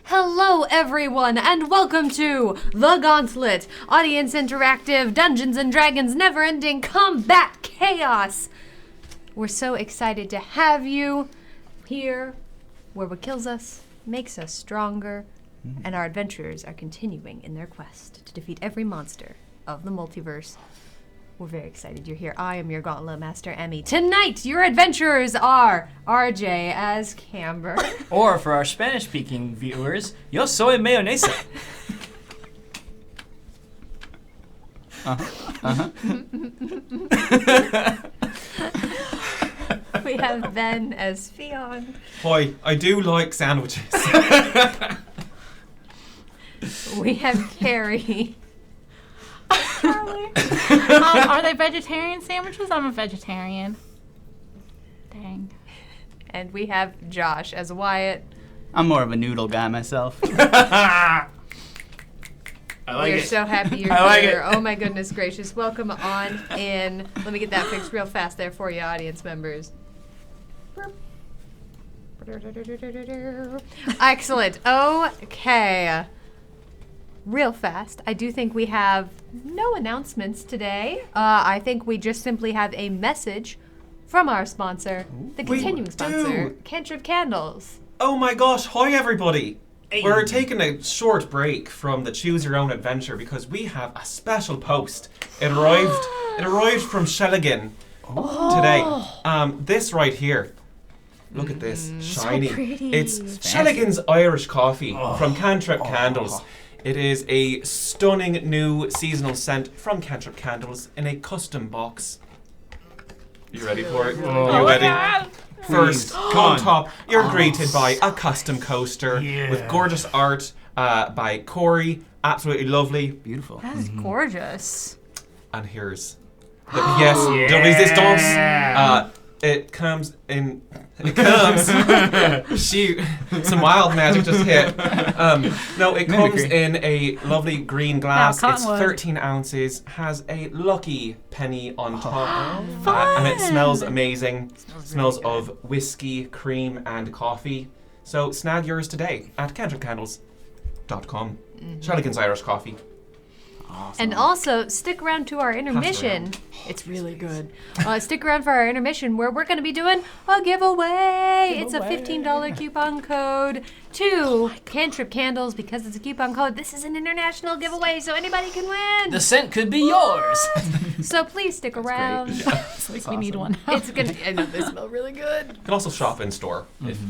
Hello everyone, and welcome to The Gauntlet, audience interactive, Dungeons & Dragons never-ending combat chaos. We're so excited to have you here, where what kills us makes us stronger, and our adventurers are continuing in their quest to defeat every monster of the multiverse. We're very excited you're here. I am your Gauntlet Master, Emmy. Tonight, your adventurers are RJ as Camber. Or for our Spanish-speaking viewers, yo soy mayonesa. We have Ben as Fionn. Hi, I do like sandwiches. We have Carrie. Are they vegetarian sandwiches? I'm a vegetarian. Dang. And we have Josh as Wyatt. I'm more of a noodle guy myself. I like We're it. so happy you're I like here. it. Oh my goodness gracious. Welcome on in. Let me get that fixed real fast there for you, audience members. Excellent. Okay. Real fast, I do think we have no announcements today. I think we just simply have a message from our sponsor, the We continuing sponsor, do. Cantrip Candles. Oh my gosh, hi everybody. We're taking a short break from the Choose Your Own Adventure because we have a special post. It arrived from Shelligan today. This right here. Look at this, shiny. So pretty. It's Shelligan's Irish coffee from Cantrip Candles. It is a stunning new seasonal scent from Cantrip Candles in a custom box. You ready for it? You ready? God. First, Please. on top, you're greeted by a custom coaster with gorgeous art by Corey. Absolutely lovely. Beautiful. That is gorgeous. And here's the pièce de résistance. It comes in. It comes. Some wild magic just hit. No, it comes Mimicry. in a lovely green glass. Now, It's Cottonwood. 13 ounces. Has a lucky penny on top, and it smells amazing. Smells of whiskey, cream, and coffee. So snag yours today at cantripcandles.com. Shelligan's Irish Coffee. Awesome. And also, stick around to our intermission. It's really good. Stick around for our intermission where we're going to be doing a giveaway. It's a $15 coupon code to Cantrip Candles because it's a coupon code. This is an international giveaway, so anybody can win. The scent could be yours. So please stick around. It's like we need one. It's gonna. I know they smell really good. You can also shop in store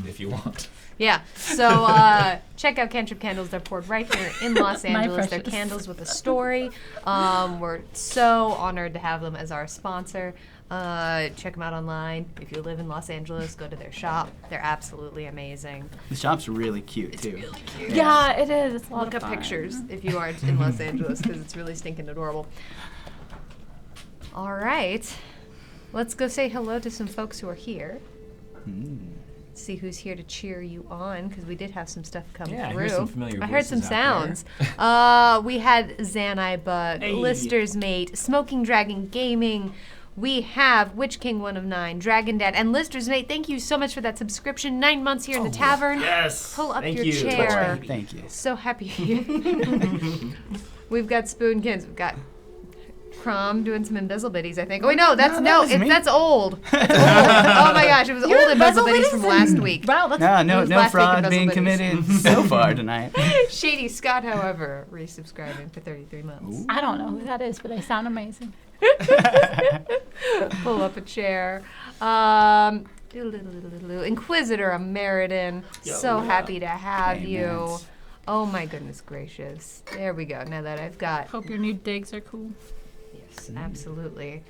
if you want. Yeah. So check out Cantrip Candles. They're poured right here in Los Angeles. They're precious. candles with a story. We're so honored to have them as our sponsor. Check them out online. If you live in Los Angeles, go to their shop. They're absolutely amazing. The shop's really cute too. Yeah, it is. It's a lot Look of up fun. pictures if you aren't in Los Angeles because it's really stinking adorable. All right. Let's go say hello to some folks who are here. See who's here to cheer you on because we did have some stuff come Yeah, I through. heard some familiar I heard some voices out sounds. We had Zanai Bug, Hey. Lister's Mate, Smoking Dragon Gaming. We have Witch King 1 of 9, Dragon Dad, and Lister's Mate. Thank you so much for that subscription. 9 months here in the tavern. Yes. Pull up Thank your you. chair. Thank you. So happy. We've got Spoonkins. We've got Crom doing some embezzle biddies, I think. Oh, wait, no, that's me. that's old. That's old. Oh my gosh, it was old embezzle biddies from last week. Wow, that's No was no last week fraud in being Embezzle Biddies. committed so far tonight. Shady Scott, however, resubscribing for 33 months. I don't know who that is, but they sound amazing. Pull up a chair. Inquisitor Ameridan, so happy to have Hey, you. man. Oh my goodness gracious. There we go. Now that I've got Hope your new digs are cool. Yes, absolutely.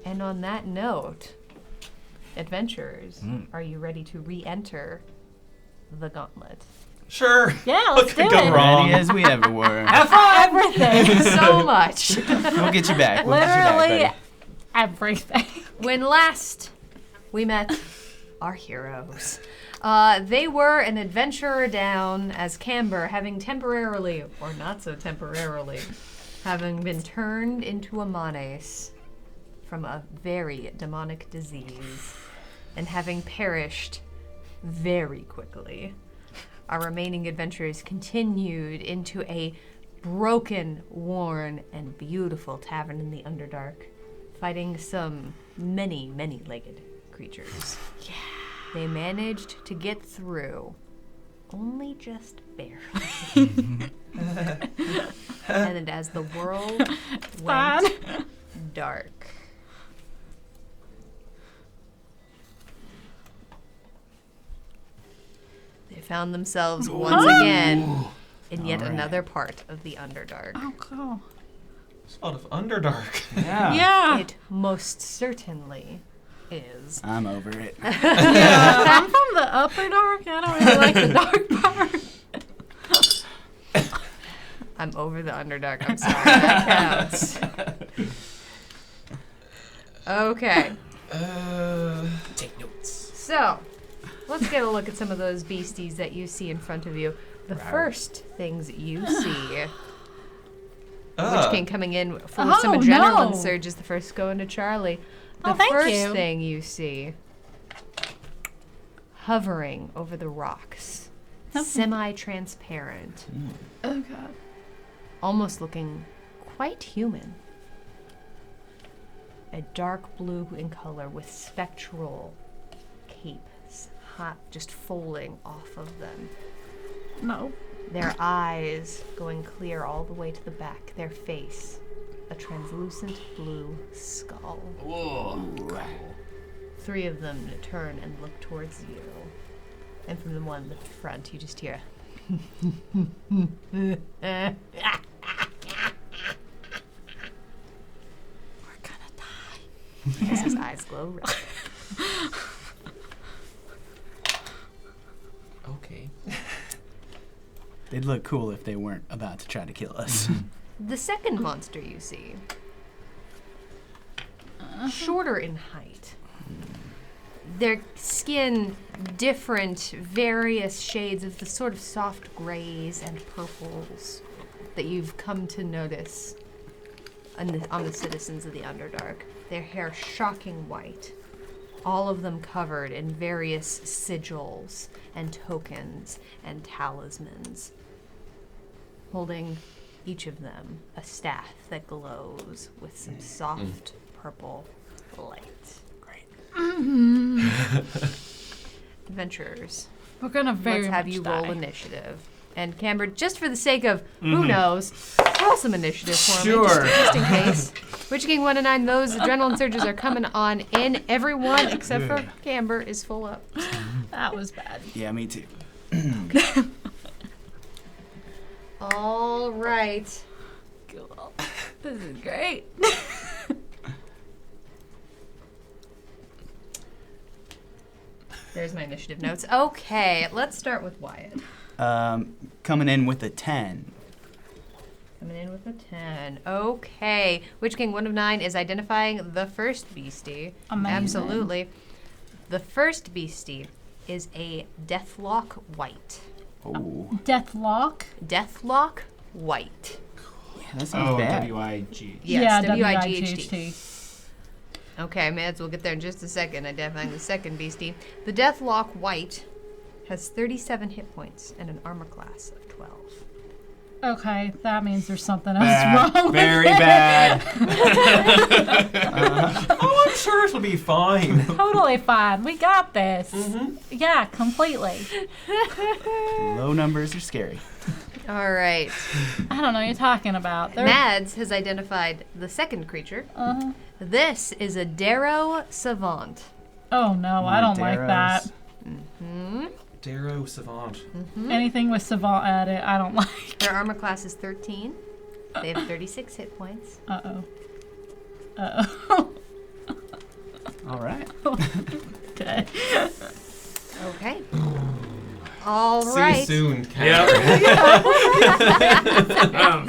And on that note, adventurers, are you ready to re-enter the Gauntlet? Sure. Yeah, What let's could do go it. wrong? Ready as we ever were. Everything. So much. We'll get you back. We'll get you back, Literally buddy. everything. When last we met our heroes, they were an adventurer down as Camber, having temporarily, or not so temporarily, having been turned into a monace from a very demonic disease and having perished very quickly. Our remaining adventurers continued into a broken, worn, and beautiful tavern in the Underdark, fighting some many-legged creatures. Yeah. They managed to get through, only just barely. And as the world went dark, they found themselves once again in yet another part of the Underdark. Oh, cool. It's a lot of Underdark. Yeah. Yeah. It most certainly is. I'm over it. Yeah, I'm from the upper dark. I don't really like the dark part. I'm over the Underdark. I'm sorry. That counts. Okay. Take notes. So, let's get a look at some of those beasties that you see in front of you. The first things you see, Witch King coming in full of some Oh, adrenaline no. surge is the first going to Charlie. The Oh, thank first you. thing you see, hovering over the rocks, semi-transparent, Oh, God. almost looking quite human. A dark blue in color with spectral capes, hot, just folding off of them. No. Their eyes going clear all the way to the back. Their face, a translucent blue skull. Whoa. 3 of them turn and look towards you. And from the one at the front, you just hear. We're gonna die. As his eyes glow red. Okay. They'd look cool if they weren't about to try to kill us. The second monster you see, shorter in height. Their skin different, various shades of the sort of soft grays and purples that you've come to notice on the citizens of the Underdark. Their hair shocking white, all of them covered in various sigils and tokens and talismans, holding each of them a staff that glows with some soft purple light. Adventurers, We're gonna very let's have much you die. roll initiative. And Camber, just for the sake of who knows, roll some initiative for me, Sure. just in case. Witch King 1 to 9, those adrenaline surges are coming on in. Everyone except for Camber is full up. That was bad. Yeah, me too. All right. Cool. This is great. There's my initiative notes. Okay, let's start with Wyatt. Coming in with a 10. Coming in with a 10. Okay. Witch King 1 of 9 is identifying the first beastie. Amazing. Absolutely. The first beastie is a Deathlock White. Oh, Deathlock. Deathlock White. yeah, that sounds Oh, bad. W-I-G. Yes, yeah, W-I-G-H-T. Okay, Mads, we'll get there in just a second. Identifying the second beastie. The Deathlock White has 37 hit points and an armor class of 12. Okay, that means there's something else Bad. wrong. Very bad. Oh, I'm sure it'll be fine. Totally fine. We got this. Yeah, completely. Low numbers are scary. All right. I don't know what you're talking about. They're- Mads has identified the second creature. Uh-huh. This is a Darrow Savant. Oh no, I don't like that. Darrow Savant. Anything with savant at it, I don't like. Their armor class is 13. They have 36 hit points. Uh-oh. Uh-oh. All right. Okay. Okay. All See right. you soon, Cat. Yep.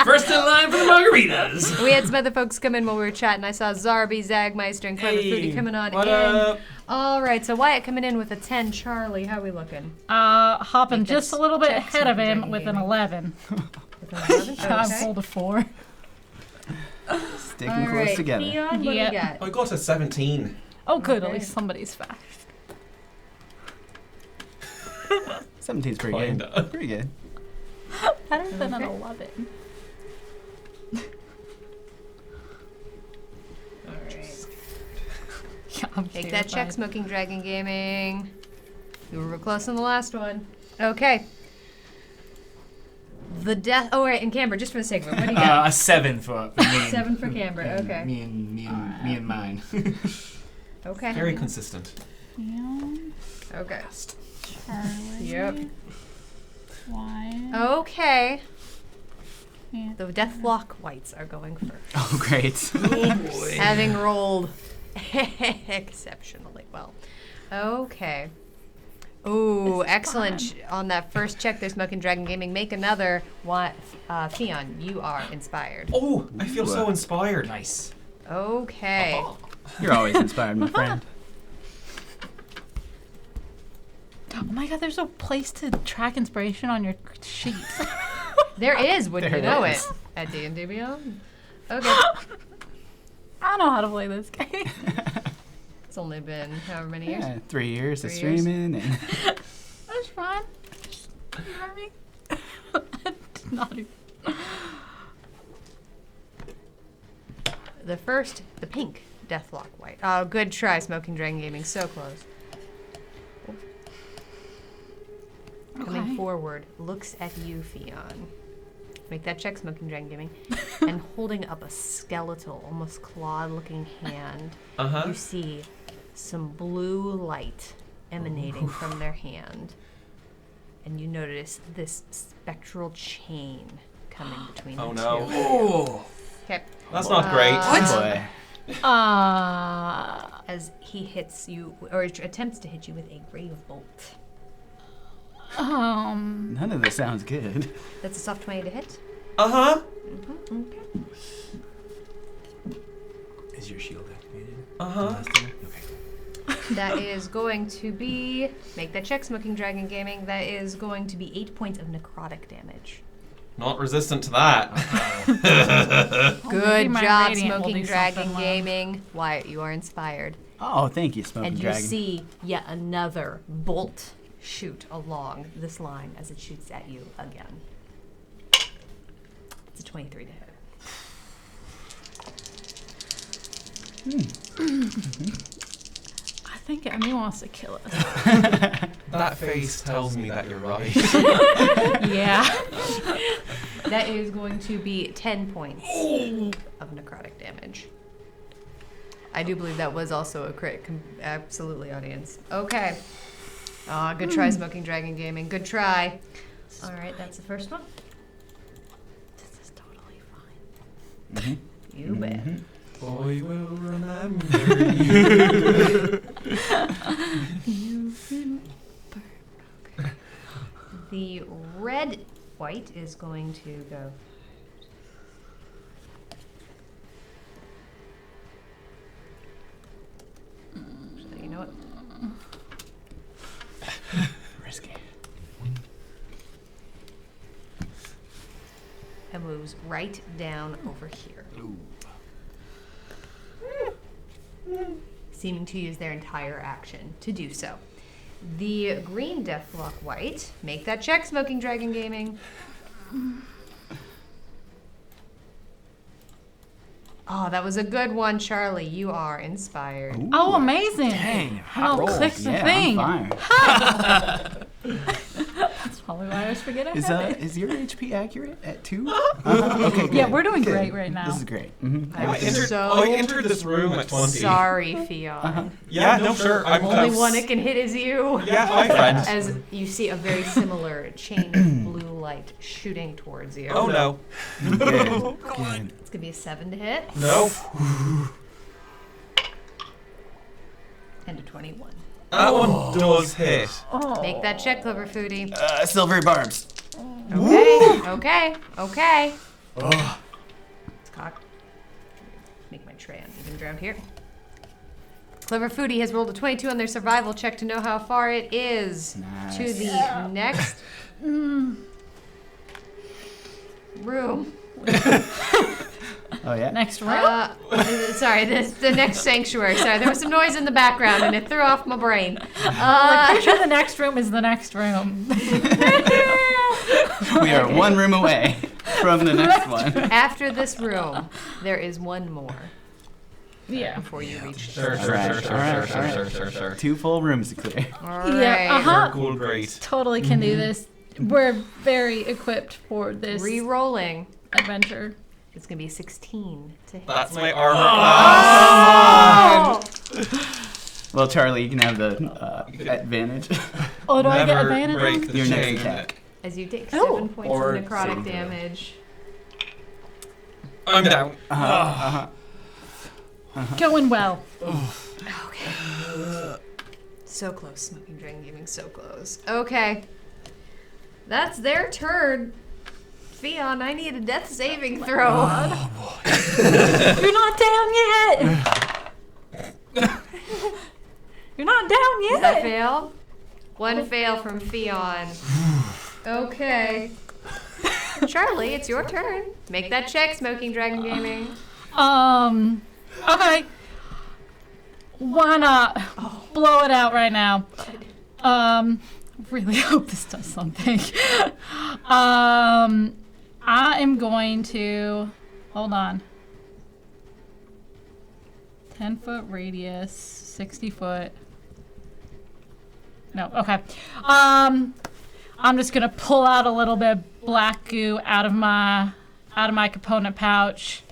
First in line for the margaritas. We had some other folks come in while we were chatting. I saw Zarby, Zagmeister, and Clever Foodie coming on What in. up? All right, so Wyatt coming in with a 10. Charlie, how are we looking? Hopping Think just a that's little bit checks ahead of from him Dragon with an Gaming. 11. With an 11? I Okay. rolled a 4. Sticking All close right, together. Theon, what do Yep. we got? I got a 17. Oh good, Okay. at least somebody's fast. 17's pretty good. Kinda. Pretty good. Better than an Okay. 11. All right. Yeah, I'm Take that check, terrified. Smoking Dragon Gaming. You were real close on the last one. Okay. The death. Oh, right, and Camber, just for the sake of it, what do you got? A 7 for me. 7 for Camber. and Okay. Me and mine. Okay. Very consistent. Yeah. Okay. Charlie. Yep. Wyatt. Okay. Yeah. The Deathlock Whites are going first. Oh, great. Having rolled exceptionally well. Okay. Ooh, excellent. On that first check, there's Smoking Dragon Gaming. Make another. Theon, you are inspired. Oh, I feel so inspired. Nice. Okay. You're always inspired, my friend. Oh my god, there's a place to track inspiration on your sheet. There is, wouldn't There you know is. it? At D&D Beyond. Okay. I know how to play this game. It's only been however many years. Yeah, 3 years of 3 years. streaming. And That's fine. Just ignore me. Did not even. The pink Deathlock White. Oh, good try, Smoking Dragon Gaming. So close. Coming Okay. forward, looks at you, Fion. Make that check, Smoking Dragon Gaming. And holding up a skeletal, almost clawed-looking hand, you see some blue light emanating from their hand. And you notice this spectral chain coming between the two. Oh, Okay. that's not great. Boy. As he hits you, or attempts to hit you with a grave bolt. None of this sounds good. That's a soft 20 to hit. Uh-huh. Okay. Is your shield activated? Uh-huh. Okay. That is going to be, make that check, Smoking Dragon Gaming. That is going to be 8 points of necrotic damage. Not resistant to that. Good my job, radiant will Smoking do Dragon something well. Gaming. Wyatt, you are inspired. Oh, thank you, Smoking And you Dragon. see yet another bolt shoot along this line as it shoots at you again. It's a 23 to hit. I think Emmy wants to kill us. That face tells me that you're right. Yeah. That is going to be 10 points of necrotic damage. I do believe that was also a crit. Absolutely, audience. Okay. Good try, Smoking Dragon Gaming. Good try. All right, that's the first one. This is totally fine. You bet. Boy will remember you. The red white is going to go. So you know what? Risky. It moves right down over here. Ooh. Seeming to use their entire action to do so. The green Deathlock white, make that check, Smoking Dragon Gaming. Oh, that was a good one, Charlie. You are inspired. Ooh. Oh, amazing. Dang, I'll roll. click the Yeah, thing. I'm fine. That's probably why I always forget I have it. Is your HP accurate at 2? Okay, good. Yeah, we're doing Good. great right now. This is great. Mm-hmm. I'm I entered this room at 20. sorry, Fion. Yeah, no, sure. I'm Only one it can hit is you. Yeah, hi, friend. As you see a very similar chain of blue light shooting towards you. Oh, no. Good. Good. It's gonna be a 7 to hit No. and a 21. That one does hit. Oh. Make that check, Clover Foodie. Silvery barbs. Okay. It's cocked. Make my tray uneven around here. Clever Foodie has rolled a 22 on their survival check to know how far it is Nice. to the next room. Oh, yeah? Next room? Sorry, the next sanctuary. Sorry, there was some noise in the background and it threw off my brain. Pretty sure the next room is the next room. We are one room away from the next one. After this room, there is one more Yeah. before you reach. Sure. 2 full rooms to clear. All right. Yeah, uh-huh. Cool, great. Totally can do this. We're very equipped for this Re-rolling. adventure. It's gonna be 16 to hit. That's my armor. Oh! Well, Charlie, you can have the advantage. Oh, do I get Never advantage? break the Your next chain. attack. As you take Oh. 7 points Or of necrotic saving throw. damage. I'm down. Going well. Okay. So close, Smoking Dragon Gaming, so close. Okay. That's their turn. Fion, I need a death saving throw. You're not down yet. You're not down Does that yet. fail? One fail from Fion. Okay. Charlie, it's your turn. Make that check, Smoking Dragon Gaming. Okay. Why not blow it out right now? Really hope this does something. I am going to, hold on. 10-foot radius, 60 foot. No, okay. I'm just gonna pull out a little bit of black goo out of my component pouch,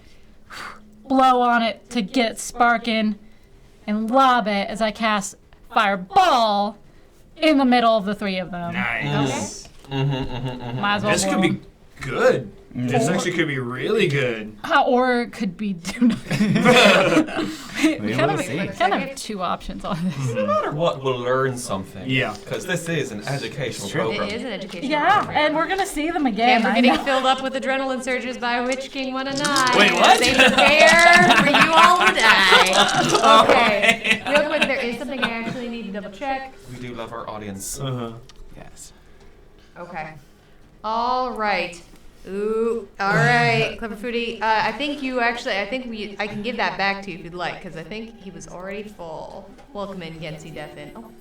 blow on it to get it sparking, and lob it as I cast Fireball in the middle of the three of them. Nice. Might as well. This could be good. This actually could be really good. Or it could be do nothing. We will see. Kind of two options on this. No matter what, we'll learn something. Yeah. Because this is an educational true. program. It is an educational Yeah, program. and we're gonna see them again. And we're I getting know. filled up with adrenaline surges by Witch King 1 and 9. Wait, what? They prepare for you all to die. Okay. Real quick, there is something I actually need to double check. We do love our audience. Yes. Okay. All right. Ooh. All right, Clever Foodie. I can give that back to you if you'd like, because I think he was already full. Welcome in, Gensi Deathin. Oh,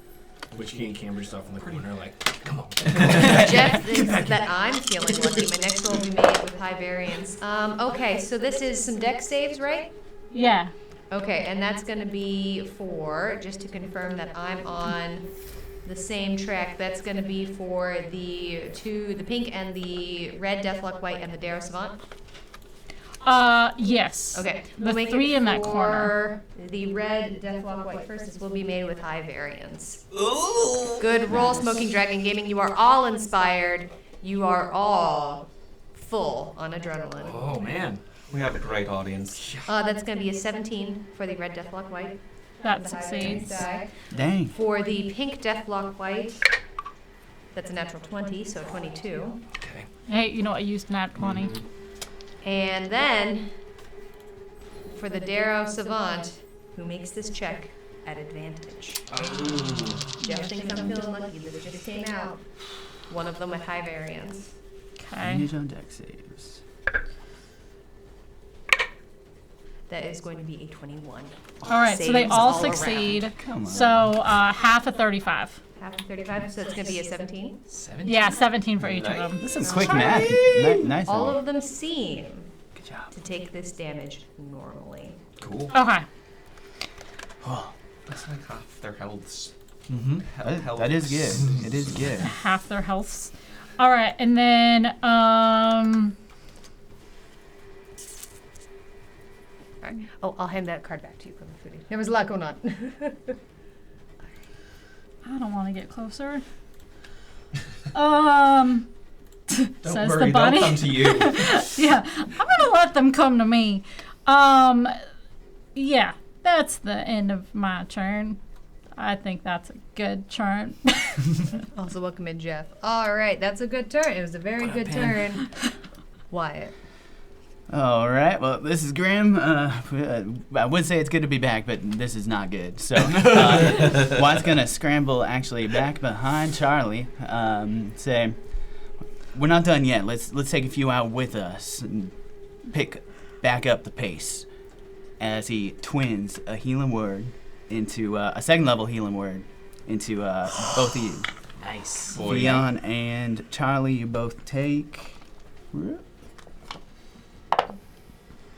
Witch King Camber stuff in the corner, like, come on. Jeff thinks that I'm feeling lucky. My next roll will be made with high variance. Okay, so this is some deck saves, right? Yeah. Okay, and that's going to be for, just to confirm that I'm on the same track, that's going to be for the pink and the red Deathlock White and the Darrow Savant? Yes. Okay. The we'll make three it in that corner. for the red Deathlock White first. This will be made with high variance. Good roll, Smoking Dragon Gaming. You are all inspired. You are all full on adrenaline. Oh, man. We have a great audience. That's going to be a 17 for the red Deathlock White. That The high variance succeeds. die. Dang. For the pink Deathlock White, that's a natural 20, so 22. Okay. Hey, you know, I used nat 20. And then, for the Darrow Savant, who makes this check at advantage. Jeff thinks I'm feeling lucky. This just came out. One of them with high variance. Okay. Use on deck saves. That is going to be a 21. All right, so they Saves all all succeed. Come on. So half of 35. Half of 35, so that's going to be a 17. 17? Yeah, 17 for each of them. This is quick math. Nice All one. of them seem Good job. to take this damage normally. Cool. Okay. That's like half their healths. That is good. It is good. Half their healths. All right, and then All right. Oh, I'll hand that card back to you, Clever Foodie. There was a lot going on. I don't want to get closer. Don't Says worry, the bunny. they'll come to you. Yeah, I'm gonna let them come to me. Yeah, that's the end of my turn. I think that's a good turn. Also, welcome in, Jeff. All right, that's a good turn. It was a very good turn. Wyatt. All right. Well, this is grim. I would say it's good to be back, but this is not good. So, Wyatt's gonna scramble actually back behind Charlie. Say, we're not done yet. Let's take a few out with us and pick back up the pace as he twins a healing word into a second level healing word into both of you. Nice. Leon and Charlie, you both take.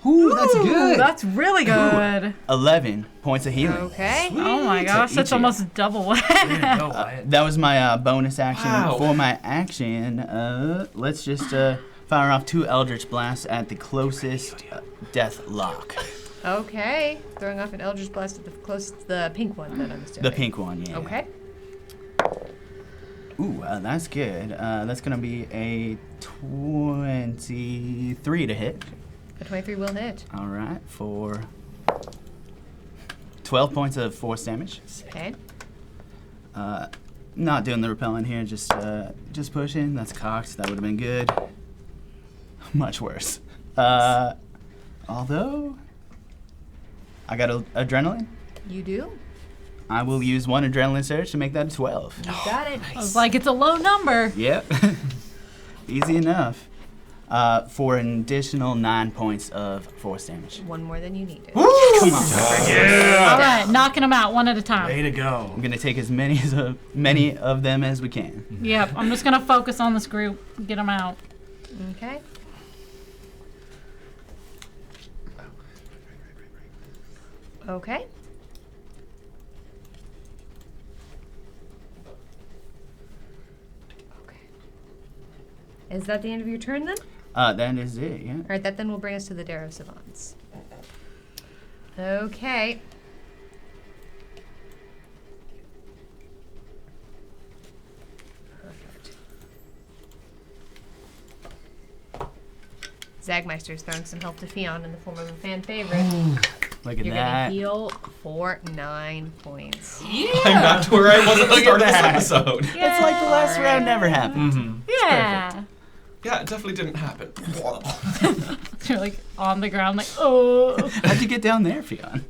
Ooh, that's good. That's really good. 11 points of healing. Okay. Oh my gosh, each that's of you. almost double what. Go, Wyatt. That was my bonus action. Wow. For my action, let's just fire off 2 Eldritch Blasts at the closest death lock. Okay. Throwing off an Eldritch Blast at the pink one, then I'm assuming. The pink one, yeah. Okay. Ooh, that's good. That's going to be a 23 to hit. A 23 will hit. All right, for 12 points of force damage. Okay. Not doing the repellent here, just pushing. That's cocked. That would have been good. Much worse. Although I got adrenaline, You do? I will use 1 adrenaline surge to make that a 12. You got it. I was like, it's a low number. Yep. Easy enough. For an additional 9 points of force damage. One more than you needed. Come on. All right, knocking them out one at a time. Way to go. I'm gonna take as many of them as we can. Yep, I'm just gonna focus on this group, get them out. Okay. Okay. Okay. Is that the end of your turn then? That is it, yeah. All right, that then will bring us to the Darrow Savants. Okay. Perfect. Zagmeister's throwing some help to Fionn in the form of a fan favorite. Look at You're that. gonna heal for 9 points. I'm back to where I was at the start of this episode. It's like the last round never happened. Yeah. Yeah, it definitely didn't happen. You're like on the ground, like, oh. How'd you get down there, Fionn?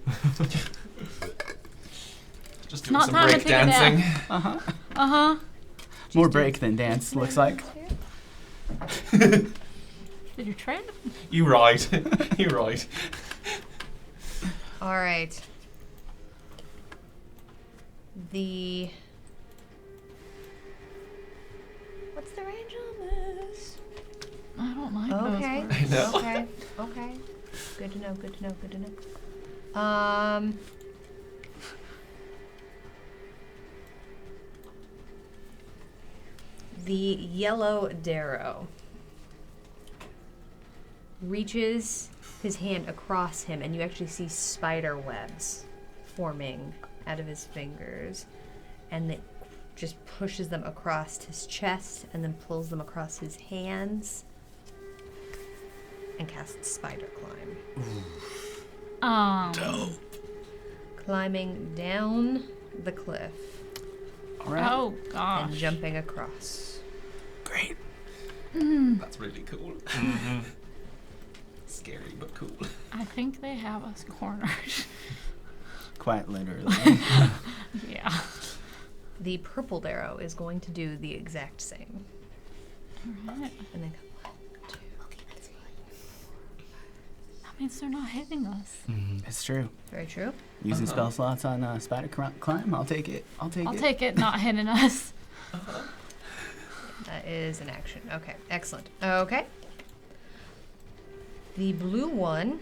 Just doing Not some time to break take a nap. dancing. More break than dance, looks like. Did you train? You right. You right. All right. What's the range on this? I don't like Okay. those words. I know. Okay. Okay. Good to know. Good to know. Good to know. The yellow Darrow reaches his hand across him, and you actually see spider webs forming out of his fingers, and it just pushes them across his chest and then pulls them across his hands and casts Spider Climb. Climbing down the cliff All right. Oh, gosh. and jumping across. Great. That's really cool. Scary, but cool. I think they have us cornered. Quite literally. Yeah. The purple Darrow is going to do the exact same. Alright. And then go 1, 2, 3. That means they're not hitting us. It's true. Very true. Using spell slots on Spider Climb, I'll take it. I'll take it. Not hitting us. That is an action. Okay, excellent. Okay. The blue one.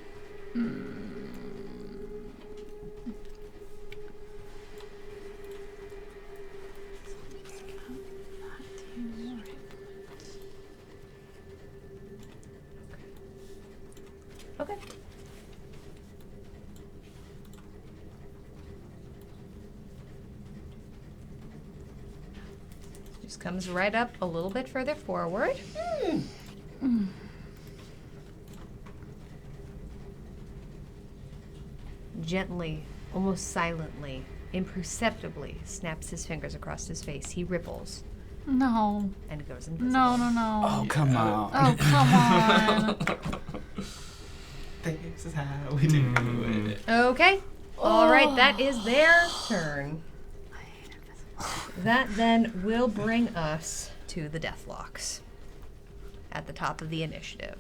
Okay. Just comes right up a little bit further forward. Gently, almost silently, imperceptibly snaps his fingers across his face. He ripples No. and goes invisible. No. Oh, come on. Oh, come on. This is how we do it. Okay. All right, that is their turn. That then will bring us to the Deathlocks at the top of the initiative.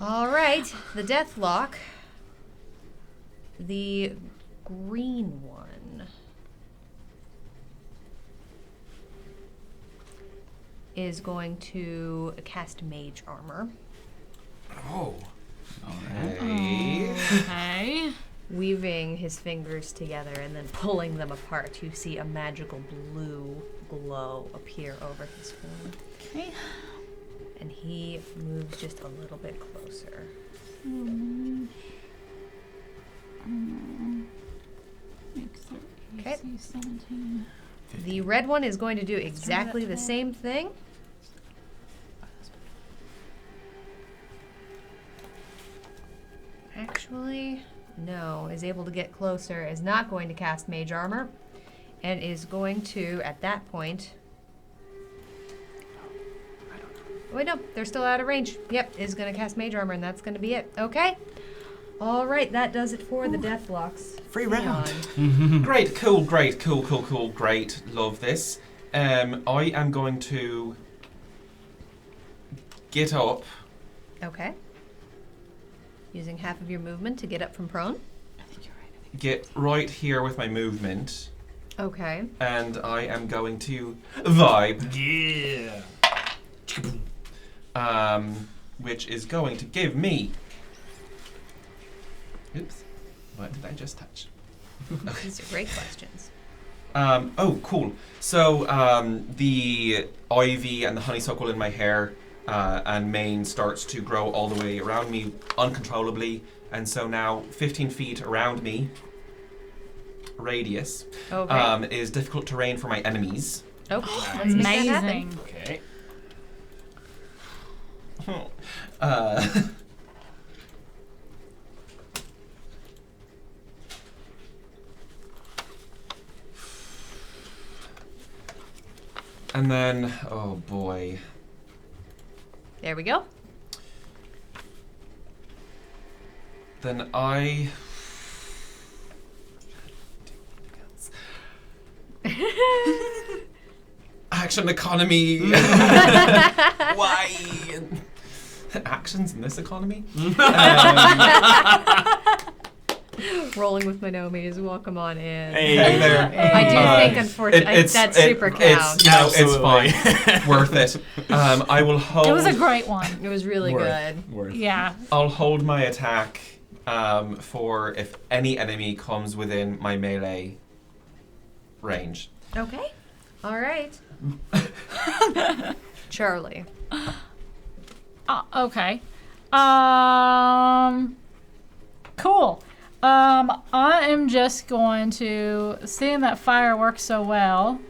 All right, the Deathlock, the green one, is going to cast Mage Armor. Oh. Alright. Okay. Weaving his fingers together and then pulling them apart, you see a magical blue glow appear over his form. Okay. And he moves just a little bit closer. Okay. 17. The red one is going to do exactly the same thing. Actually, no, is able to get closer, is not going to cast Mage Armor, and is going to, at that point... Wait, no, they're still out of range. Yep, is going to cast Mage Armor, and that's going to be it. Okay. All right, that does it for the Deathlocks. Free round. Great, cool, great, cool, great. Love this. I am going to get up. Okay. Using half of your movement to get up from prone. Get right here with my movement, Okay. and I am going to vibe. Yeah. Which is going to give me. Oops. What did I just touch? These are great questions. Oh, cool. So the ivy and the honeysuckle in my hair and mane starts to grow all the way around me uncontrollably. And so now 15 feet around me, radius, is difficult terrain for my enemies. Okay, let's make that happen. Amazing. Okay. And then, oh boy. There we go. Then I... Action economy. Why? Actions in this economy? Rolling with my nomies. Welcome on in. Hey there. I do think, unfortunately, that super counts. It's fine. Worth it. I will hold. It was a great one. It was really good. Worth. Yeah. I'll hold my attack for if any enemy comes within my melee range. Okay. All right. Charlie. Okay. Cool. I am just going to, seeing that fire works so well,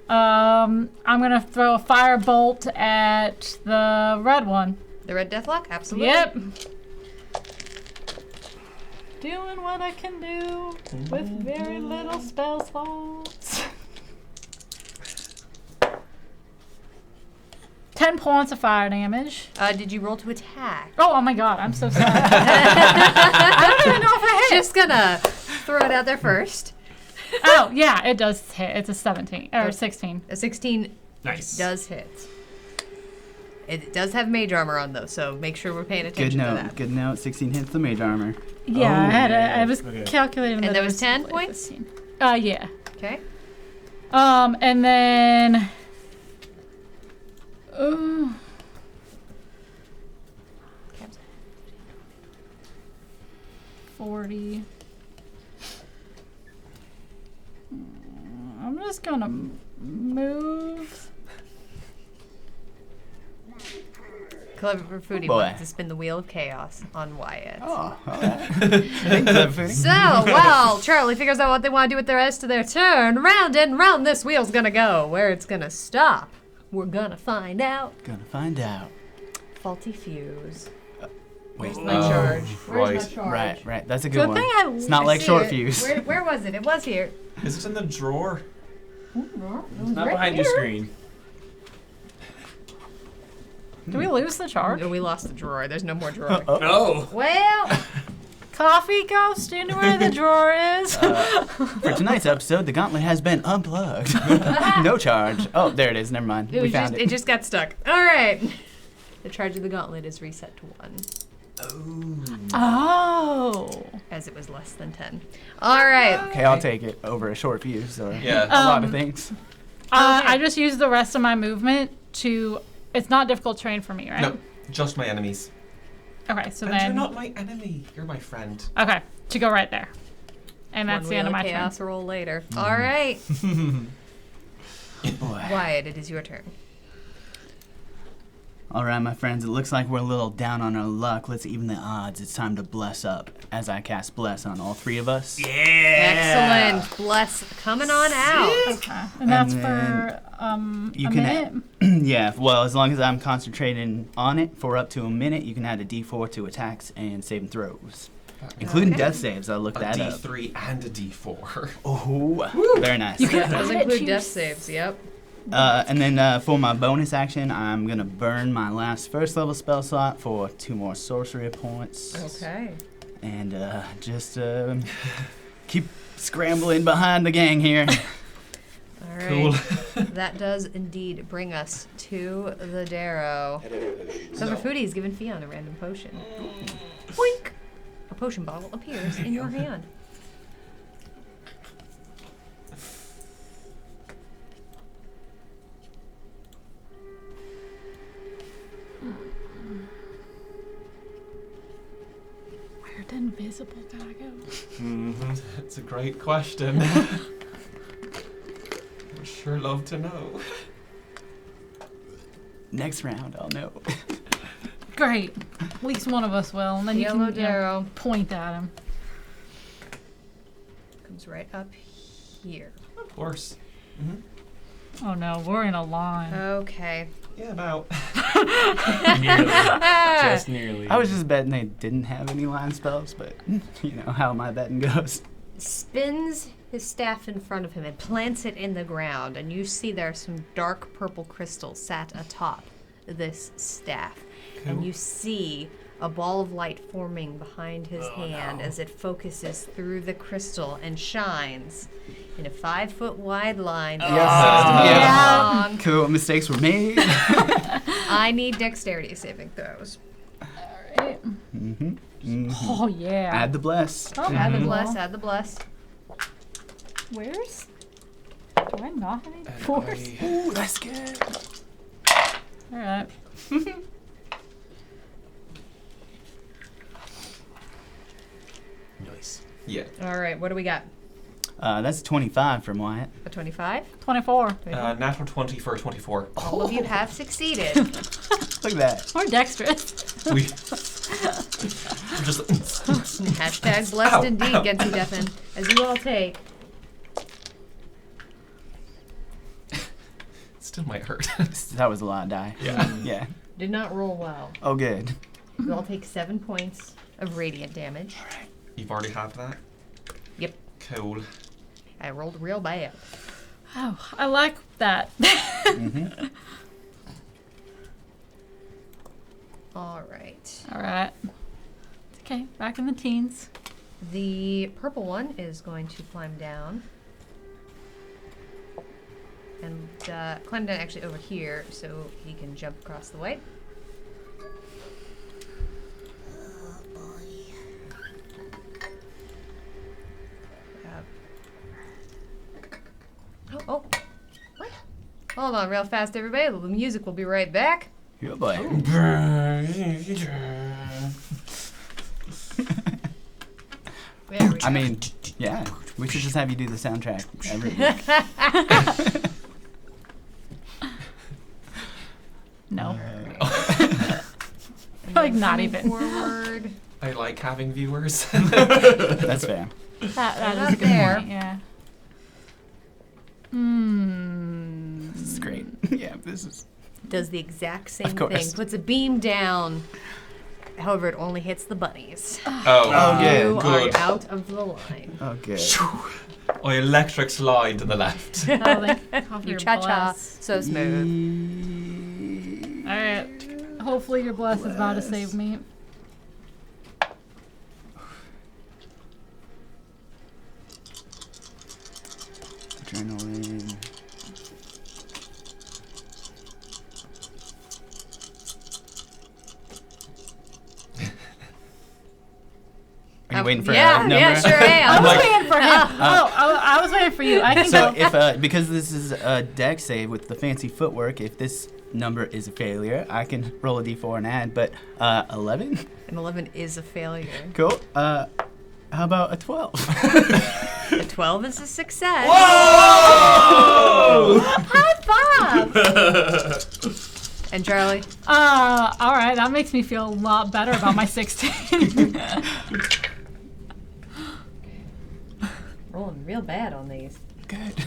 I'm going to throw a fire bolt at the red one. The red deathlock? Absolutely. Yep. Doing what I can do with very little spell slots. 10 points of fire damage. Did you roll to attack? Oh my god, I'm so sorry. I don't even know if I hit. Just gonna throw it out there first. Oh, yeah, it does hit. It's a 17, or 16. A 16 Nice. does hit. It does have mage armor on, though, so make sure we're paying attention to that. Good note. 16 hits the mage armor. Yeah, I yeah. was Okay. calculating And that that it was 10 like points? 15. Yeah. Okay. And then... 40. I'm just gonna move. Clever Foodie Boy. wants to spin the wheel of chaos on Wyatt. Oh, all right. So, while Charlie figures out what they want to do with the rest of their turn, round and round this wheel's gonna go. Where it's gonna stop, we're gonna find out. Gonna find out. Faulty fuse. Where's Wait. my charge? Where's right. my charge? Right. That's a good Good one. thing It's not I like see short it. fuse. Where was it? It was here. Is it in the drawer? It's not behind your screen. Do we lose the charge? No, we lost the drawer. There's no more drawer. No. Well, Coffee ghost, do you know where the drawer is? For tonight's episode, the gauntlet has been unplugged. No charge. Oh, there it is. Never mind. We found it just got stuck. All right. The charge of the gauntlet is reset to 1, Oh. as it was less than 10. All right. Okay, I'll take it over a short fuse or Yeah. a lot of things. I just used the rest of my movement to. It's not difficult terrain for me, right? No, just my enemies. Okay, so And then. you're not my enemy. You're my friend. Okay, to go right there. And that's One the end of wheel my turn. chaos roll later. All right. Boy. Wyatt, it is your turn. All right, my friends, it looks like we're a little down on our luck. Let's even the odds. It's time to bless up as I cast bless on all three of us. Yeah. Excellent. Bless coming on out. Okay. And that's And for you a can minute. Yeah, well, as long as I'm concentrating on it for up to a minute, you can add a D4 to attacks and saving throws, including Okay. death saves. I looked A that up. D3 and a D4. Oh, very nice. Yeah, those add it include to death your saves. Yep. And then for my bonus action, I'm gonna burn my last first level spell slot for 2 more sorcery points. Okay. And just keep scrambling behind the gang here. All right. Cool. That does indeed bring us to the Darrow. Clever Foodie is given Fion a random potion. Boink! A potion bottle appears in your hand. Where'd the invisible guy go? It's a great question. Sure love to know. Next round, I'll know. Great. At least one of us will, and then Yellow you can Darrow point at him. comes right up here. Of course. Oh no, we're in a line. Okay. Yeah, about. Nearly. Just nearly. I was just betting they didn't have any line spells, but you know how my betting goes. Spins his staff in front of him and plants it in the ground, and you see there are some dark purple crystals sat atop this staff. Cool. And you see a ball of light forming behind his hand as it focuses through the crystal and shines in a 5-foot wide line. Yeah. Long. Cool. Mistakes were made. I need dexterity saving throws. Alright. Mm-hmm. Mm-hmm. Oh yeah. Add the bless. Oh, Add the well, bless, add the bless. Where's? Do I not have any force? Ooh, that's good. Alright. Nice. Yeah. All right, what do we got? That's 25 from Wyatt. A 25? 24. Natural 20 for a 24. All of you have succeeded. Look at that. We're dexterous. We just. Hashtag blessed Ow, indeed, ow. Genty Deafen. As you all take Still might hurt. That was a lot of die. Yeah. Yeah. did not roll well. Oh, good. You all take 7 points of radiant damage. You've already had that? Yep. Cool. I rolled real bad. Oh, I like that. Mm-hmm. All right. Alright. Okay, back in the teens. The purple one is going to climb down. And climb down actually over here so he can jump across the white. Oh, what? Hold on real fast, everybody. The music will be right back. Yeah, boy. There we go. I mean, yeah. We should just have you do the soundtrack every week. No. And Like, then not coming even. Forward. I like having viewers. That's fair. That Not is a good there. point, yeah. This is great. Yeah, this is. Does the exact same Of course. thing. Puts a beam down. However, it only hits the bunnies. Oh, You yeah, are good. out of the line. Oh, good. I electric slide to the left. Oh, thank God for You your cha-cha. bless. So smooth. Alright. Hopefully your bless is about to save me. Adrenaline. Are you waiting for yeah, a number? Yeah, sure am. I was like- waiting for him. I was waiting for you. I can So go. if because this is a dex save with the fancy footwork, if this number is a failure, I can roll a d4 and add. But 11, An 11 is a failure. cool. How about a 12? A 12 is a success. Whoa! High five! And Charlie? All right. That makes me feel a lot better about my 16. Rolling real bad on these. Good.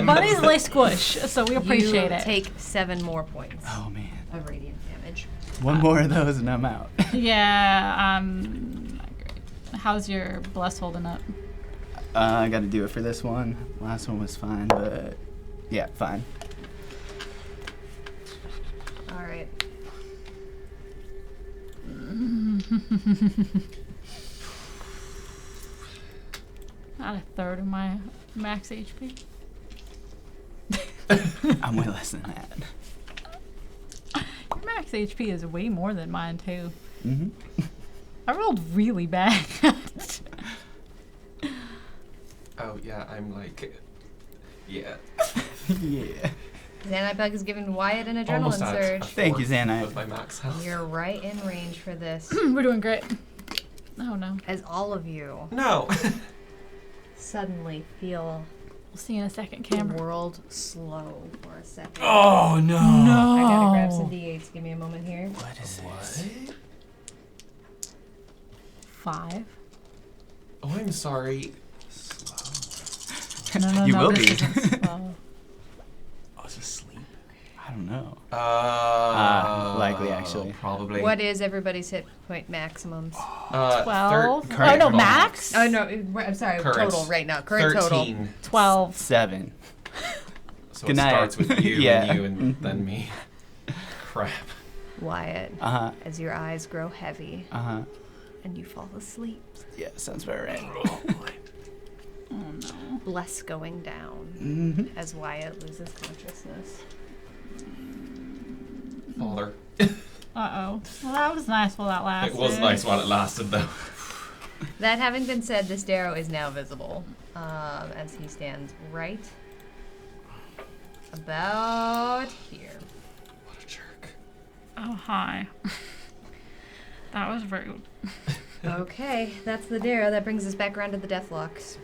Bunnies lay squish, so we appreciate you it. take 7 more points Oh man, of radiant damage. one more of those and I'm out. Yeah. Not great. How's your bless holding up? I got to do it for this one. Last one was fine, but yeah, fine. All right. Not a third of my max HP. I'm way less than that. Your max HP is way more than mine too. Mm-hmm. I rolled really bad. Oh, yeah, I'm like. Yeah. Yeah. Xanibug is giving Wyatt an adrenaline Almost at a surge. Thank you, fourth Xanite. of my max health. You're right in range for this. We're doing great. Oh no. As all of you No. suddenly feel See you in a second, The Camber. world slow for a second. Oh no. I gotta grab some D8s. Give me a moment here. What is this? 5. Oh, I'm sorry. No, You will this be. isn't slow. I was asleep. I don't know. Likely, actually. Probably. What is everybody's hit point maximums? 12. current Oh, no, total. max? Oh, no, I'm sorry, Current. total right now. Current 13. total. 12. 7. So Good it night. starts with you Yeah. and you and then me. Crap. Wyatt, Uh-huh. as your eyes grow heavy Uh-huh. and you fall asleep, Yeah, sounds about right. bless going down Mm-hmm. as Wyatt loses consciousness. Father. Uh-oh. Well, that was nice while that lasted. It was nice while it lasted, though. That having been said, this Darrow is now visible as he stands right about here. What a jerk. Oh, hi. That was rude. Okay, that's the Darrow. That brings us back around to the Deathlocks.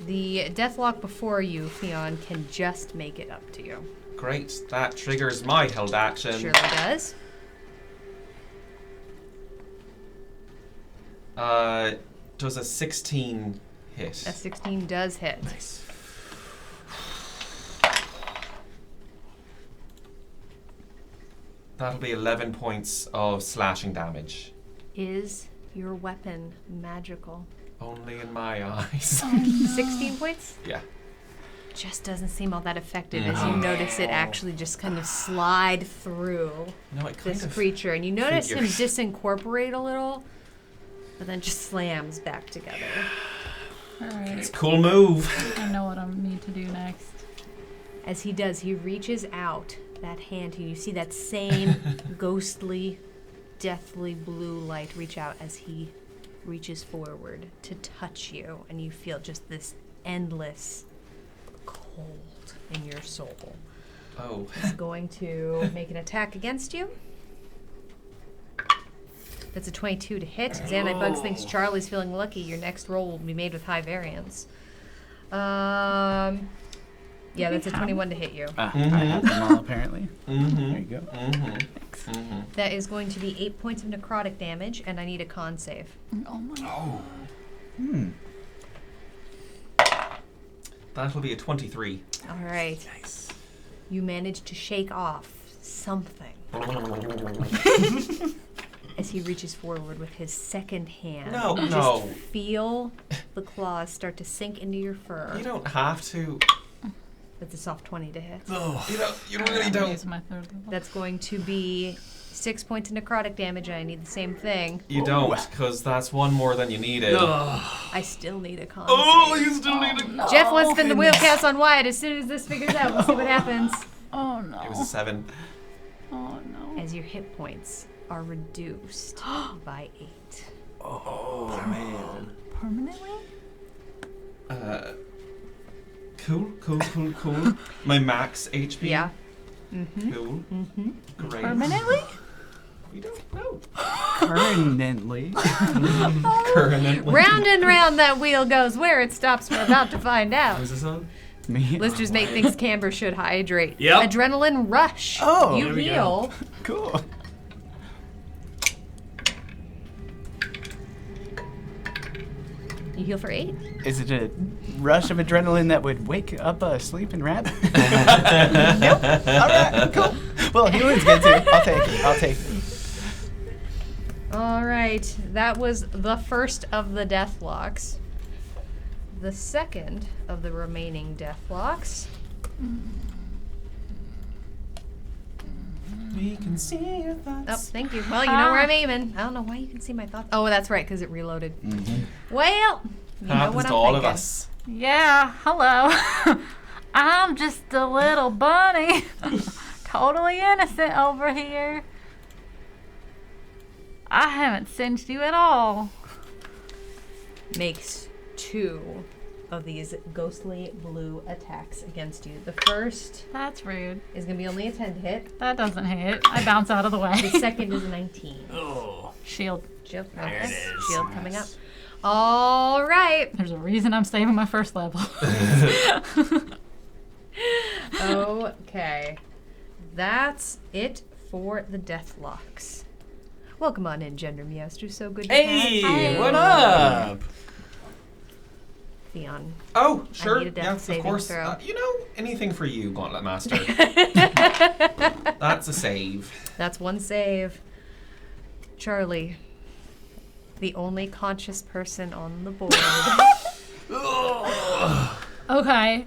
The Deathlock before you, Theon, can just make it up to you. Great. That triggers my held action. Surely does. Does a 16 hit? A 16 does hit. Nice. That'll be 11 points of slashing damage. Is your weapon magical? Only in my eyes. 16 points? Yeah. Just doesn't seem all that effective as you notice it actually just kind of slide through No, it kind this of creature. And you notice him figures. disincorporate a little, but then just slams back together. All right. It's a cool move. I know what I need to do next. As he does, he reaches out that hand, and you see that same ghostly, deathly blue light reach out as he reaches forward to touch you, and you feel just this endless cold in your soul. Oh. He's going to make an attack against you. That's a 22 to hit. Xanite Bugs thinks Charlie's feeling lucky. Your next roll will be made with high variance. Yeah, that's a 21 to hit you. I have them all, apparently. Mm-hmm. There you go. Mm-hmm. Thanks. Mm-hmm. That is going to be 8 points of necrotic damage, and I need a con save. Oh my. Hmm. That'll be a 23. All right. Nice. You manage to shake off something as he reaches forward with his second hand. No, You no. just feel the claws start to sink into your fur. You don't have to. That's a soft 20 to hit. You really don't. Use my third level. That's going to be 6 points of necrotic damage, and I need the same thing. You don't, because that's one more than you needed. I still need a con Oh, save. you still need a. Jeff wants to spin the wheel cast on Wyatt as soon as this figures out. We'll see what happens. Oh no. It was a 7. Oh no. As your hit points are reduced by 8. Oh man. Permanently? Cool. My max HP. Yeah. Mm-hmm. Cool. Mm-hmm. Great. Permanently? We don't know. Permanently. Currently. Round and round that wheel goes. Where it stops, we're about to find out. Who's this on? Me. Listeners make things Camber should hydrate. Yep. Adrenaline rush. Oh, You there we heal. Cool. You heal for 8. Is it a rush of adrenaline that would wake up a sleeping rabbit? Nope. All right, cool. Well, healing's good too. I'll take it. All right. That was the first of the Deathlocks. The second of the remaining Deathlocks. We can see your Oh, thoughts. thank you. Well, you know where I'm aiming. I don't know why you can see my thoughts. Oh, that's right, because it reloaded. Well, you know Happens what to I'm all thinking. of us. Yeah, hello. I'm just a little bunny. Totally innocent over here. I haven't singed you at all. Makes 2 of these ghostly blue attacks against you. The first That's rude. is going to be only a 10 to hit. That doesn't hit. I bounce out of the way. The second is a 19. Oh. Shield. Shield, There it is. Shield coming up. All right. There's a reason I'm saving my first level. Okay. That's it for the Deathlocks. Welcome on in, Gender Meowster. So good to have Hey, you. what up? Theon. Oh, sure. need a death Yeah, of saving course. throw. Anything for you, Gauntlet Master. That's a save. That's one save. Charlie, the only conscious person on the board. Okay.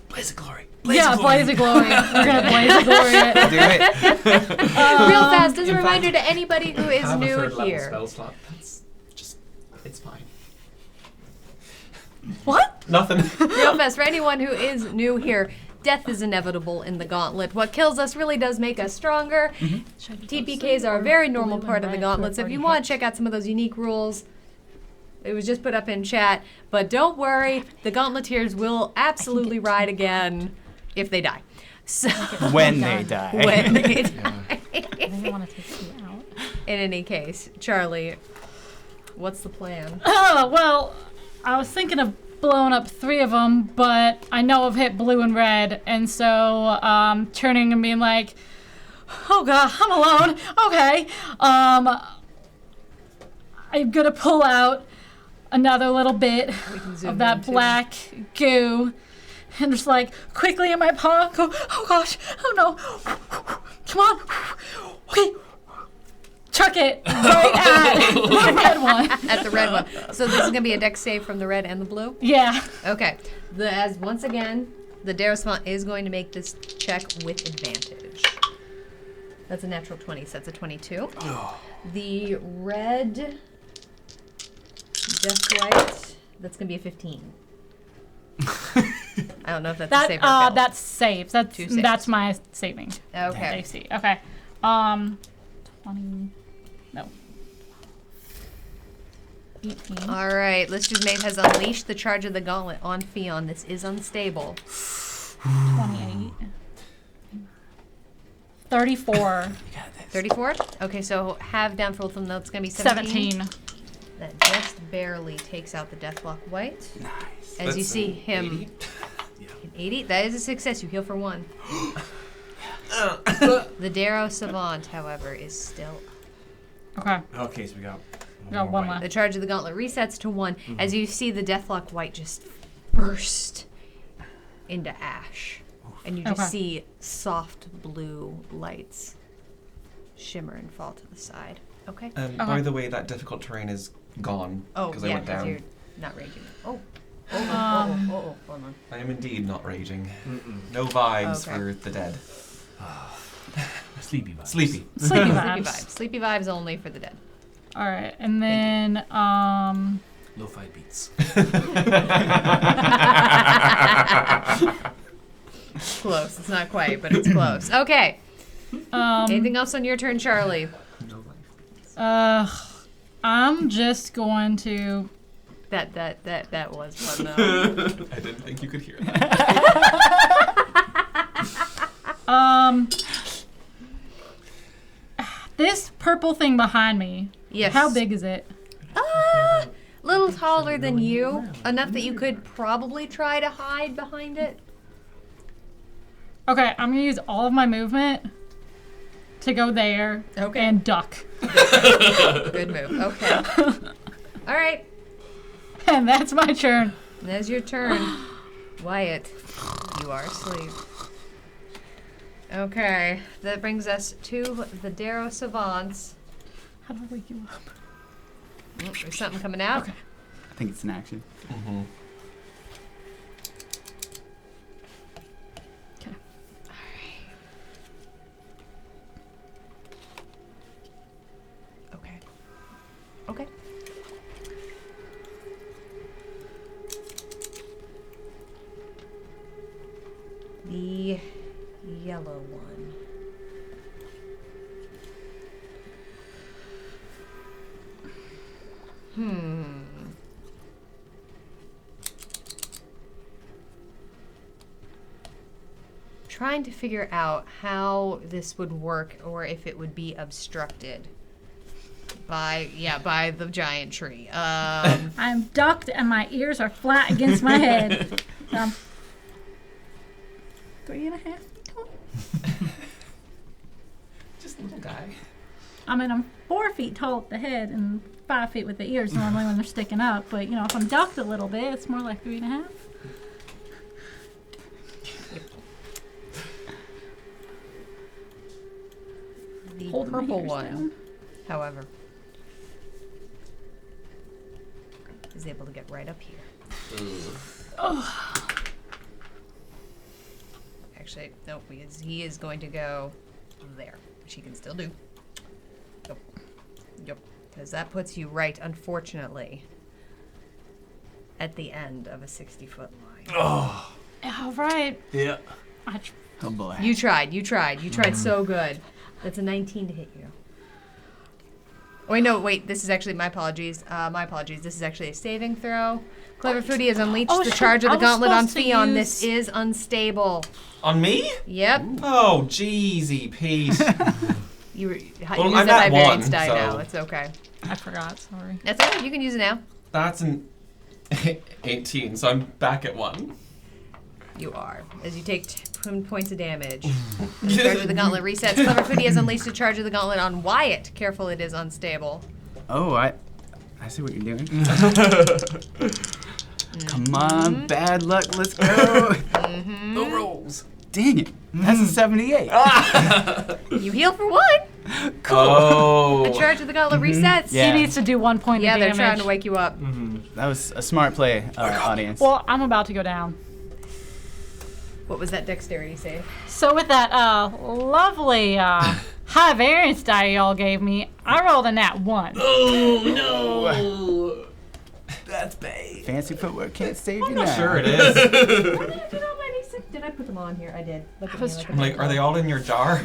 Blaze of glory. Blaze of Glory. We're gonna Blaze of Glory it. Do it. Real fast, as a in reminder fact, to anybody who is Have a new third level here. spell slot. That's just, it's fine. What? Nothing. Real fast, for anyone who is new here, death is inevitable in the Gauntlet. What kills us really does make us stronger. TPKs are a very normal part of the Gauntlet, so if you want to check out some of those unique rules, it was just put up in chat. But don't worry, the Gauntleteers will absolutely ride again if they die. So When they die. when they die. I didn't want to take you out. In any case, Charlie, what's the plan? Oh, well, I was thinking of blowing up 3 of them, but I know I've hit blue and red, and so turning and being like, oh god, I'm alone. Okay. I'm gonna pull out another little bit We can zoom of that in, too. black goo and just like quickly in my paw go, oh gosh, oh no. Come on. Okay. Chuck it right at the red one. At the red one. So this is going to be a dex save from the red and the blue? Yeah. Okay. As once again, the Darosmont is going to make this check with advantage. That's a natural 20, so that's a 22. The red Death White, that's going to be a 15. I don't know if that's a save or fail. That's saves. Two saves. That's my saving. Okay. AC. Okay. 20. No. 18. All right. Listed Mate has unleashed the charge of the gauntlet on Fion. This is unstable. 28. 34. 34? Okay, so have down for both of them. That's going to be 17. 17. That just barely takes out the Deathlock White. Nice. As you That's see an him. 80. An 80? That is a success. You heal for 1. The Darrow Savant, however, is still. Okay. Okay, so we got Got one left. The charge of the gauntlet resets to 1 as you see the Deathlock White just burst into ash. And you just Okay. see soft blue lights shimmer and fall to the side. Okay? By the way, that difficult terrain is gone Oh, because I yeah, went because down. you're not raging. Oh. Hold on. I am indeed not raging. No vibes Okay. for the dead. sleepy vibes. Sleepy. Sleepy Sleepy vibes. vibes. Sleepy vibes only for the dead. All right, and then Lo-fi beats. Close. It's not quite, but it's close. Okay. Anything else on your turn, Charlie? No life. I'm just going to. That was one though. I didn't think you could hear that. This purple thing behind me. Yes. How big is it? Little taller than you, enough that you could probably try to hide behind it. Okay, I'm gonna use all of my movement to go there Okay. and duck. Good move. Okay. All right. And that's my turn. That's your turn. Wyatt, you are asleep. Okay. That brings us to the Darrow Savants. How do I wake you up? Oh, there's something coming out. Okay. I think it's an action. Mm-hmm. Okay. Okay. Okay. The yellow one. Trying to figure out how this would work or if it would be obstructed. By the giant tree. I'm ducked and my ears are flat against my head. 3.5 feet tall. Just a little guy. I mean, I'm 4 feet tall at the head and 5 feet with the ears normally when they're sticking up. But, if I'm ducked a little bit, it's more like 3.5. The Holding my purple ears one, down. however, is able to get right up here. Actually, nope, because he is going to go there, which he can still do. Yep. Because that puts you right, unfortunately, at the end of a 60-foot line. Oh. All right. Yeah. Oh boy. You tried so good. That's a 19 to hit you. Wait, this is actually, my apologies. This is actually a saving throw. Clever Foodie has unleashed the charge of the gauntlet on Theon. This is unstable. On me? Yep. Oh, jeezy Pete. You use I'm that at high variance one, die so- now. It's okay. I forgot. Sorry. That's okay. You can use it now. That's an 18, so I'm back at 1. You are. As you take 10 points of damage. The charge of the gauntlet resets. Clever Foodie has unleashed a charge of the gauntlet on Wyatt. Careful, it is unstable. Oh, I see what you're doing. Come on, bad luck, let's go. The rolls. Dang it, that's a 78. You heal for 1. Cool. Oh. The charge of the gauntlet resets. Yeah. He needs to do 1 point Yeah, of they're damage. trying to wake you up. That was a smart play, audience. Well, I'm about to go down. What was that dexterity save? So with that lovely high variance die y'all gave me, I rolled a nat 1. Oh no. That's bad. Fancy footwork can't save you I'm now. not sure it is. Why did I do all my D6? Did I put them on here? I did. Look at me. Look at I'm me. like, are they all in your jar?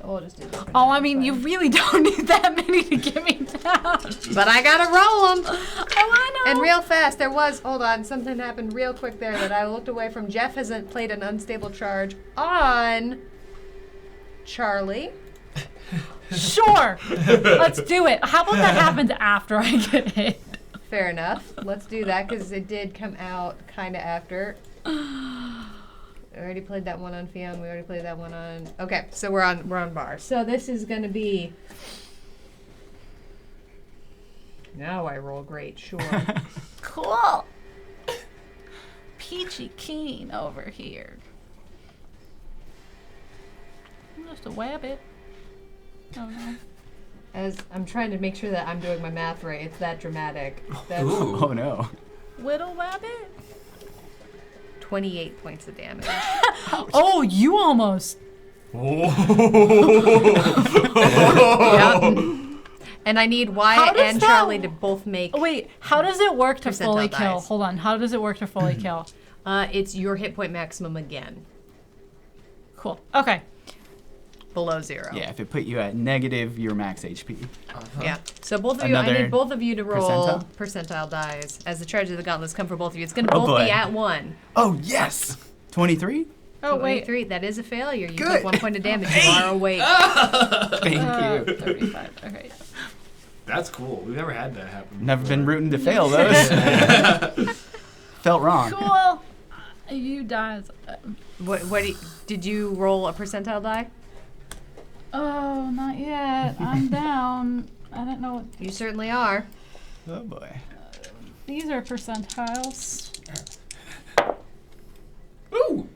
We'll just do this. Oh, I mean, you really don't need that many to get me down. But I gotta roll them. Oh, I know. And real fast, hold on, something happened real quick there that I looked away from. Jeff hasn't played an unstable charge on Charlie. Sure. Let's do it. How about that happens after I get hit? Fair enough. Let's do that because it did come out kind of after. We already played that one on Fion. We already played that one on. Okay, so we're on bar. So this is gonna be. Now I roll great. Sure. Cool. Peachy keen over here. Just a wabbit. Oh no. As I'm trying to make sure that I'm doing my math right. It's that dramatic. That's Ooh. Oh no. Little wabbit. 28 points of damage. Oh, you almost. Yep. And I need Wyatt does and that- Charlie to both make. Oh, wait, how does it work to Percentile fully kill? dice. Hold on. How does it work to fully kill? It's your hit point maximum again, Cool. Okay. below 0. Yeah, if it put you at negative, your max HP. Yeah. So both of you, I Another need both of you to roll percentile? percentile dies as the charge of the gauntlets come for both of you. It's going to Oh, both boy. be at 1. Oh yes. 23. Oh, wait. 23. That is a failure. You Good. took 1 point of damage. You are awake. Thank you. 35. Okay. That's cool. We've never had that happen. Never been rooting to fail those. Felt wrong. Cool. You dies. Did you roll a percentile die? Oh, not yet. I'm down. I don't know what. You certainly are. Oh boy. These are percentiles. Ooh.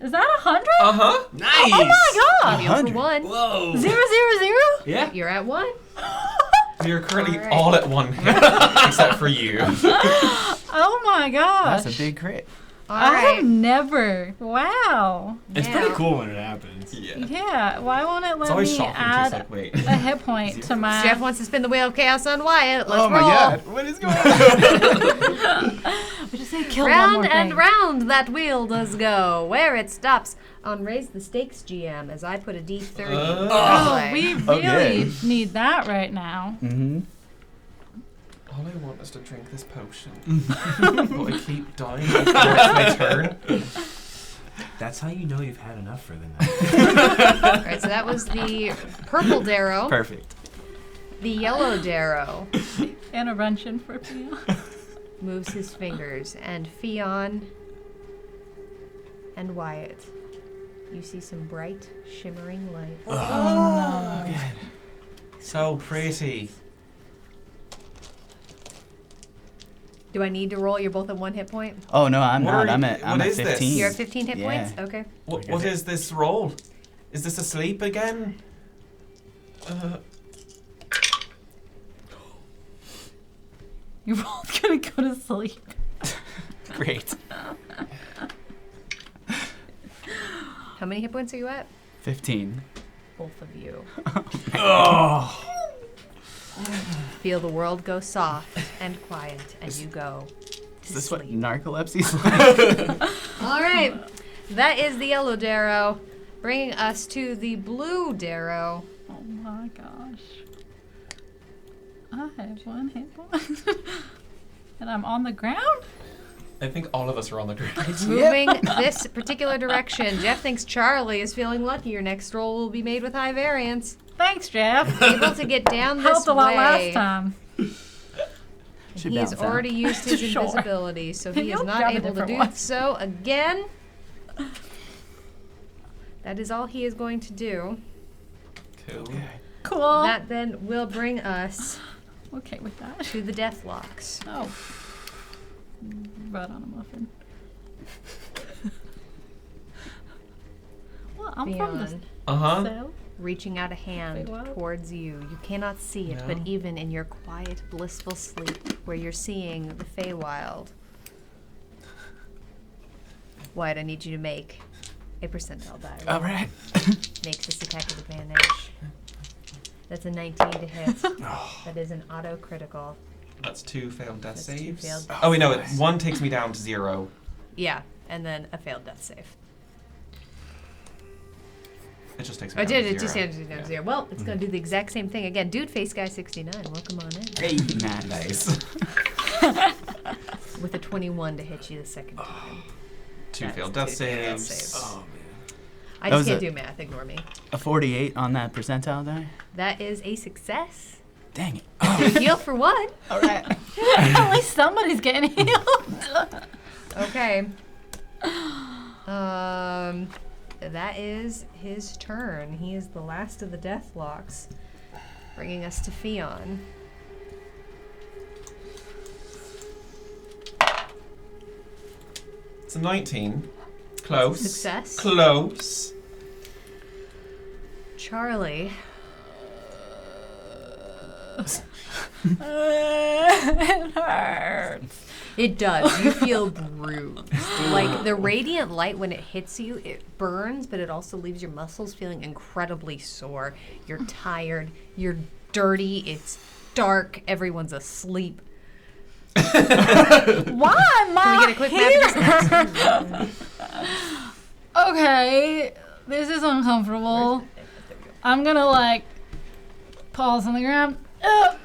Is that 100? Uh-huh. Nice. Oh my god! You heal for 100. 1. Whoa. 0, 0, 0? Yeah. You're at 1. You're currently All right. all at 1 hit, except for you. Oh my gosh. That's a big crit. All I right. have never. Wow. It's Now- pretty cool when it happens. Yeah. Yeah. Why won't it It's let always me shocking. Just add like, wait. a hit point to my? Jeff wants to spin the wheel of chaos on Wyatt. Let's oh my roll. god. What is going on? We just say kill one more Round and thing. round that wheel does go. Where it stops on Raise the Stakes GM as I put a D30. Oh, we really Okay. need that right now. Mm-hmm. All I want is to drink this potion. But I keep dying before it's my turn. That's how you know you've had enough for the night. All right, so that was the purple Darrow. Perfect. The yellow Darrow Intervention for Pia. moves his fingers, and Fionn and Wyatt, you see some bright, shimmering light. Oh, no. So pretty. Do I need to roll? You're both at 1 hit point? Oh no, I'm What not. are I'm you- at what is this? 15. You're at 15 hit Yeah. points? Okay. What is this roll? Is this asleep again? You're both gonna go to sleep. Great. How many hit points are you at? 15. Both of you. Oh. Feel the world go soft and quiet as you go Is to this what sleep. narcolepsy's like? All right. That is the yellow Darrow, bringing us to the blue Darrow. Oh my gosh. I have 1 hit point. And I'm on the ground? I think all of us are on the ground. Moving this particular direction. Jeff thinks Charlie is feeling lucky. Your next roll will be made with high variance. Thanks, Jeff. Able to get down this Helped a lot way. last time. Should He has bounce out. already used his Sure. invisibility, so he is You'll not grab a able to different do one. so again. That is all he is going to do. Cool. Cool. That then will bring us Okay with that. to the Deathlocks. Oh. Right on a muffin. Well, I'm from the Beyond, south. reaching out a hand Feywild? towards you. You cannot see it, but No. even in your quiet, blissful sleep, where you're seeing the Feywild. Wyatt, I need you to make a percentile die roll. All right. Makes this attack with advantage. That's a 19 to hit. That is an auto critical. That's 2 failed death That's 2 saves. failed death Oh wait, no, saves. 1 takes me down to 0. Yeah, and then a failed death save. It just takes me I down did, to it 0. just takes me down to 0. Well, it's going to do the exact same thing again. Dude Face Guy 69, welcome on in. Hey, nice. Nice. With a 21 to hit you the second time. 2 That failed is death 2 failed saves. saves. Oh man. I That just was can't a- do math, ignore me. A 48 on that percentile die. That is a success. Dang it. You heal for 1. All right. At least somebody's getting healed. Okay. That is his turn. He is the last of the Deathlocks, bringing us to Fionn. It's a 19. Close. Success. Close. Charlie. It hurts. It does. You feel bruised. Like the radiant light, when it hits you, it burns, but it also leaves your muscles feeling incredibly sore. You're tired. You're dirty. It's dark. Everyone's asleep. Why am Can we I get a quick here? map? Okay, this is uncomfortable. I'm gonna like pause on the ground. Okay,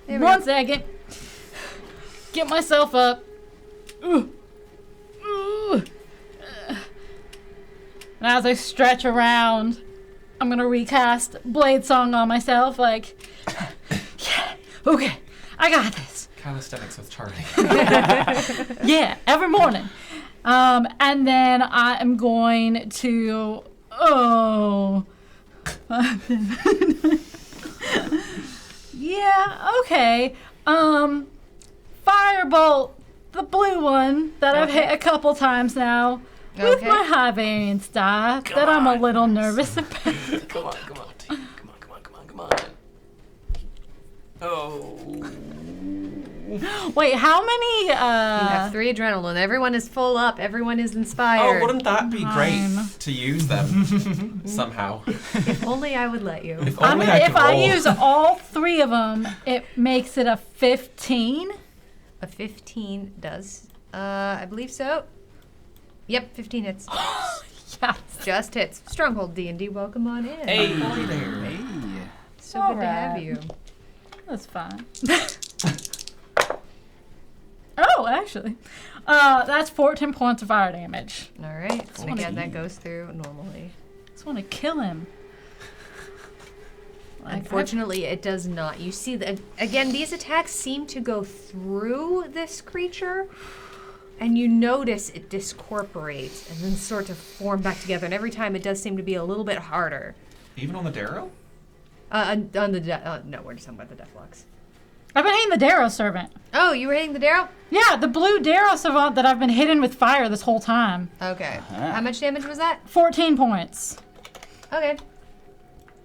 There we 1 go. second. Get myself up. Ooh. Ooh. And as I stretch around, I'm gonna recast Blade Song on myself. Like, yeah, okay, I got this. Calisthenics with Charlie. Yeah, every morning. And then I am going to, yeah, okay. Firebolt, the blue one that I've hit a couple times now, with Okay. my high variance die that I'm a little nervous about. Come on, come on, team. Come on, come on, come on, come on. Oh. Wait, how many, You have 3 adrenaline. Everyone is full up. Everyone is Oh, inspired. wouldn't that be great Fine. to use them somehow? If only I would let you. If I only mean, I if could I roll. use all 3 of them, it makes it a 15. A 15 does. I believe so. Yep, 15 hits. Yes. Just hits. Stronghold D&D, welcome on in. Hey, boy there. Hey. So good to have Alright. you. That's fine. Oh, No, actually. That's 14 points of fire damage. All right. And again, that goes through normally. Just want to kill him. Unfortunately, it does not. You see that again. These attacks seem to go through this creature, and you notice it discorporates and then sort of form back together. And every time, it does seem to be a little bit harder. Even on the Darrow? On the no, we're just talking about the Deathlocks. I've been hitting the Darrow Servant. Oh, you were hitting the Darrow? Yeah, the blue Darrow Servant that I've been hitting with fire this whole time. Okay. How much damage was that? 14 points. Okay.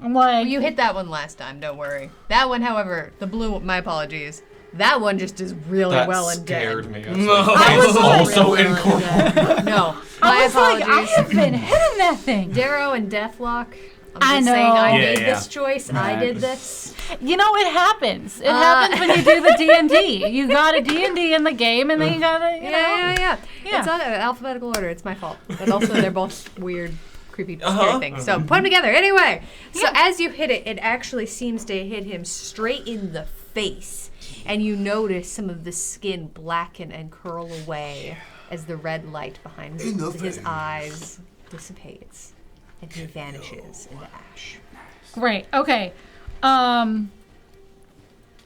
I'm like... You hit that one last time, don't worry. That one, however, the blue, my apologies. That one just is really That well and dead. scared me. I was also really incorporeal. No, I my was like, apologies. I have been hitting that thing. Darrow and Deathlock. I I'm just know. saying I Yeah, made yeah. this choice. I did this. You know, it happens. It happens when you do the D&D. You got a D&D in the game, and then you got to, you know. Yeah. Yeah. It's not alphabetical order. It's my fault. But also, they're both weird, creepy, scary things. So put them together. Anyway, so as you hit it, it actually seems to hit him straight in the face. And you notice some of the skin blacken and curl away as the red light behind his eyes dissipates. And he vanishes into ash. Great. Okay.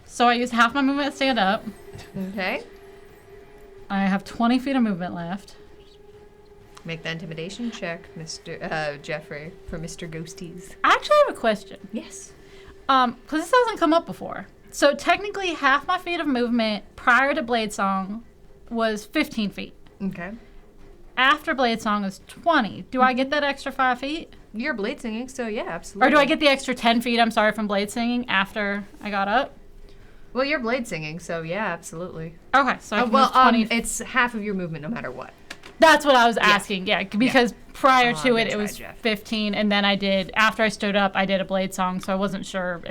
So I used half my movement to stand up. Okay. I have 20 feet of movement left. Make the intimidation check, Mr. Jeffrey, for Mr. Ghosties. I actually have a question. Yes. Because this hasn't come up before. So technically, half my feet of movement prior to Blade Song was 15 feet. Okay. After Blade Song is 20. Do I get that extra 5 feet? You're blade singing, so yeah, absolutely. Or do I get the extra 10 feet, I'm sorry, from Blade Singing after I got up? Well, you're blade singing, so yeah, absolutely. Okay, so I can move 20 it's half of your movement no matter what. That's what I was asking, yeah, because prior to I'm it, gonna it try, was Jeff. 15, and then after I stood up, I did a Blade Song, so I wasn't sure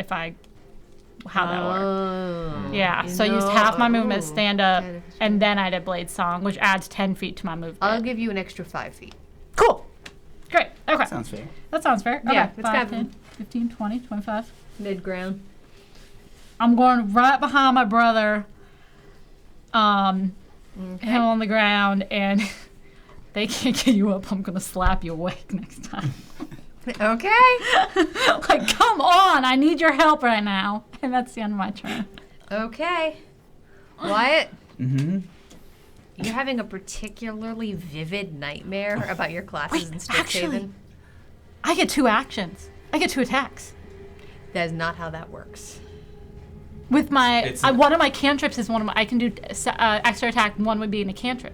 how that worked. Oh. Yeah, so I used half my movement to stand up, and then I did Blade Song, which adds 10 feet to my movement. I'll give you an extra 5 feet. Cool. Great. Okay. Sounds fair. That sounds fair. Okay. Yeah, it's 5, kind of- 10, 15, 20, 25. Mid-ground. I'm going right behind my brother, him on the ground, and they can't get you up. I'm going to slap you awake next time. Okay. Like, come on. I need your help right now. And that's the end of my turn. Okay. Wyatt, Mm-hmm. you're having a particularly vivid nightmare about your classes in Strixhaven. I get 2 actions. I get 2 attacks. That is not how that works. With my, It's- one of my cantrips is one of my, I can do extra attack. One would be a cantrip.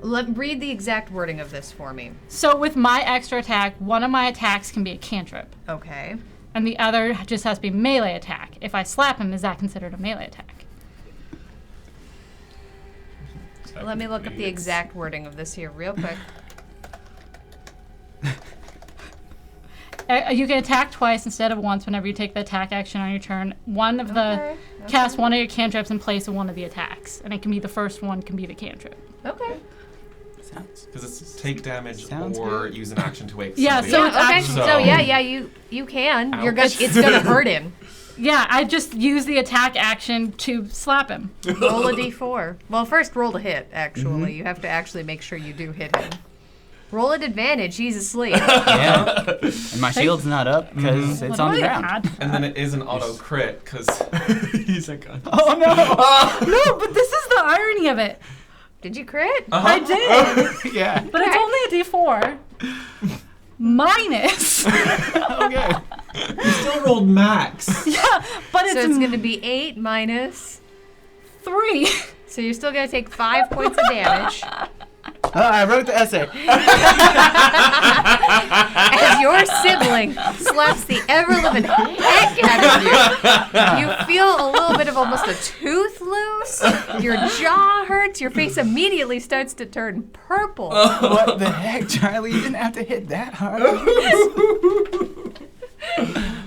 Read the exact wording of this for me. So with my extra attack, one of my attacks can be a cantrip. Okay. And the other just has to be melee attack. If I slap him, is that considered a melee attack? Let me look up the exact wording of this here real quick. You can attack twice instead of once whenever you take the attack action on your turn. One of the Okay, cast one of your cantrips in place of one of the attacks, and it can be the first one can be the cantrip. Okay. Sounds. Because it's take damage Sounds or good. use an action to wake Yeah, somebody so up. it's Okay. actually- So yeah, you can. You're gonna, Ouch. it's gonna hurt him. Yeah, I just use the attack action to slap him. Roll a d4. Well, first roll to hit. Actually, you have to actually make sure you do hit him. Roll at advantage. He's asleep. Yeah. And my shield's not up because it's on the What ground. do you add? And then it is an auto crit because He's like, Oh no! No, but this is the irony of it. Did you crit? I did, Yeah. but it's only a d4 minus. Okay. you still rolled max. Yeah, but So it's, it's gonna be 8 minus. 3. So you're still gonna take 5 points of damage I wrote the essay. as your sibling slaps the ever-living heck out of you. You feel a little bit of almost a tooth loose. Your jaw hurts. Your face immediately starts to turn purple. What the heck, Charlie? You didn't have to hit that hard.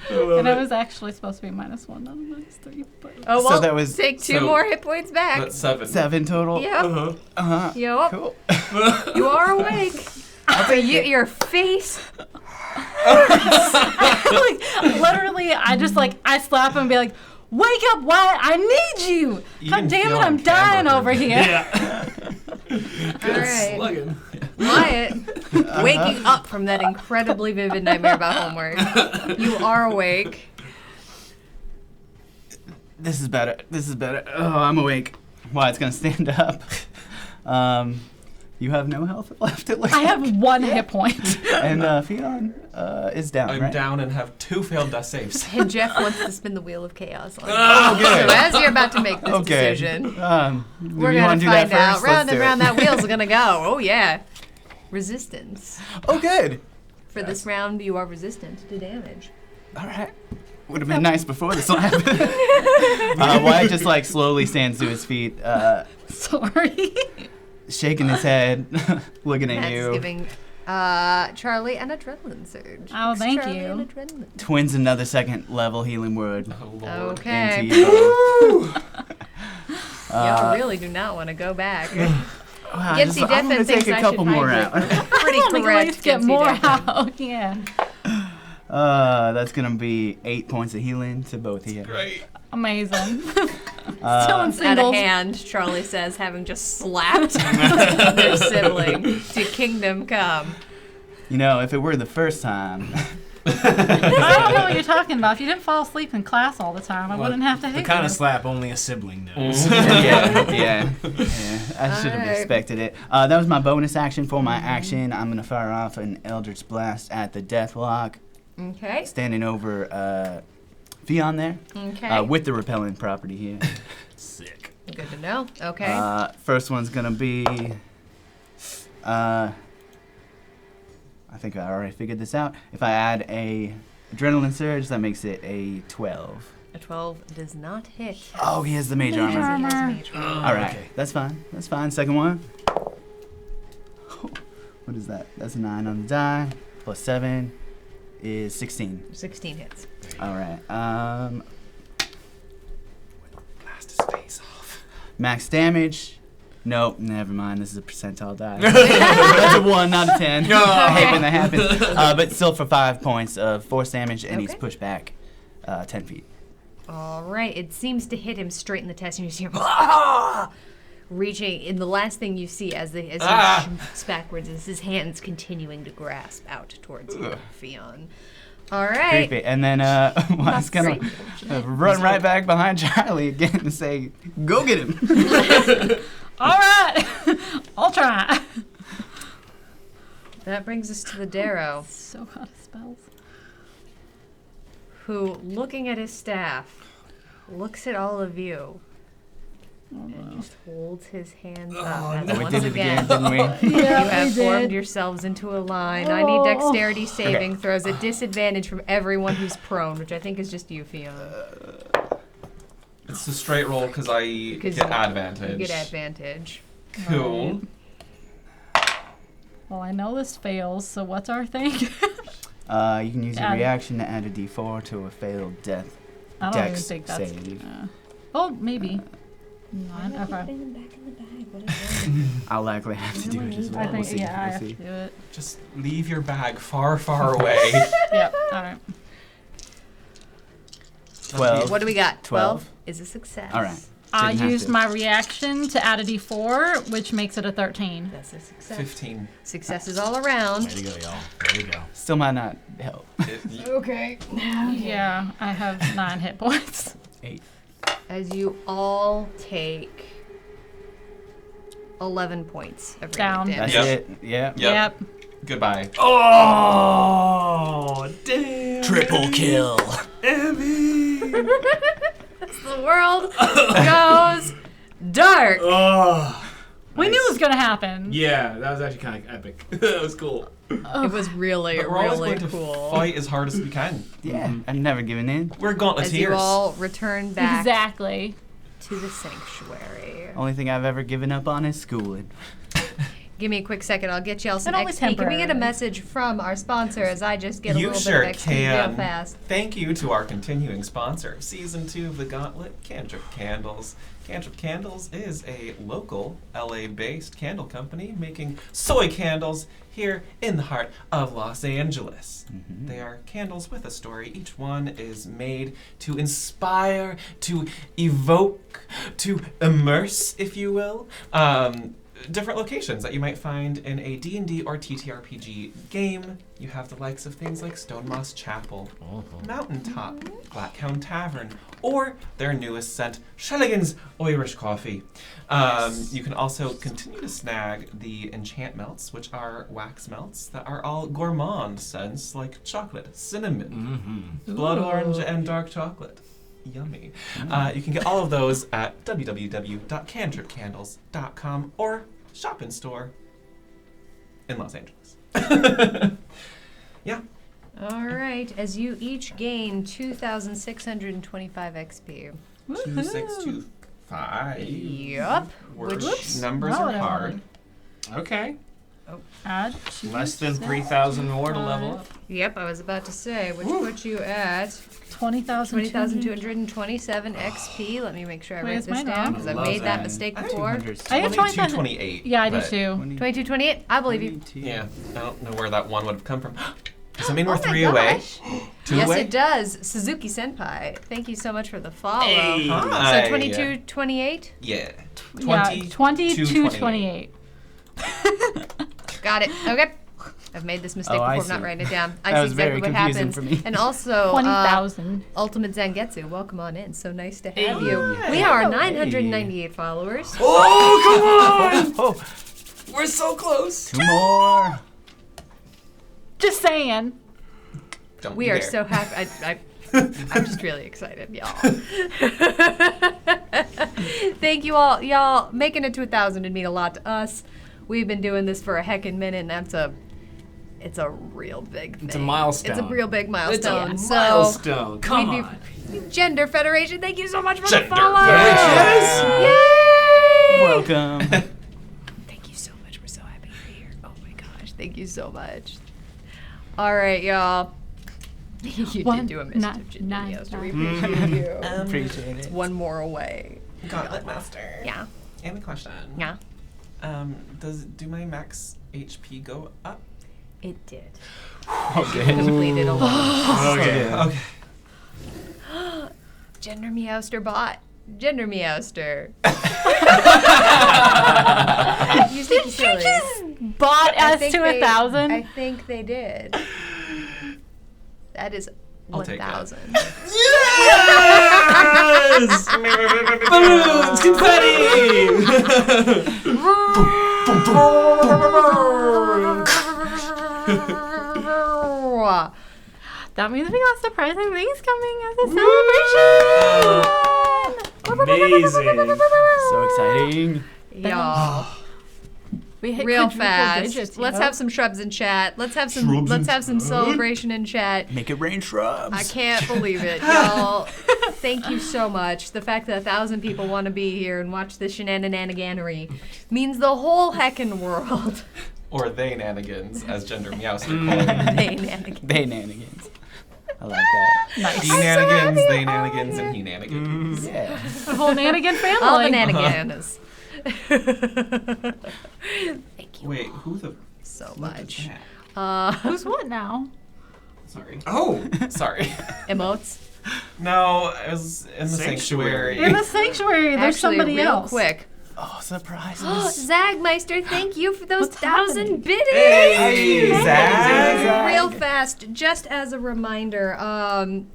And I was actually supposed to be -1, not -3. But Oh So well, that was- take 2 so- more hit points back. That's 7. 7 total. Yep. Uh-huh. Yep. Cool. You are awake. Your face. like, literally, I just I slap him and be like, Wake up, Wyatt! I need you! Even God damn it, Phil I'm and dying Campbell over heard here. Yeah. All right. Slugging. Wyatt, waking up from that incredibly vivid nightmare about homework. You are awake. This is better. This is better. Oh, I'm awake. Wyatt's gonna stand up. You have no health left, it looks I like. have 1 hit point. And Fion is down, I'm right? down and have 2 failed death saves. And Jeff wants to spin the wheel of chaos on you. Oh, good. So as you're about to make this Okay. decision, Do we're you going wanna to do that find out. first? Round Let's and do round it. that wheel's going to go. Oh, yeah. Resistance. Oh, good. For this round, you are resistant to damage. All right. Would have been nice before this one happened. Wyatt just like slowly stands to his feet, Sorry. shaking his head, looking at That's you. giving Charlie an adrenaline surge. Oh, Gives thank Charlie you. An adrenaline. Twins another second level healing word Oh, Lord. Okay. into you. Y'all really do not want to go back. Wow, Gipsy I'm gonna Dippin' thinks take a I couple should more hydrate. out. Pretty Like, correct. let's get Gipsy more Dippin'. out. Yeah. That's gonna be 8 points of healing to both of you. Great. Amazing. Still in Out of singles. hand, Charlie says, having just slapped their sibling to kingdom come. You know, if it were the first time, I don't know what you're talking about. If you didn't fall asleep in class all the time, I wouldn't have to The hate kind you. of slap only a sibling knows. yeah. I should have Alright. expected it. That was my bonus action. For my action, I'm gonna fire off an Eldritch Blast at the Deathlock, Okay. standing over Fion there, Okay. with the repellent property here. Sick. Good to know. Okay. First one's gonna be. I think I already figured this out. If I add a adrenaline surge, that makes it a 12. A 12 does not hit. Oh, he has the major Major armor. He has armor. mage armor. All right, okay. that's fine. That's fine. Second one. What is that? That's a 9 on the die. Plus 7 is 16. 16 hits. All right. Blast his face off. Max damage. Nope, never mind. This is a percentile die. That's a 1, not a 10. I hate when that happens. But still for 5 points of force damage, and he's Okay. pushed back 10 feet. All right. It seems to hit him straight in the chest, and you see him "Ah!" reaching. And the last thing you see as he shoots backwards is his hands continuing to grasp out towards you, Fion. All right. Creepy. And then well, it's gonna run right back behind Charlie again and say, "Go get him." All right. I'll try. That brings us to the Darrow, So out of spells. who, looking at his staff, looks at all of you, and just holds his hands up. As We once did it again, again, didn't we? you Yeah, have we formed did. yourselves into a line. I need dexterity saving Okay. throws at disadvantage from everyone who's prone, which I think is just you, Fiona. It's a straight roll because I Because get you advantage. get advantage. Cool. Well, I know this fails, so what's our thing? You can use your Add- reaction to add a D4 to a failed death. I don't even Dex think that's. save. Oh, maybe. Nine, okay. I'll likely have to do it as well. I think, we'll see. yeah, I We'll have see. to do it. Just leave your bag far, far away. Yep, alright. 12. What do we got? 12. 12 is a success. All right. I Didn't have used to. my reaction to add a d4, which makes it a 13. That's a success. 15. Successes all around. Way to go, y'all. Way to go. Still might not help. Okay. Yeah, I have 9 hit points. 8. As you all take 11 points of Down. radiant That's damage. Yep. it. Yeah. Yep. Goodbye. Oh, damn. Triple kill. The world goes dark. Oh. We knew it was gonna happen. Yeah, that was actually kind of epic. That was cool. It was really, But we're always really going to cool. fight as hard as we can. Yeah. I'm never giving in. We're As you Gauntleteers. all return back Exactly. to the sanctuary. Only thing I've ever given up on is schooling. Give me a quick second. I'll get y'all some And only XP. Can we get a temporarily. message from our sponsor as I just get a You little sure bit of XP real can. fast? Thank you to our continuing sponsor of Season 2 of The Gauntlet, Cantrip Candles. Cantrip Candles is a local LA-based candle company making soy candles here in the heart of Los Angeles. They are candles with a story. Each one is made to inspire, to evoke, to immerse, if you will, different locations that you might find in a D&D or TTRPG game. You have the likes of things like Stone Moss Chapel, Mountaintop, Blackhound Tavern, or their newest scent, Shelligan's Irish Coffee. You can also continue to snag the enchant melts, which are wax melts that are all gourmand scents like chocolate, cinnamon, blood orange, and dark chocolate. Yummy. You can get all of those at www.cantripcandles.com or shop in store in Los Angeles. Yeah. All right, as you each gain 2,625 XP. 2625. Yup. Which numbers Roll are it hard. Okay. Add 2, Less than 6, 3,000 more to level up. Yep, I was about to say, which puts you at 20,200. 20,227 XP. Let me make sure I Wait, write is this mine down wrong? because I've Love made that that. mistake I have before. 200. I have 2228. Yeah, I do but- too. 2228. I believe you. Yeah, I don't know where that one would have come from. Does that mean we're Oh my 3 away? gosh. 2 Yes, away? it does. Suzuki Senpai. Thank you so much for the follow. Hey. Hi. So 2228. Yeah. Yeah, 2228. 2228. Got it. Okay. I've made this mistake Oh, I before. I'm not see. writing it down. I That see was very exactly what confusing happens. for me. And also, 20,000. Ultimate Zangetsu, welcome on in. So nice to have Hey. you. We are 998 followers. Oh, come on! Oh, We're so close. 2 more. Just saying. Don't We you are dare. so happy. I'm just really excited, y'all. Thank you all. Y'all, making it to 1,000 would mean a lot to us. We've been doing this for a heckin' minute, and it's a real big thing. It's a milestone. It's a real big It's milestone. a So, milestone. Come we'd on. Gender Federation, thank you so much for Gender the follow. Federation. Yay! Welcome. Thank you so much. We're so happy you're here. Oh my gosh, thank you so much. All right, y'all. You did do a mischief, Ginger Yoster. We appreciate you. Appreciate it. One more away. Gauntlet Master. Yeah. And a question. Yeah. Do my max HP go up? It did. Okay. Completed a lot. Okay. Okay. Gender Meowster bot. Gender Meowster. You sneaky silly. Bought I us think to they- 1,000. I think they did. That is I'll take that. 1,000. Yes! Balloons, That means we got surprising things coming as a celebration. Amazing. So exciting. Y'all. We hit Real quadruple fast. digits, you Let's know? have some shrubs in chat. Let's have some celebration in chat. Make it rain shrubs. I can't believe it, y'all. Thank you so much. The fact that 1,000 people want to be here and watch this shenanigans means the whole heckin' world. Or they nanigans, as Gender Meowster called them. They nanigans. They nanigans. I like that. Nice. He nanigans, they nanigans, and he nanigans. Yeah. The whole Nannigan family. All the nanigans. Thank you Wait, who the so fuck is much. that? Who's what now? Sorry. Oh, Sorry. Emotes. No, it was in the sanctuary. In the sanctuary, there's Actually, somebody real else. quick. Oh, surprises. Zagmeister, thank you for those What's 1,000 biddies. Hey, Hey, Zag. Real fast, just as a reminder, oh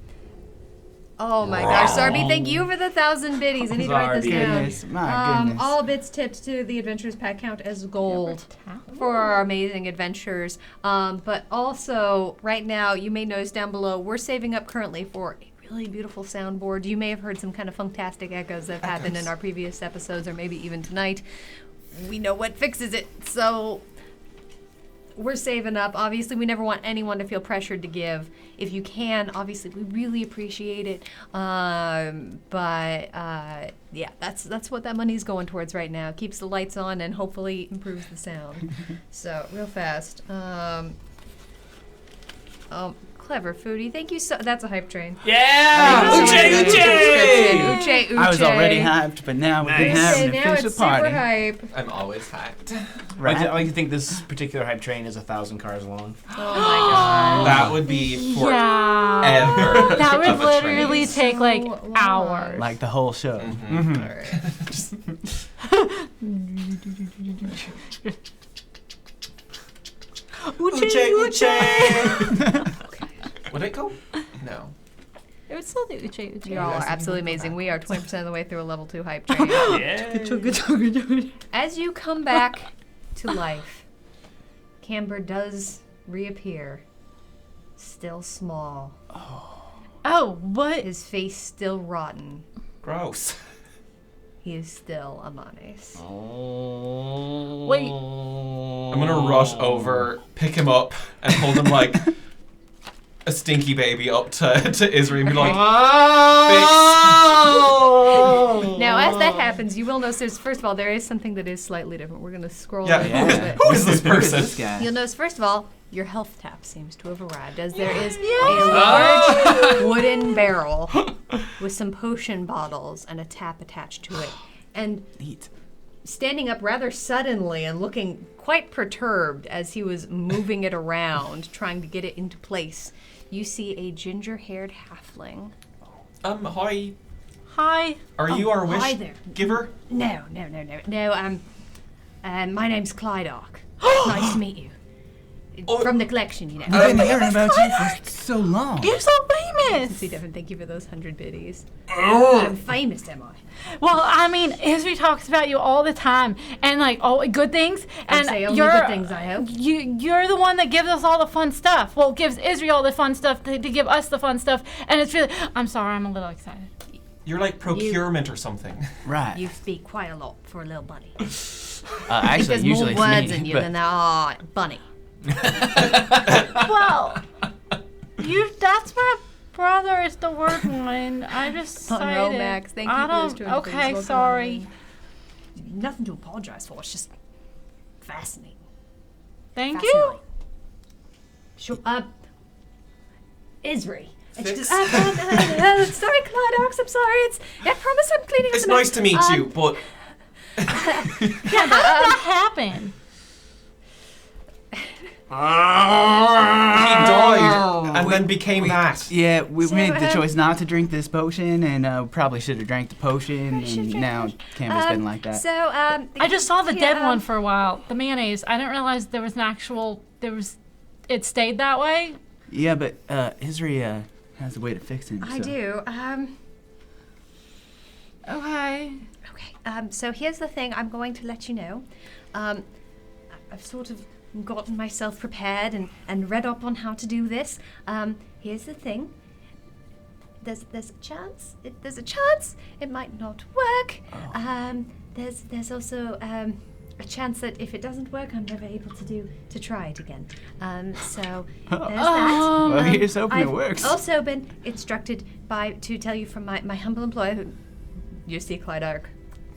my gosh, Sarby, thank you for the 1,000 biddies. I need to write this Sarby. down. Goodness, my goodness. All bits tipped to the Adventures Pack count as gold for our amazing adventures. But also, right now, you may notice down below, we're saving up currently for a really beautiful soundboard. You may have heard some kind of fantastic echoes that have happened in our previous episodes, or maybe even tonight. We know what fixes it, so we're saving up. Obviously, we never want anyone to feel pressured to give. If you can, obviously, we really appreciate it. Yeah, that's what that money's going towards right now. Keeps the lights on and hopefully improves the sound. So, real fast. Clever foodie. Thank you so. That's a hype train. Yeah! Uche, Uche! Uche. I was already hyped, but now we can have an Now official it's super party. hype. I'm always hyped. I like to think this particular hype train is 1,000 cars long. Oh my god. That would be forever. Yeah. That would of a literally train. take like So hours. Like the whole show. Mhm. Uche! Would it go? No. It would still do Uche Uche. You all are Yes, absolutely we can amazing. go We are back. 20% of the way through a level 2 hype train. Yeah. As you come back to life, Camber does reappear. Still small. Oh, what? His face still rotten. Gross. He is still Amanes. Wait. I'm gonna rush over, pick him up, and hold him like a stinky baby up to Isri and be like, Now, as that happens, you will notice there's, first of all, there is something that is slightly different. We're going to scroll Yeah. a little bit. Who is this Who is person? this guy? You'll notice, first of all, your health tap seems to have arrived, as there is a large wooden barrel with some potion bottles and a tap attached to it. And Neat. standing up rather suddenly and looking quite perturbed as he was moving it around, trying to get it into place, you see a ginger-haired halfling. Hi. Hi. Are you our wish hi there. giver? No, my name's Clydark. Nice to meet you. Oh. From the collection, you know. I've been hearing about you for so long. You're so famous. See, Devin, thank you for those 100 biddies. Oh. I'm famous, am I? Well, I mean, Isri talks about you all the time, and like all good things. And say only you're good things, I hope. you're the one that gives us all the fun stuff. Well, gives Isri all the fun stuff to give us the fun stuff. And it's really, I'm sorry, I'm a little excited. You're like procurement or something. Right. You speak quite a lot for a little bunny. Actually, There's usually more words it's me. in you but than there are bunny. Well, that's my brother is the word one. I just Oh, cited. no, Max, thank you I for those don't. 200 Okay, biddies. Welcome sorry. Nothing to apologize for. It's just fascinating. Thank you. Fascinating. Sure. Isri. It's Fix. just, sorry, Clydarks, I'm sorry. I promise I'm cleaning It's up the nice to meet you, but Yeah, how did that happen? he died and then became that. Yeah, we So, made the choice not to drink this potion, and probably should have drank the potion, should've and drank now the Campbell's been like that. So, I just saw the dead yeah, one for a while. The mayonnaise. I didn't realize there was an actual. It stayed that way. Yeah, but Isri has a way to fix him. I so. do. Okay. Okay. So here's the thing. I'm going to let you know. I've sort of gotten myself prepared and read up on how to do this. Here's the thing. There's a chance. There's a chance it might not work. There's also a chance that if it doesn't work, I'm never able to try it again. So there's that. Well, here's hoping I've it works. also been instructed to tell you from my humble employer, who you see Clydark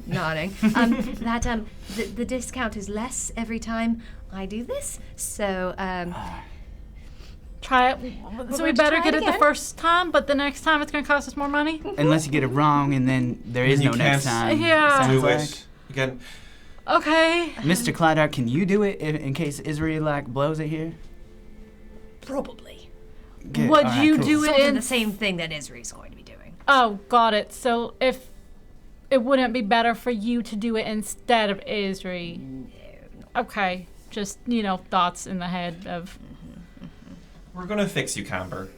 nodding, that the discount is less every time I do this. So Try it. So we going to better try get it it the again. first time, but the next time it's going to cost us more money. Unless you get it wrong, and then there is You no next can't time. Yeah. sounds Do like. it again. Okay. Mr. Clydark, can you do it in case Isri like blows it here? probably Good. Would Alright, you cool. do it sort of in? the same thing that Isri's going to be doing. Oh, got it. So if it wouldn't be better for you to do it instead of Isri. Okay. Just thoughts in the head of. We're gonna fix you, Camber.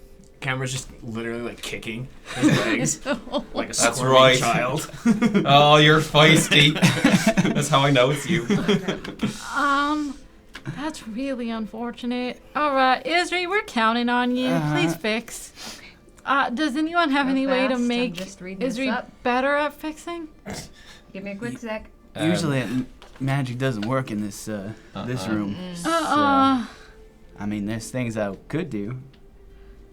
Camera's just literally like kicking his legs like a That's squirming right. child. Oh, you're feisty. That's how I know it's you. That's really unfortunate. All right, Isri, we're counting on you. Please fix. Does anyone have any way to fast, I'm make just reading this Isri up. better at fixing? Give me a quick sec. Usually magic doesn't work in this this room. So, I mean, there's things I could do.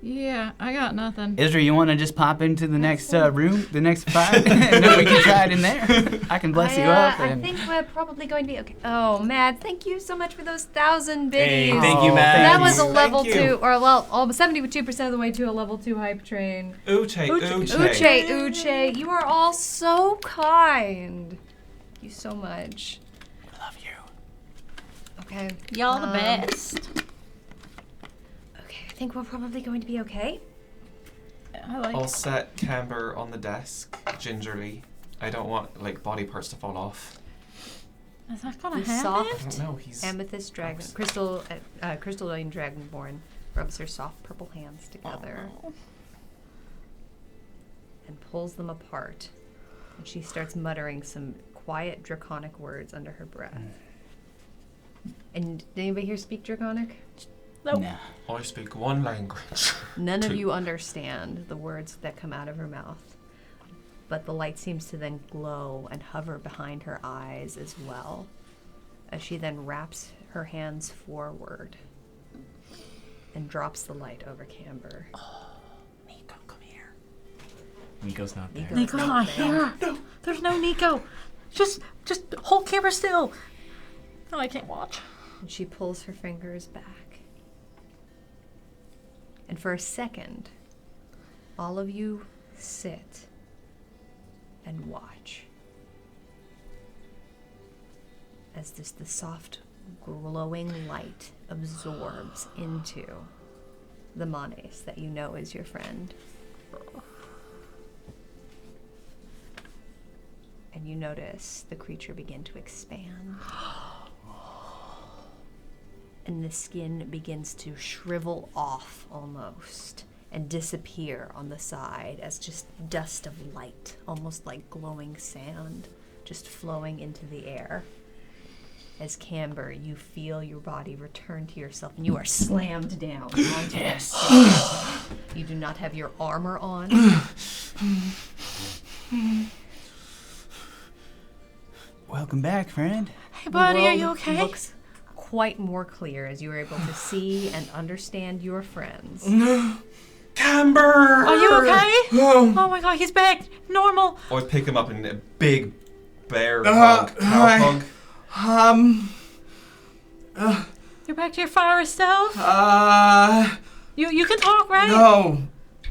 Yeah, I got nothing. Isra, you want to just pop into the next room, the next fight, and then we can try it in there? I can bless you up. I And think we're probably going to be okay. Oh, Matt, thank you so much for those 1,000 biddies. Hey, thank you, Oh, Matt. That was a Thank level you. 2, or well, 72% of the way to a level 2 hype train. Uche. Uche, you are all so kind. Thank you so much. I love you. Okay. Y'all the best. Okay, I think we're probably going to be okay. I like. I'll set Camber on the desk gingerly. I don't want body parts to fall off. Is that gonna The happen? I soft don't know. He's amethyst dragon, crystalline dragonborn rubs her soft purple hands together and pulls them apart. And she starts muttering some quiet draconic words under her breath. And did anybody here speak draconic? Nope. Nah. I speak one language. None of you understand the words that come out of her mouth, but the light seems to then glow and hover behind her eyes as well, as she then wraps her hands forward and drops the light over Camber. Nico, come here. Nico's not there. Nico's Nico's not here. No. There's no Nico. Just hold camera still. No, I can't watch. And she pulls her fingers back. And for a second, all of you sit and watch as the soft glowing light absorbs into the Manes that you know is your friend. And you notice the creature begin to expand. And the skin begins to shrivel off almost and disappear on the side as just dust of light, almost like glowing sand, just flowing into the air. As Camber, you feel your body return to yourself and you are slammed down onto the stage. You do not have your armor on. Welcome back, friend. Hey, buddy, The are you world okay? looks quite more clear as you are able to see and understand your friends. Camber! Are you okay? Oh my god, he's back. Normal. I pick him up in a big bear hi. cow hug. You're back to your fire self. You can talk, right? No.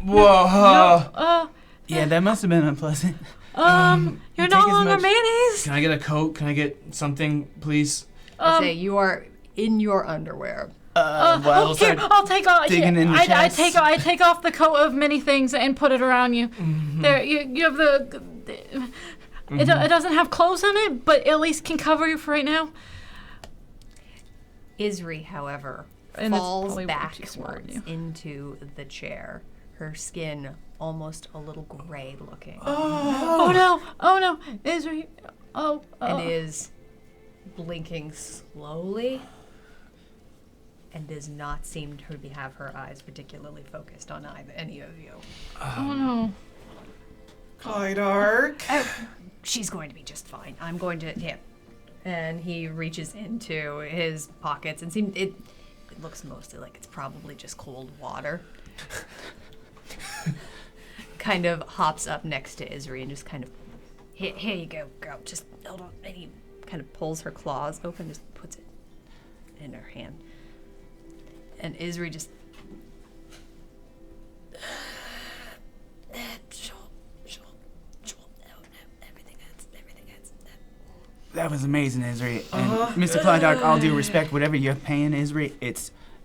Whoa. No. Yeah, that must have been unpleasant. You're no take as longer much- mayonnaise. Can I get a coat? Can I get something, please? Say you are in your underwear. Well, I will Here, start I'll take off. digging in the I chest. take off the coat of many things and put it around you. There, you have the. It doesn't have clothes in it, but at least can cover you for right now. Isri, however, And it's falls probably way too small on backwards into the chair. Her skin almost a little gray looking. Oh no, Israel. And is blinking slowly and does not seem to have her eyes particularly focused on any of you. Oh no. Hi, Dark. She's going to be just fine. I'm going to, yeah. And he reaches into his pockets and it looks mostly like it's probably just cold water. Kind of hops up next to Isri and just kind of, here you go, girl. Just hold on. And he kind of pulls her claws open, just puts it in her hand. And Isri just, That was amazing, Isri. And Mr. Clydark, all due respect, whatever you're paying Isri,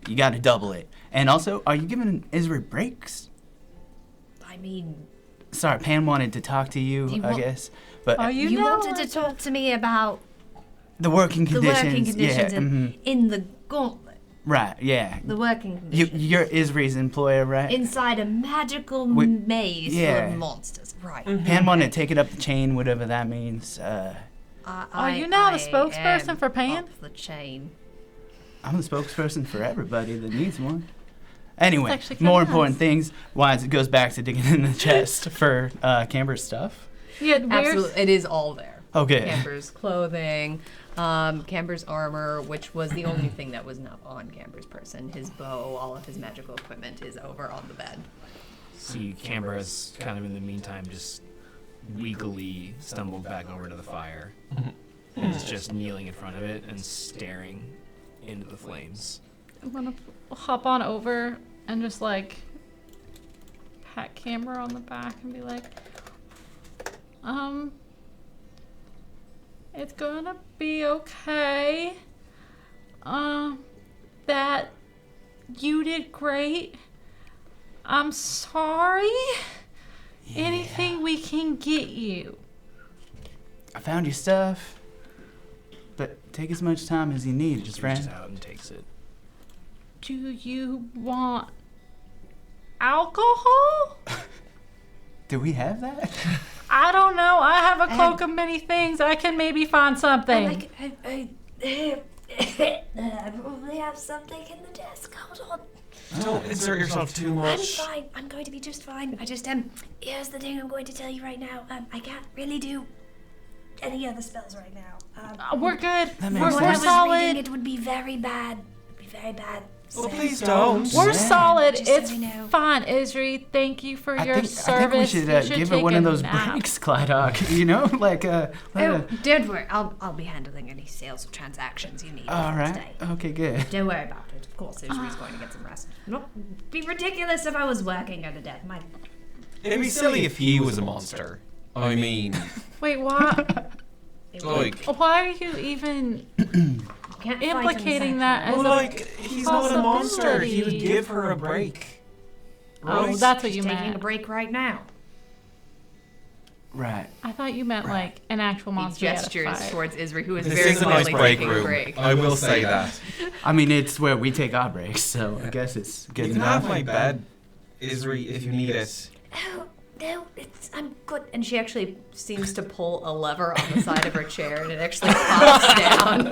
you got to double it. And also, are you giving Isri breaks? I mean, Sorry, Pan wanted to talk to you, You I want- guess. But Are you you now wanted to talk to me about the working the conditions. working conditions Yeah, mhm. in the Gauntlet. Right, yeah. The working conditions. You're Isri's employer, right? Inside a magical We- maze full yeah. of monsters. Right. Pan wanted to take it up the chain, whatever that means. Are you now the spokesperson am for Pan? Up the chain. I'm the spokesperson for everybody that needs one. Anyway, That's actually kinda more nice. important things. Why it goes back to digging in the chest for Camber's stuff. Yeah, where's Absolutely. It is all there. Okay. Camber's clothing, Camber's armor, which was the only thing that was not on Camber's person. His bow, all of his magical equipment is over on the bed. See, Camber has kind of in the meantime just weakly stumbled back over to the fire. And is just kneeling in front of it and staring into the flames. I'm gonna hop on over and just like pat Camber on the back and be like, it's gonna be okay. That you did great. I'm sorry. Anything we can get you. I found your stuff, but take as much time as you need, Just friend. reaches out and takes it. Do you want alcohol? Do we have that? I don't know. I have a cloak of many things. I can maybe find something. I probably have something in the desk. Hold on. Don't insert yourself too I'm much. fine. I'm going to be just fine. I just here's the thing I'm going to tell you right now. I can't really do any other spells right now. We're good. That From makes what I sense. was solid. reading, it would be very bad. It'd be very bad. Well, So- please don't. We're solid. Just so It's we know. fine, Isri. Thank you for your I think service. we should, You give take it one a of those nap. breaks, Clydog. You know, like Oh, don't worry. I'll be handling any sales or transactions you need all right. today. Okay, good. Don't worry about it. Of course, Isri's going to get some rest. It'd be ridiculous if I was working her to death. It'd be silly if he was a monster. I mean, Wait, why? like, Why are you even Can't fight implicating inside that her. as well, a like he's not a monster. He would possibility? give her a break. Oh, Right? that's what you She's taking a meant. break right now. Right. I thought you meant like an actual He monster. you had to gestures fight. towards Isri, who is This very is a nice clearly break taking a room. break. I will say that. I mean, it's where we take our breaks, so I guess it's good You can enough. have my bed, Isri, if you need it. Oh, no, I'm good. And she actually seems to pull a lever on the side of her chair, and it actually pops down.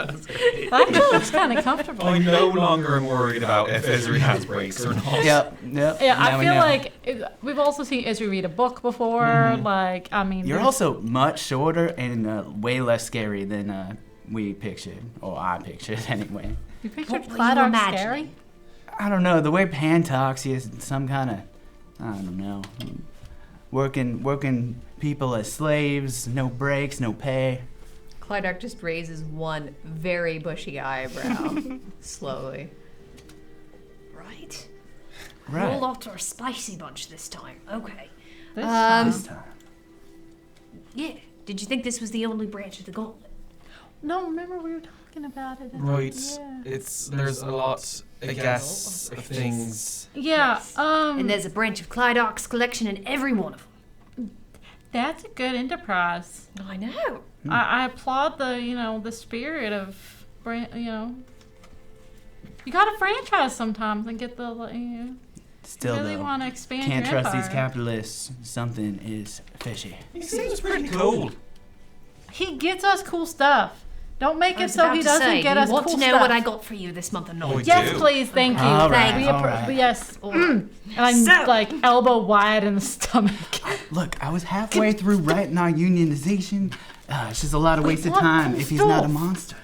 That looks kind of comfortable. I no longer am worried about if Isri has breaks or not. Yep. Yeah, now I we feel know. like we've also seen Isri read a book before. Like, I mean, You're there's- also much shorter and way less scary than we pictured, or I pictured anyway. you pictured What were you Clydog imagining? scary. I don't know. The way Pan talks, he has some kind of, I don't know, working people as slaves, no breaks, no pay. Clydok just raises one very bushy eyebrow, slowly. Right. Right. Roll out our spicy bunch this time. Okay. This This time. Yeah. Did you think this was the only branch of the gauntlet? No, remember we were talking about it. Right. Yeah. There's a lot, I guess, of things. Yeah. And there's a branch of Clydok's collection in every one of them. That's a good enterprise. I know. I applaud the spirit of you gotta franchise sometimes and get the Still, really though, want to expand can't your trust these empire. capitalists. Something is fishy. He seems pretty cool. He gets us cool stuff. Don't make I it was so about he to doesn't say, get you us want cool to know stuff. what I got for you this month or not? We Yes, do. please. Thank you. All right, We all right. Yes. All And I'm So- like elbow wide in the stomach. Look, I was halfway through writing our unionization. It's just a lot of We wasted want time cool if he's not a stuff. monster.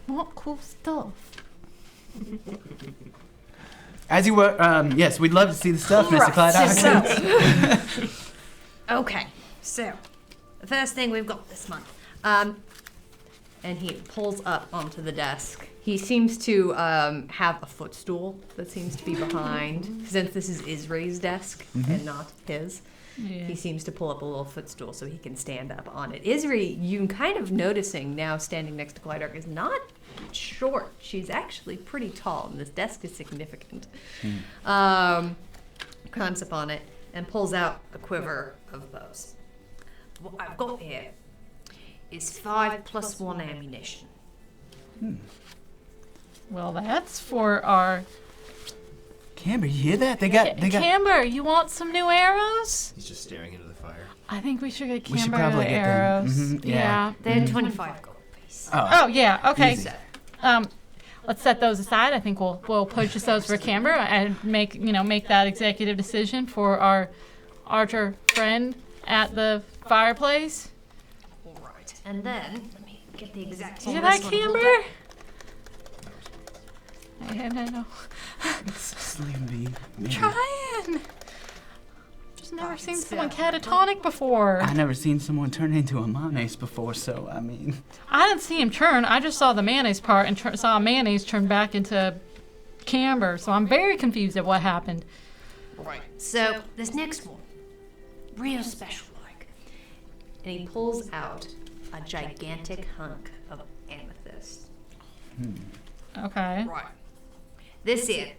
Want cool stuff. As you were, yes, we'd love to see the stuff, Mr. Clyde. Okay, so the first thing we've got this month. And he pulls up onto the desk. He seems to have a footstool that seems to be behind, since this is Isri's desk and not his. Yeah. He seems to pull up a little footstool so he can stand up on it. Isri, you kind of noticing now standing next to Clydark, is not short. She's actually pretty tall, and this desk is significant. Climbs up on it and pulls out a quiver of bows. What I've got here is 5 + 1 ammunition. Well, that's for our Camber, you hear that? They got. Camber. You want some new arrows? He's just staring into the fire. I think we should get We should Camber probably the get them. arrows. Mhm, yeah. Yeah. They're 25 gold piece. Oh yeah. Okay. Easy. Let's set those aside. I think we'll purchase those for Camber and make that executive decision for our archer friend at the fireplace. All right. And then, let me get the exact You hear that, Camber? I know. Slim B. Trying. Just never seen someone spell. catatonic before. I never seen someone turn into a mayonnaise before, so I mean. I didn't see him turn. I just saw the mayonnaise part and saw mayonnaise turn back into Camber. So I'm very confused at what happened. Right. So, this next one, real special like. And he pulls out a gigantic hunk of amethyst. Okay. Right. This here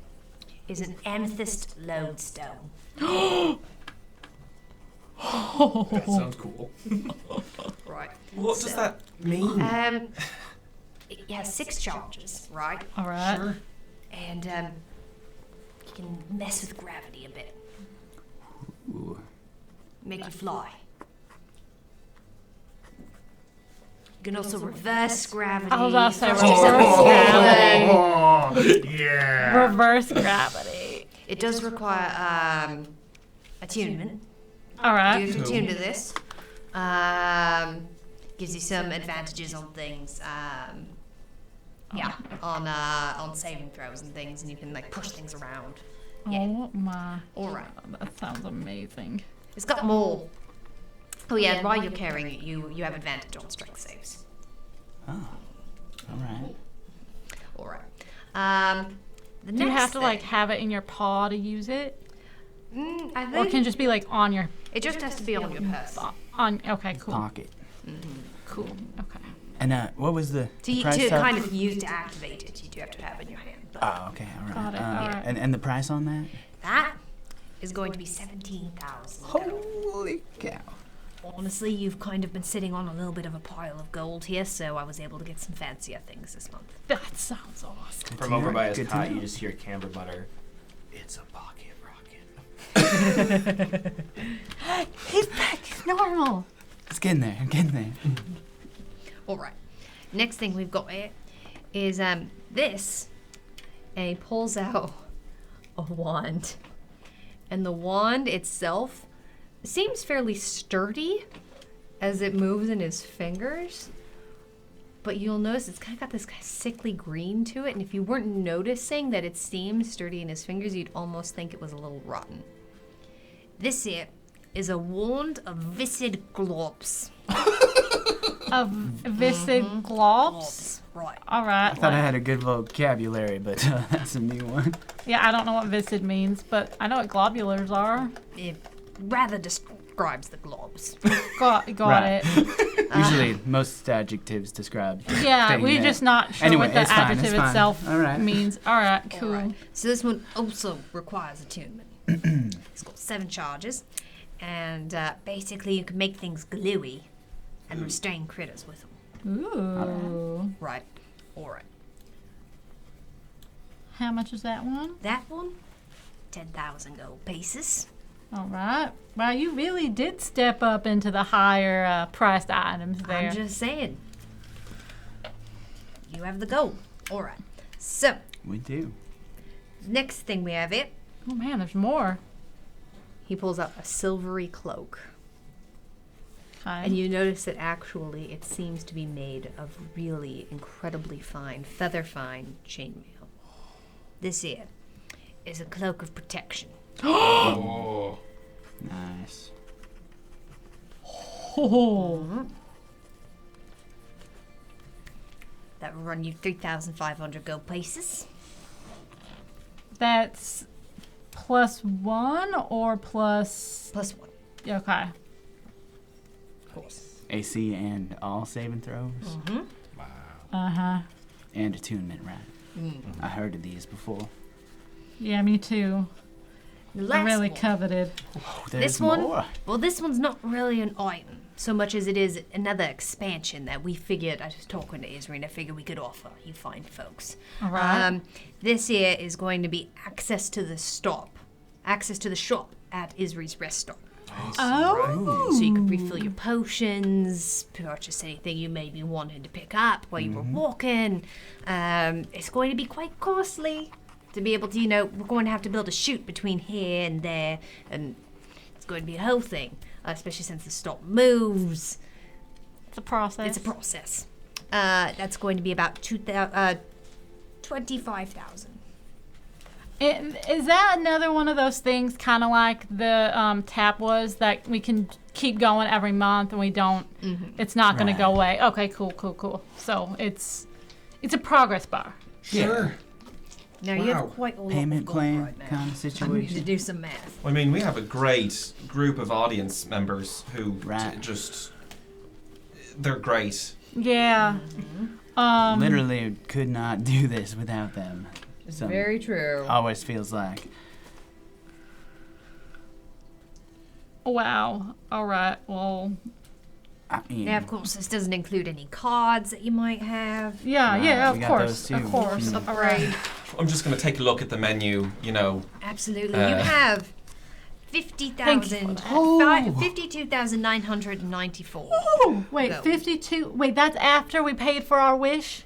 is an amethyst lodestone. That sounds cool. Right. What does that mean? It has 6 charges, right? All right. Sure. And you can mess with gravity a bit. Ooh. Make you fly. You can also reverse gravity. I was about to say Just reverse gravity. Yeah. Reverse gravity. It does require attunement. All right. You have to attune to this. Gives you some advantages on things. On saving throws and things, and you can like push things around. Yeah. Oh my. All right. That sounds amazing. It's got more. Oh yeah, while you're carrying it, you have advantage on strength saves. Oh. All right. All right. The Do you next have to like thing- have it in your paw to use it, I or think can it just be like on your it just has to be on your person. on? Okay, cool. Pocket. Cool. Okay. And what was the To price to tag? kind of use to activate it, you do have to have it in your hand. But Oh, okay. All right. Got it, all right. And the price on that? that is going to be 17,000. Holy cow. Honestly, you've kind of been sitting on a little bit of a pile of gold here, so I was able to get some fancier things this month. That sounds awesome. From over by his Good to cot, know. you just hear Camber mutter, "It's a pocket rocket." He's back. He's normal. It's getting there. I'm getting there. All right. Next thing we've got here is this, and he pulls out a wand, and the wand itself seems fairly sturdy as it moves in his fingers, but you'll notice it's kind of got this kind of sickly green to it, and if you weren't noticing that it seemed sturdy in his fingers, you'd almost think it was a little rotten. This here is a wand of viscid globs. Of viscid globs. Right. All right. I thought I had a good vocabulary, but that's a new one. Yeah, I don't know what viscid means, but I know what globulars are. It rather describes the globs. Got Right. it. Usually, most adjectives describe. the Yeah, thing we're that- just not sure Anyway, what the it's fine, adjective it's fine. itself All right. means. All right, cool. Alright, so this one also requires attunement. It's got 7 charges, and basically you can make things gluey and restrain critters with them. Ooh. Right. Alright. How much is that one? That one, 10,000 gold pieces. All right. Wow, you really did step up into the higher priced items there. I'm just saying. You have the gold. Alright. So, We do. next thing we have it, Oh man, there's more. he pulls out a silvery cloak. Okay. And you notice that actually it seems to be made of really incredibly fine, feather fine chainmail. This here is a cloak of protection. Oh. Nice. Oh. That will run you 3,500 gold pieces. That's +1 or plus. Plus 1. Okay. Of course. AC and all saving throws. Mm-hmm. Uh huh. And attunement, right? I heard of these before. Yeah, me too. The I last really one. coveted. Oh, there's This one? more. Well, this one's not really an item so much as it is another expansion that we figured, I was talking to Isri, and I figured we could offer you fine folks. All right. This here is going to be access to the shop at Isri's rest stop. Oh. So you could refill your potions, purchase anything you may be wanting to pick up while you were walking. It's going to be quite costly to be able to, we're going to have to build a chute between here and there, and it's going to be a whole thing, especially since the stop moves. It's a process. It's a process. That's going to be about 25,000. Is that another one of those things, kind of like the tap was, that we can keep going every month and we don't? It's not going to go away. Okay, cool. So it's a progress bar. Sure. Now you have quite a lot Payment of gold plan right now. kind of I need to situation. do some math. I mean, we have a great group of audience members who Right. they're great. Yeah. Literally could not do this without them. It's Some- very true. Always feels like. Wow. All right. Well. I mean, Now, of course, this doesn't include any cards that you might have. Yeah. Right, Yeah. we Of got course. those Of too. course. Mm. All right. I'm just going to take a look at the menu, you know. Absolutely. You have 50,000. Oh. 52,994. Oh, wait. Go. 52. Wait. That's after we paid for our wish.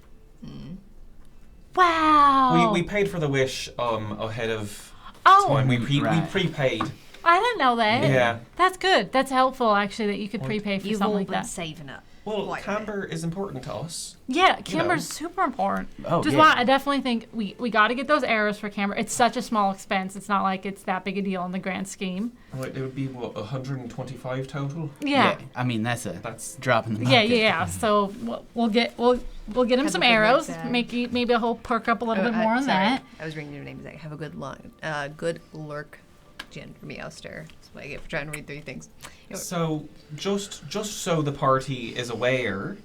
Wow. We paid for the wish ahead of Oh, time. We Right. prepaid. I didn't know that. Yeah. That's good. That's helpful, actually, that you could prepay for You've something all like been that. saving up. Well, quite a bit. Camber is important to us. Yeah, Camber's super important. Oh, Which is yeah. why I definitely think we got to get those arrows for Camber. It's such a small expense. It's not like it's that big a deal in the grand scheme. Right, it would be what 125 total. Yeah. I mean, that's a That's drop in the Yeah, bucket. yeah. So we'll get him Have some a good arrows. look, Maybe he'll perk up a little bit more on sorry. that. I was reading your name. Have a good good lurk, Jen, for me, Oster. That's what I get for trying to read 3 things. so. Just so the party is aware,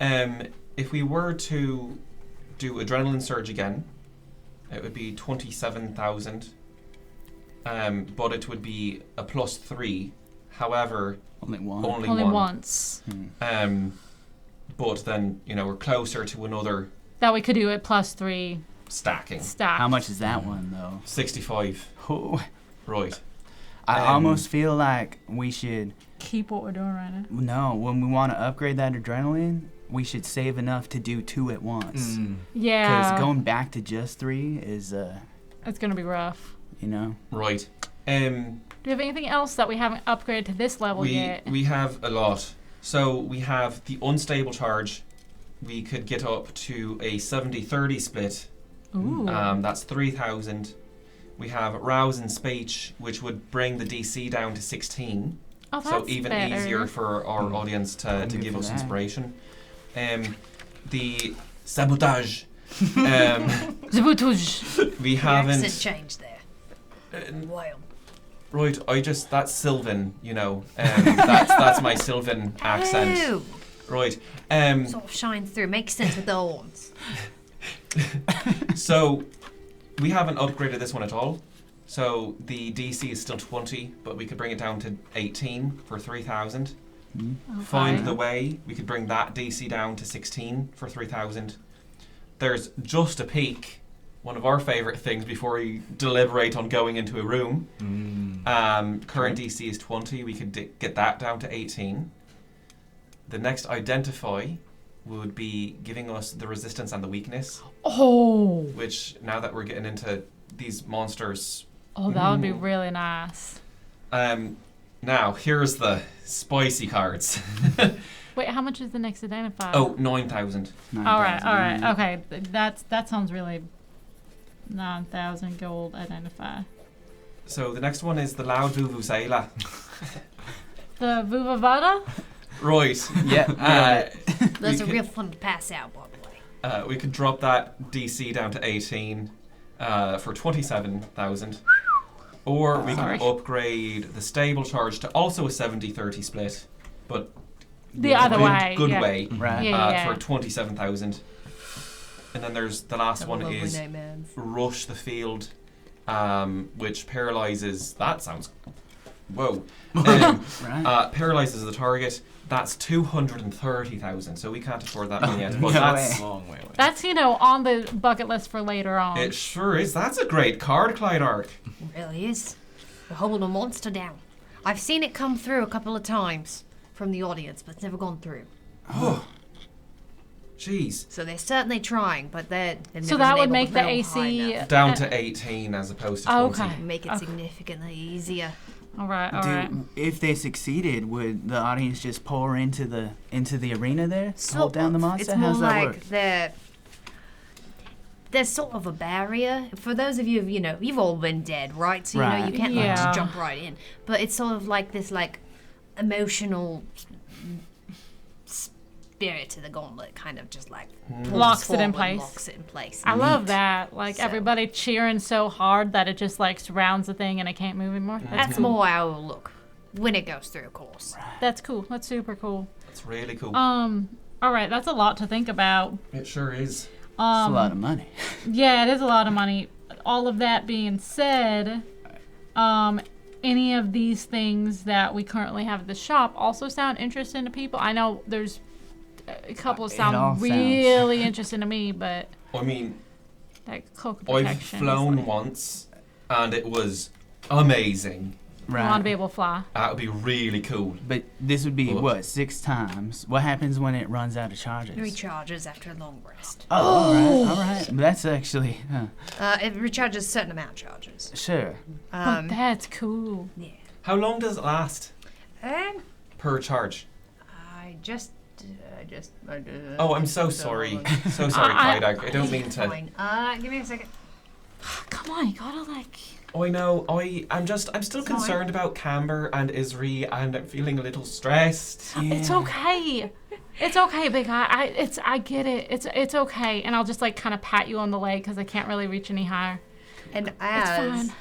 if we were to do adrenaline surge again, it would be 27,000. But it would be a +3. However, Only one. only Only one. once. But then we're closer to another That we could do it +3 stacking. stack. How much is that one, though? 65. Oh, Right. I Um, almost feel like we should. Keep what we're doing right now. No, when we want to upgrade that adrenaline, we should save enough to do 2 at once. Because Yeah. going back to just 3 is, It's going to be rough. Right. Do we have anything else that we haven't upgraded to this level yet? We have a lot. So we have the unstable charge. We could get up to a 70-30 split. Ooh. That's 3,000. We have rouse and speech, which would bring the DC down to 16. Oh, that's So even better. easier for our audience to I'm good give for us that. inspiration. The sabotage. Zabutuj. We Your haven't. accent changed there. Wild. Right, that's Sylvan, that's my Sylvan accent. Oh, Right. sort of shines through. Makes sense with the horns. So we haven't upgraded this one at all. So the DC is still 20, but we could bring it down to 18 for 3,000. Find the way, we could bring that DC down to 16 for 3,000. There's just a peak, one of our favorite things before we deliberate on going into a room. Current DC is 20, we could get that down to 18. The next identify would be giving us the resistance and the weakness, Oh. which now that we're getting into these monsters. Oh, that would be really nice. Now, here's the spicy cards. Wait, how much is the next identifier? Oh, 9,000. All right. Okay, that sounds really 9,000 gold identifier. So the next one is the Loud Vuvuzela. The Vuvavada? Right. Yeah. Those are could- real fun to pass out, by the way. We could drop that DC down to 18 for 27,000. Or we Sorry. can upgrade the stable charge to also a 70-30 split, but The other way. good yeah. way, Right. Yeah. for 27,000. And then there's the last Have a one lovely is night, man. Rush the Field, which paralyzes. That sounds. Whoa. Right. Paralyzes the target. That's 230,000. So we can't afford that money yet. But No that's. way. Long way away. That's, on the bucket list for later on. It sure is. That's a great card, Clyde Ark. It really is. We're holding a monster down. I've seen it come through a couple of times from the audience, but it's never gone through. Jeez. So they're certainly trying, but they're So never that been would able make to the blow high AC enough. Down to 18 as opposed to 20. Okay. Make it Okay. significantly easier. All right. If they succeeded, would the audience just pour into the arena there, hold down the monster? It's more How's that like work? there's sort of a barrier. For those of you, you've all been dead, right? So, Right. you can't Yeah. just jump right in. But it's sort of like this, emotional spirit to the gauntlet, kind of just pulls Locks it in forward, place. Locks it in place. I love that. Like So- everybody cheering so hard that it just surrounds the thing and it can't move anymore. That's more how it will look when it goes through, of course. That's cool. That's super cool. That's really cool. All right, that's a lot to think about. It sure is. It's a lot of money. Yeah, it is a lot of money. All of that being said, any of these things that we currently have at the shop also sound interesting to people. I know there's a couple It all sound sounds- really interesting to me, but I mean, like cloak I've protection. flown once, and it was amazing. You want to be able to fly. That would be really cool. But this would be, What? what, 6 times? What happens when it runs out of charges? It recharges after a long rest. Oh, all right. That's actually, It recharges a certain amount of charges. sure. But that's cool. Yeah. How long does it last And per charge? I just. Oh, I'm so sorry. So sorry, Kaidak. I don't mean to. Fine. Give me a second. Come on, you gotta Oh, I know. I'm still concerned about Camber and Isri, and I'm feeling a little stressed. It's okay. It's okay, big guy. I get it. It's okay. And I'll just kind of pat you on the leg because I can't really reach any higher. And It's as fine.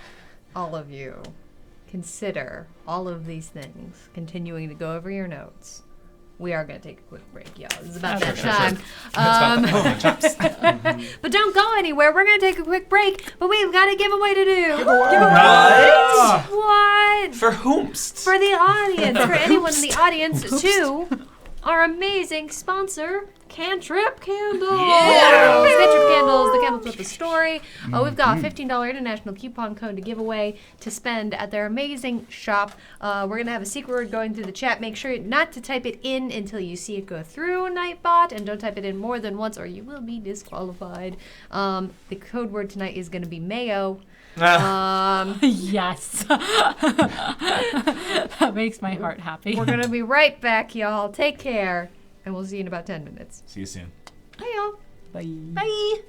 all of you consider all of these things, continuing to go over your notes, we are going to take a quick break, y'all. It's about that time. It's about that moment, chaps. But don't go anywhere. We're going to take a quick break, but we've got a giveaway to do. What? What? For whomst? For the audience, for anyone in the audience, to our amazing sponsor, Cantrip Candles. Cantrip Candles, the candles with the story. We've got a $15 international coupon code to give away to spend at their amazing shop. We're going to have a secret word going through the chat. Make sure not to type it in until you see it go through Nightbot, and don't type it in more than once or you will be disqualified. The code word tonight is going to be Mayo. Yes. That makes my heart happy. We're going to be right back, y'all. Take care, and we'll see you in about 10 minutes. See you soon. Bye, y'all. Bye. Bye.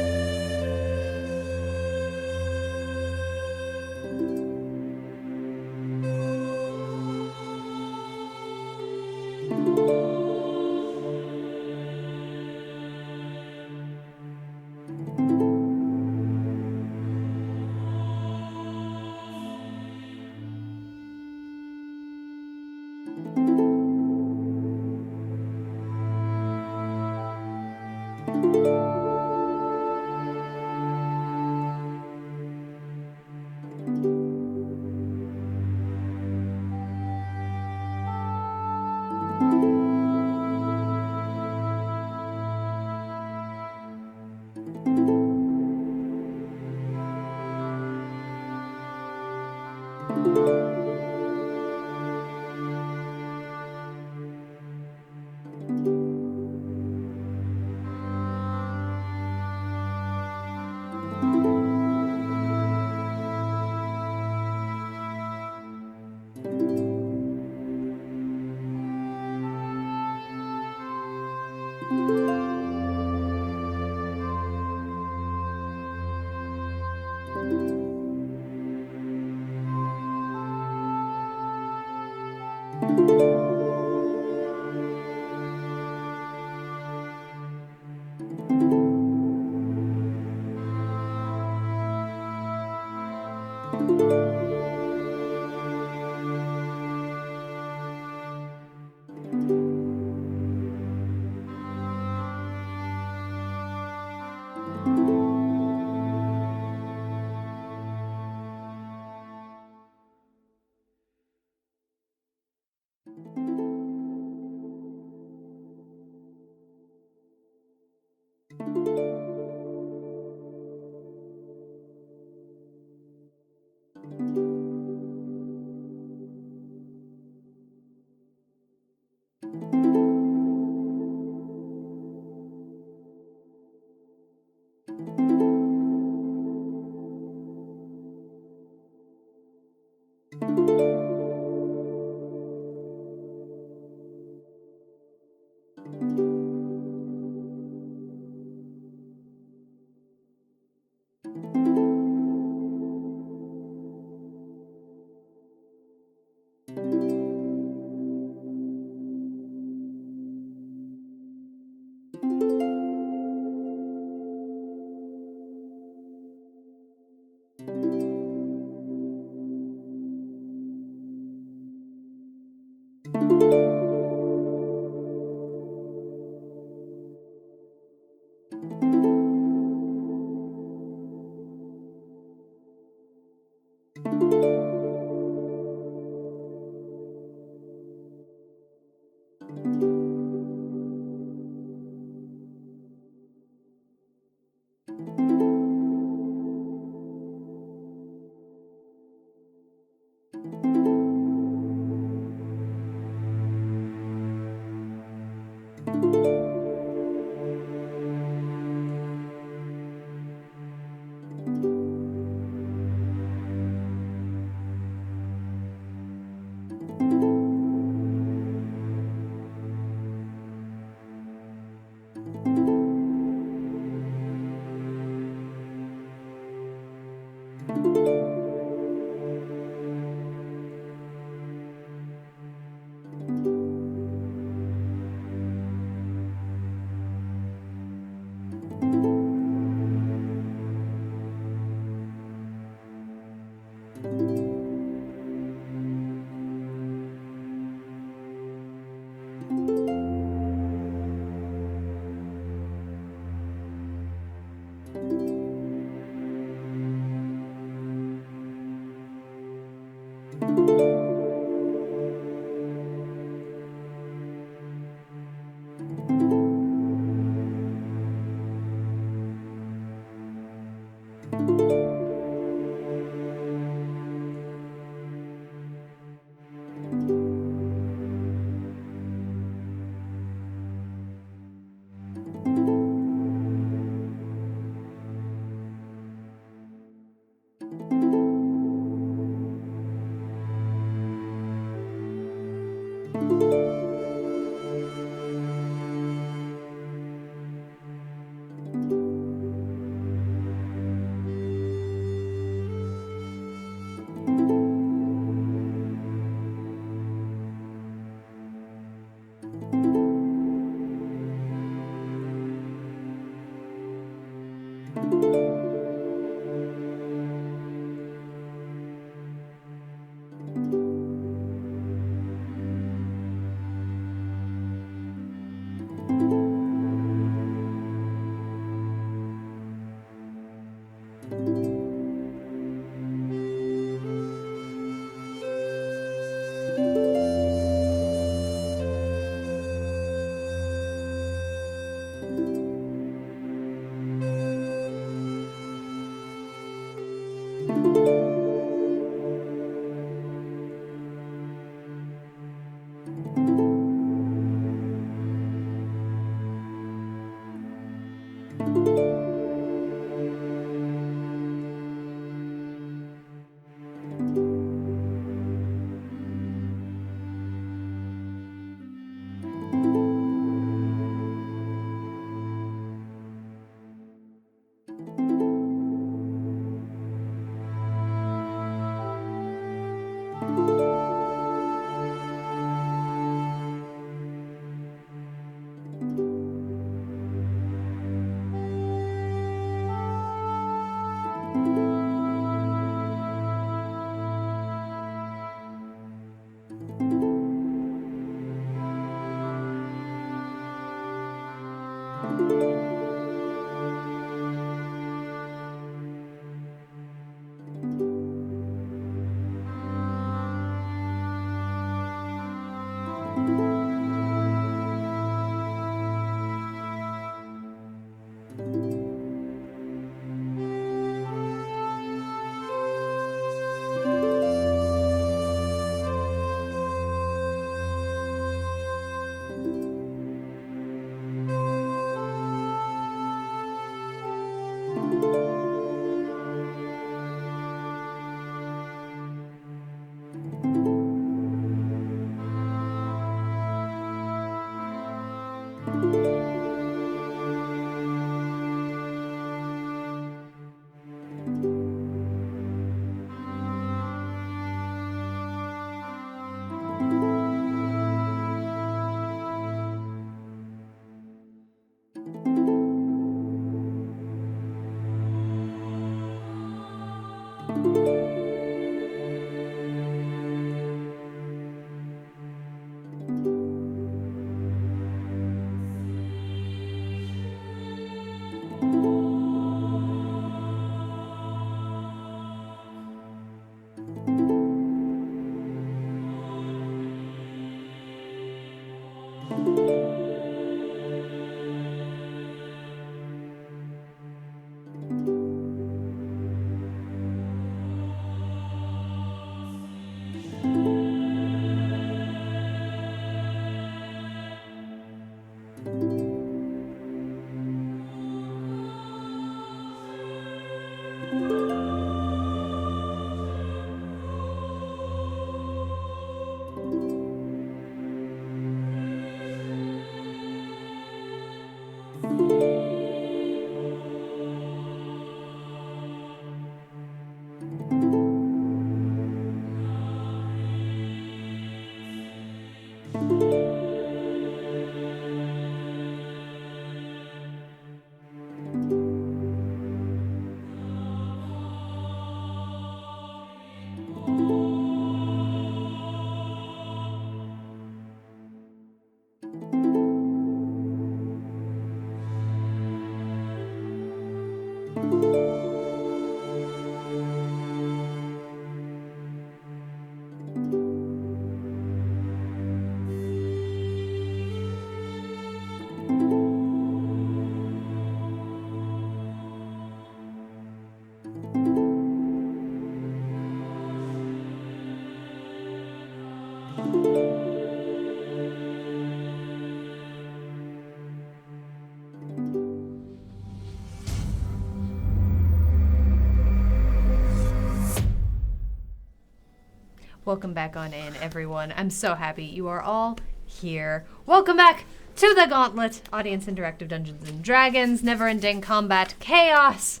Welcome back on in, everyone. I'm so happy you are all here. Welcome back to the Gauntlet, Audience Interactive Dungeons and Dragons, Never-Ending Combat Chaos.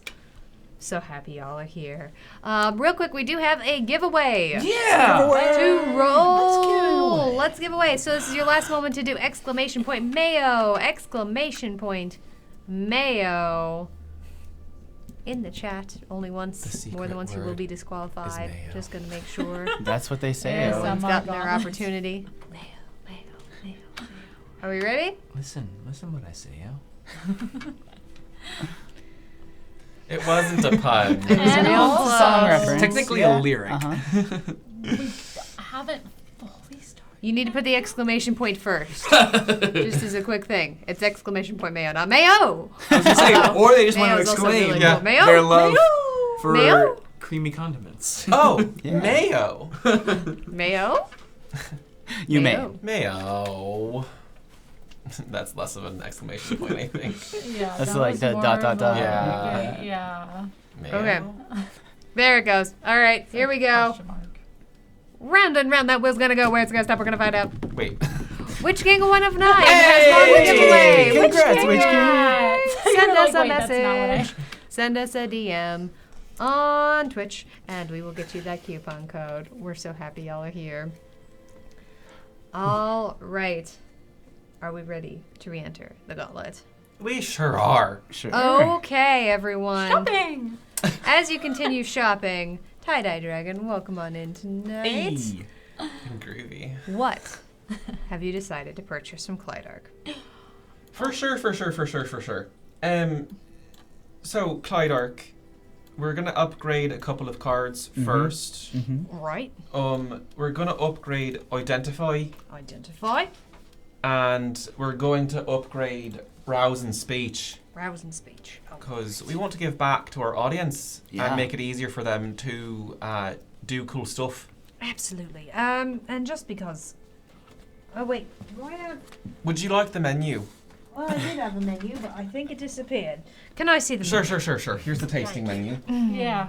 So happy y'all are here. Real quick, we do have a giveaway. Yeah! To roll. Let's give away. So this is your last moment to do exclamation point mayo, exclamation point mayo. In the chat, only once. More than once you will be disqualified. Just gonna make sure That's what they say. Yes, everyone's I'm gotten on their Gauntlet. opportunity. Mayo, mayo, mayo, mayo. Are we ready? Listen what I say, yo. It wasn't a pun. And real also, Song reference. Technically Yeah. a lyric. Uh-huh. I haven't fully started. You need to put the exclamation point first. Just as a quick thing. It's exclamation point mayo, not mayo. I was gonna say, or they just want to Mayo's also exclaim really Yeah. cool. Mayo? their love Mayo? for Mayo? creamy condiments. Oh, Yeah. mayo. Mayo? You may. Mayo. Mayo. That's less of an exclamation point, I think. Yeah, That's that like was the more dot, of dot, dot. a- Yeah. Yeah. Mayo. Okay. There it goes. All right, here we go. Question mark. Round and round that wheel's gonna go. Where it's gonna stop, we're gonna find out. Wait. Which King of One of Nine has won the giveaway? Which Congrats, king? which king? Send You're us like, a "Wait, that's not what I-" message. Send us a DM on Twitch, and we will get you that coupon code. We're so happy y'all are here. All right. Are we ready to re-enter the Gauntlet? We sure are. Sure. Okay, everyone. Shopping. As you continue shopping, Tie-Dye Dragon, welcome on in tonight. Groovy. What have you decided to purchase from Clydark? For sure. So Clydark, we're gonna upgrade a couple of cards first. Right. We're gonna upgrade Identify, Identify. and we're going to upgrade Rouse and Speech. Rouse and Speech. Because we want to give back to our audience Yeah. and make it easier for them to do cool stuff. Absolutely. And just because. Oh wait, do I have? Would you like the menu? Well, I did have a menu, but I think it disappeared. Can I see the Sure. menu? Here's the tasting menu. Yeah.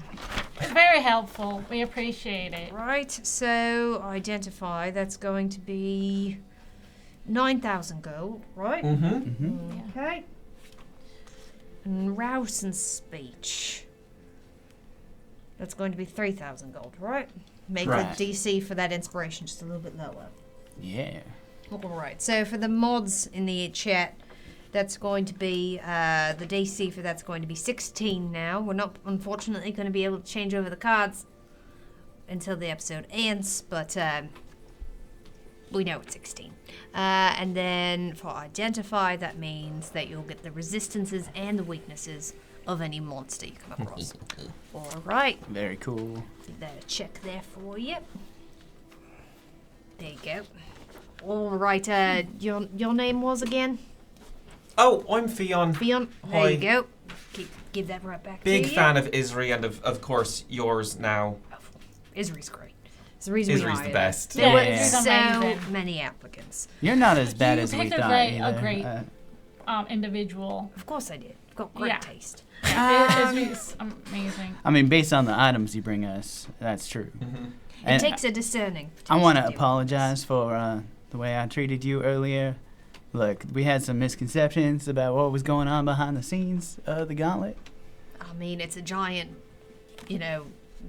Very helpful. We appreciate it. Right. So Identify. That's going to be 9,000 gold, right? Okay. And Rouse and Speech. That's going to be 3,000 gold, right? Make Right. the DC for that inspiration just a little bit lower. Yeah. All right. So for the mods in the chat, that's going to be the DC for that's going to be 16 now. We're not unfortunately going to be able to change over the cards until the episode ends, but we know it's 16. And then for Identify, that means that you'll get the resistances and the weaknesses of any monster you come across. All right. Very cool. There, check there for you. There you go. All right. Your name was again? Oh, I'm Fionn. Fionn. There Hi. you go. Give that right back Big to you. fan of Isri and of course yours now. Isri's great. It's the reason we Isri's hired the her. best. There were Yeah. so Amazing. many applicants. You're not as bad You as we picked a thought great- a either. great- individual. Of course I did. I've got great Yeah. taste. It's amazing. I mean, based on the items you bring us, that's true. It And takes a discerning. I want to taste deal with apologize for the way I treated you earlier. Look, we had some misconceptions about what was going on behind the scenes of the Gauntlet. this. I mean, it's a giant,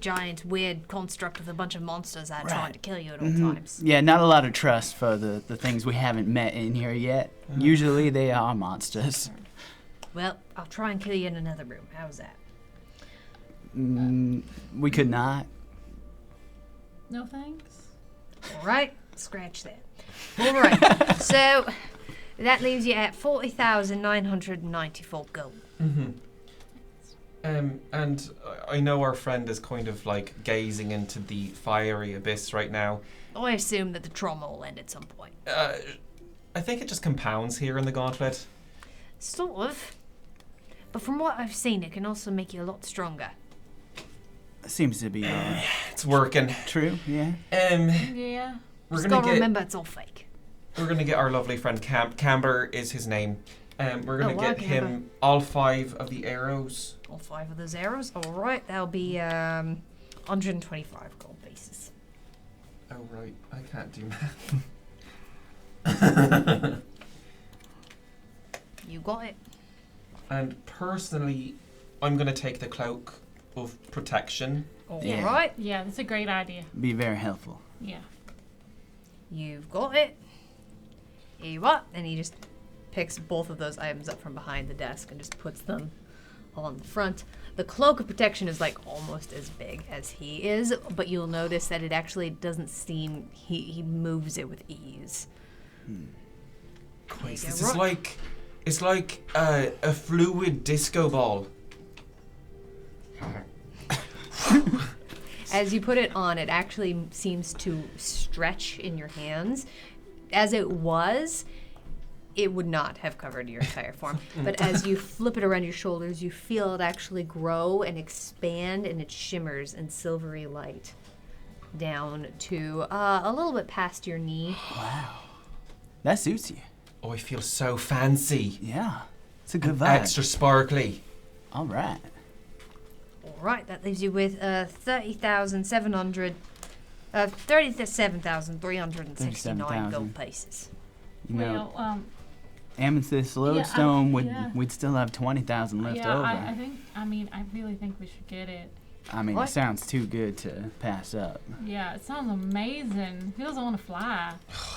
giant weird construct with a bunch of monsters out trying Right. to kill you at all Mhm. times. Yeah, not a lot of trust for the things we haven't met in here yet. Usually they are monsters. Well, I'll try and kill you in another room. How's that? We could not. No thanks. All right, scratch that. All right, so that leaves you at 40,994 gold. And I know our friend is kind of like gazing into the fiery abyss right now. I assume that the trauma will end at some point. I think it just compounds here in the Gauntlet. Sort of. But from what I've seen, it can also make you a lot stronger. Seems to be It's working. true, yeah. Yeah. We're Just gonna gotta remember it's all fake. We're gonna get our lovely friend Camber is his name. We're gonna Oh, wow, get him all 5 of the arrows. All 5 of those arrows. All right, that'll be 125 gold pieces. Oh right, I can't do math. You got it. And personally, I'm gonna take the cloak of protection. All Yeah. right, Yeah, that's a great idea. Be very helpful. Yeah. you've got it. Here you are. And he just picks both of those items up from behind the desk and just puts them on the front. The cloak of protection is like almost as big as he is, but you'll notice that it actually doesn't seem he moves it with ease. Christ, you this go. is it's like a fluid disco ball. As you put it on, it actually seems to stretch in your hands. As it was, it would not have covered your entire form. But as you flip it around your shoulders, you feel it actually grow and expand, and it shimmers in silvery light down to a little bit past your knee. That suits you. Oh, I feel so fancy. Yeah. It's a good vibe. Extra sparkly. All right. All right, that leaves you with 37,369 gold 37,000. pieces. You know, Well, Amethyst Lodestone we'd still have 20,000 left over. I really think we should get it. I mean, What? it sounds too good to pass up. Yeah, it sounds amazing. Who doesn't want to fly?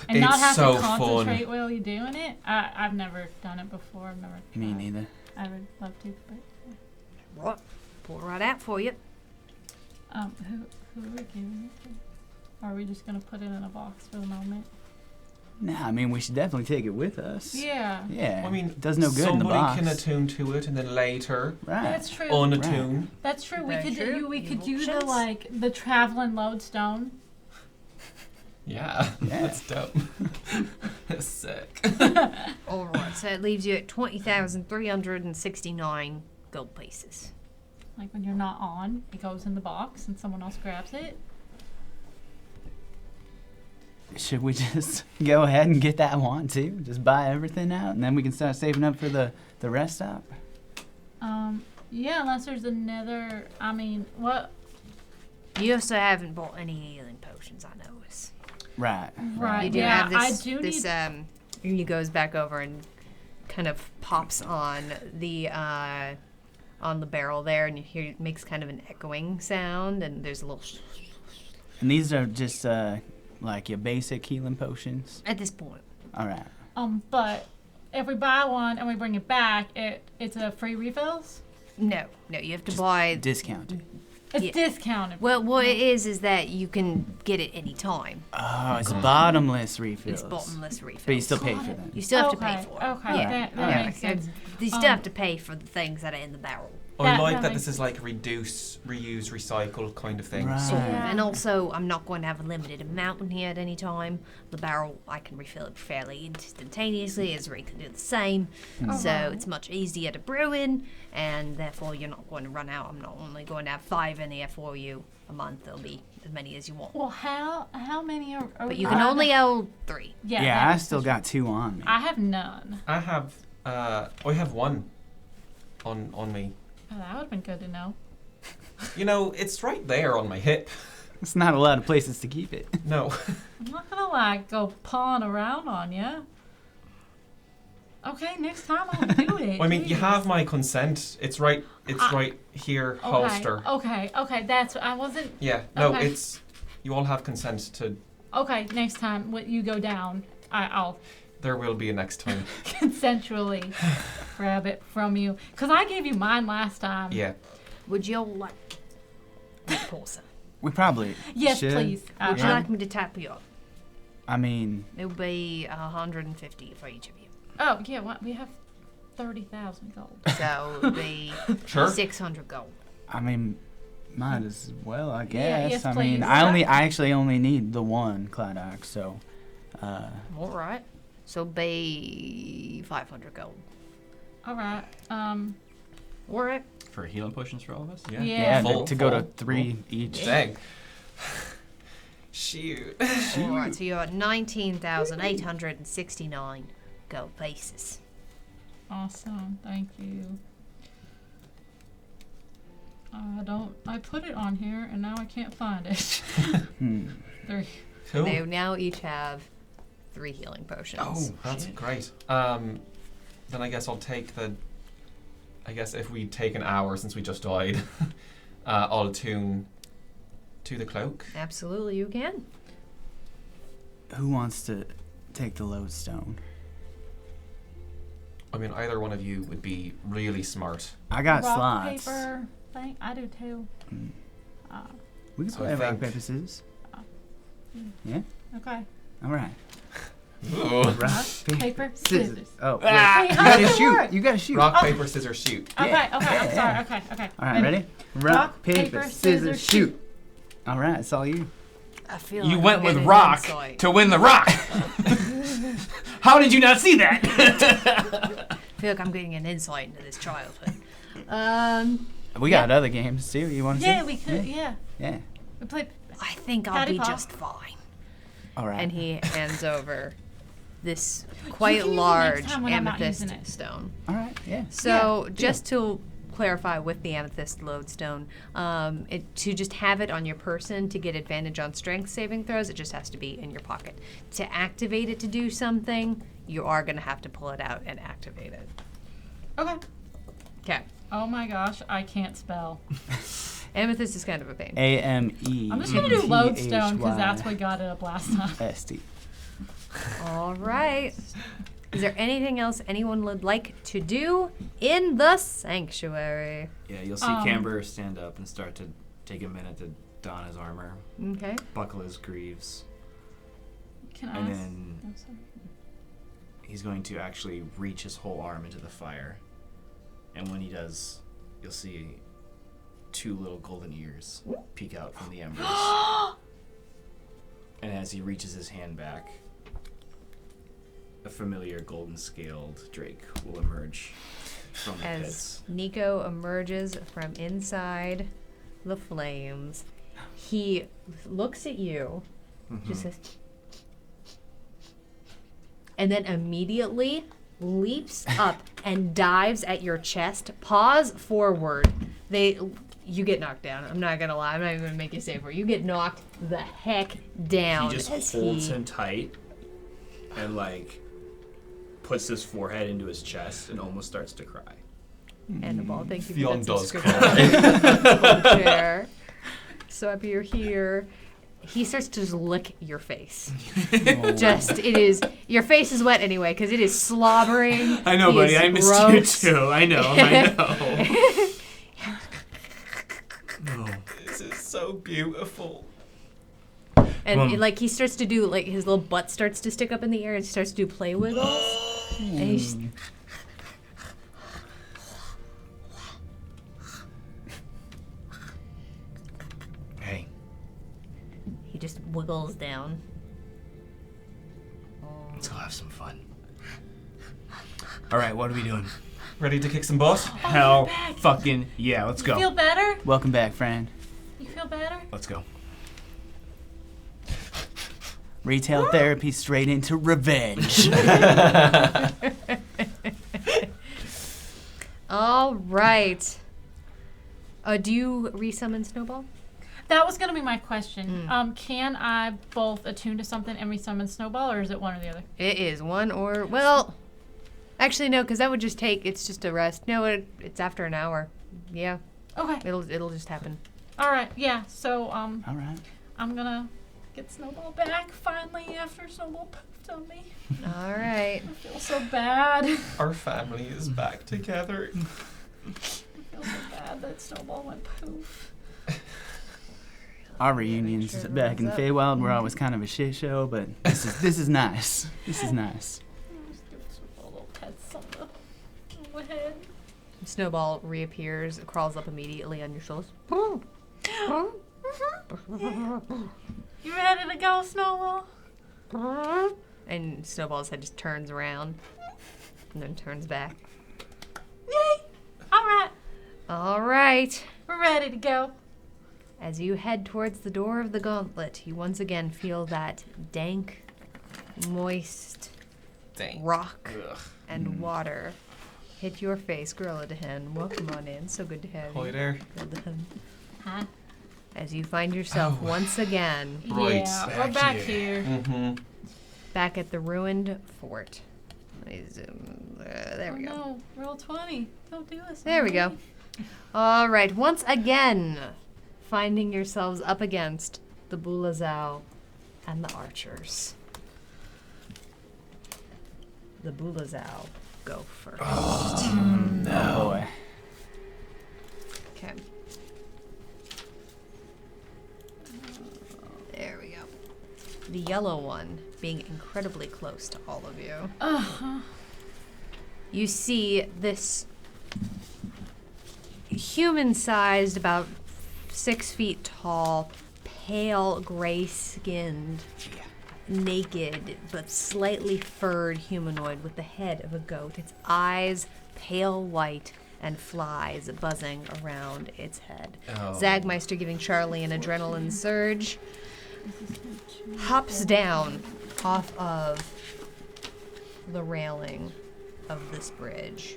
And It's not have so to fun. concentrate while you're doing it? I've never done it before. I've never Me tried. neither. I would love to, but Right, pull it right out for you. who are we giving it to? Or are we just gonna put it in a box for the moment? Nah, I mean, we should definitely take it with us. Yeah. Yeah. I mean, it does no good in the somebody box. can attune to it, and then later Right. That's true. unattune. That's true. We Very could true. we could do Options. the the traveling lodestone. Yeah, Yeah. that's dope. That's sick. All right, so it leaves you at 20,369 gold pieces. Like when you're not on, it goes in the box and someone else grabs it. Should we just go ahead and get that one too? Just buy everything out, and then we can start saving up for the rest stop. Yeah, unless there's another. I mean, what? You also haven't bought any healing potions, I notice. Right. Right. You do Yeah, have this, I do this need. and he goes back over and kind of pops on the barrel there, and you hear it makes kind of an echoing sound, and there's a little And these are just like your basic healing potions. at this point. All right. But if we buy one and we bring it back, it's a free refills. No, you have to buy. Discounted. It's Yeah. discounted. Well, what it is that you can get it any time. Oh, it's bottomless refills. It's bottomless refills. But you still pay for them. You still have to pay Okay, for it. okay, Yeah. that Yeah. makes sense. You still have to pay for the things that are in the barrel. I That- like that that makes this is like reduce, reuse, recycle kind of thing. Right. Sort of. Yeah. And also, I'm not going to have a limited amount in here at any time. The barrel, I can refill it fairly instantaneously. Ezra can do the same. So it's much easier to brew in, and therefore you're not going to run out. I'm not only going to have 5 in here for you a month. There'll be as many as you want. Well, how many are? But you can only hold 3. Yeah. Yeah, that I makes still sense. got 2 on me. I have none. I have one on me. Oh, that would have been good to know. You know, it's right there on my hip. It's not a lot of places to keep it. No. I'm not gonna go pawing around on you. Okay, next time I'll do it. I mean, you Jeez. have my consent. It's right here, holster. Okay. That's I wasn't. Yeah. No, Okay. it's you all have consent to. Okay, next time when you go down, I'll There will be a next time. consensually grab it from you. Cause I gave you mine last time. Yeah. Would you all like to pour some? We probably Yes, should. please. Would you like me to tap you up? I mean, It will be 150 for each of you. Oh yeah, what we have 30,000 gold. So it would be Sure. 600 gold. might as well, I Yeah, guess. yes, I mean, please. I actually only need the one Claddock, so. All right. So it'll be 500 gold. All right. All right. For healing potions for all of us? Yeah. Yeah, Full- to go to full- 3 each. Dang. Shoot. All right. So you're at 19,869 gold pieces. Awesome. Thank you. I put it on here and now I can't find it. 3. Cool. They now each have 3 healing potions. Oh, that's great. Then I guess I'll take the. I guess if we take an hour since we just died, I'll attune to the cloak. Absolutely, you can. Who wants to take the lodestone? I mean, either one of you would be really smart. I got Rock, slots. paper, thing. I do too. We can So play I rock, think- paper, scissors. Yeah? Okay. All right. Ooh. Rock, Paper, scissors. Oh, wait. Hey, You how gotta does it shoot. work? You gotta shoot. Rock, paper, scissors, shoot. Okay, Yeah. I'm sorry. Okay. All right, ready? Rock, paper, scissors, shoot. All right, it's all you. I feel You like went I'm with getting rock insight. to win the rock. How did you not see that? I feel like I'm getting an insight into this childhood. We got other games too. You want to see? Yeah, we could. Yeah. Yeah. We played. I think I'll Patty be Pop. just fine. All right. And he hands over this You quite can use it large next time when I'm not amethyst using it. stone. All right. Yeah. So just to clarify with the amethyst lodestone, to just have it on your person to get advantage on strength saving throws, it just has to be in your pocket. To activate it to do something, you are going to have to pull it out and activate it. Okay. Okay. Oh my gosh, I can't spell. Amethyst is kind of a pain. AME. I'm just gonna do lodestone because that's what got it up last time. ST. All right. Is there anything else anyone would like to do in the sanctuary? Yeah, you'll see Um, Camber stand up and start to take a minute to don his armor, Okay. buckle his greaves, Can I? and ask- then oh, sorry. he's going to actually reach his whole arm into the fire. And when he does, you'll see 2 little golden ears peek out from the embers. And as he reaches his hand back, a familiar golden scaled drake will emerge from the As pits. Nico emerges from inside the flames, he looks at you, just says, and then immediately leaps up and dives at your chest, paws forward. You get knocked down. I'm not gonna lie. I'm not even gonna make you save for it. You get knocked the heck down. He just as holds him tight and puts his forehead into his chest and almost starts to cry. And the ball. Thank you Fionn for that does subscription. Chair. So happy you're here. He starts to just lick your face. Your face is wet anyway because it is slobbering. I know, He buddy. is I missed gross. you too. I know. No. This is so beautiful. And he starts to do his little butt starts to stick up in the air and starts to do play wiggles. And he's Hey, he just wiggles down. let's go have some fun. All right, what are we doing? Ready to kick some butt? Hell fucking yeah, let's You go. feel better? Welcome back, friend. You feel better? Let's go. Retail therapy straight into revenge. All right. Do you resummon Snowball? That was gonna be my question. Can I both attune to something and resummon Snowball, or is it one or the other? It is one or well, actually no, because that would just take. It's just a rest. No, it's after an hour. Yeah, Okay. it'll just happen. All right. Yeah. So All right. I'm gonna get Snowball back finally after Snowball pooped on me. All right. I feel so bad. Our family is back together. I feel so bad that Snowball went poof. Our reunions sure back in the everyone's Feywild were always kind of a shit show, but this is nice. This is nice. Just give Snowball little pets on the head. Snowball reappears, crawls up immediately on your shoulders. You ready to go, Snowball? And Snowball's head just turns around and then turns back. Yay! All right. All right. We're ready to go. As you head towards the door of the gauntlet, you once again feel that dank, moist Dang. rock and water hit your face. Gorilladahen, welcome on in. So good to have Hi you. there. Gorilladahen. Huh? As you find yourself once again Right, Yeah, we're back back here. here. Mm-hmm. back at the ruined fort. Let me zoom. There we go. No, roll 20. Don't do this. There we go. All right, once again, finding yourselves up against the Bulazao and the archers. The Bulazao go first. Oh boy. Okay. There we go. The yellow one being incredibly close to all of you. You see this human-sized, about 6 feet tall, pale, gray-skinned, naked, but slightly furred humanoid with the head of a goat. Its eyes pale white and flies buzzing around its head. Zagmeister, giving Charlie an adrenaline surge, hops down off of the railing of this bridge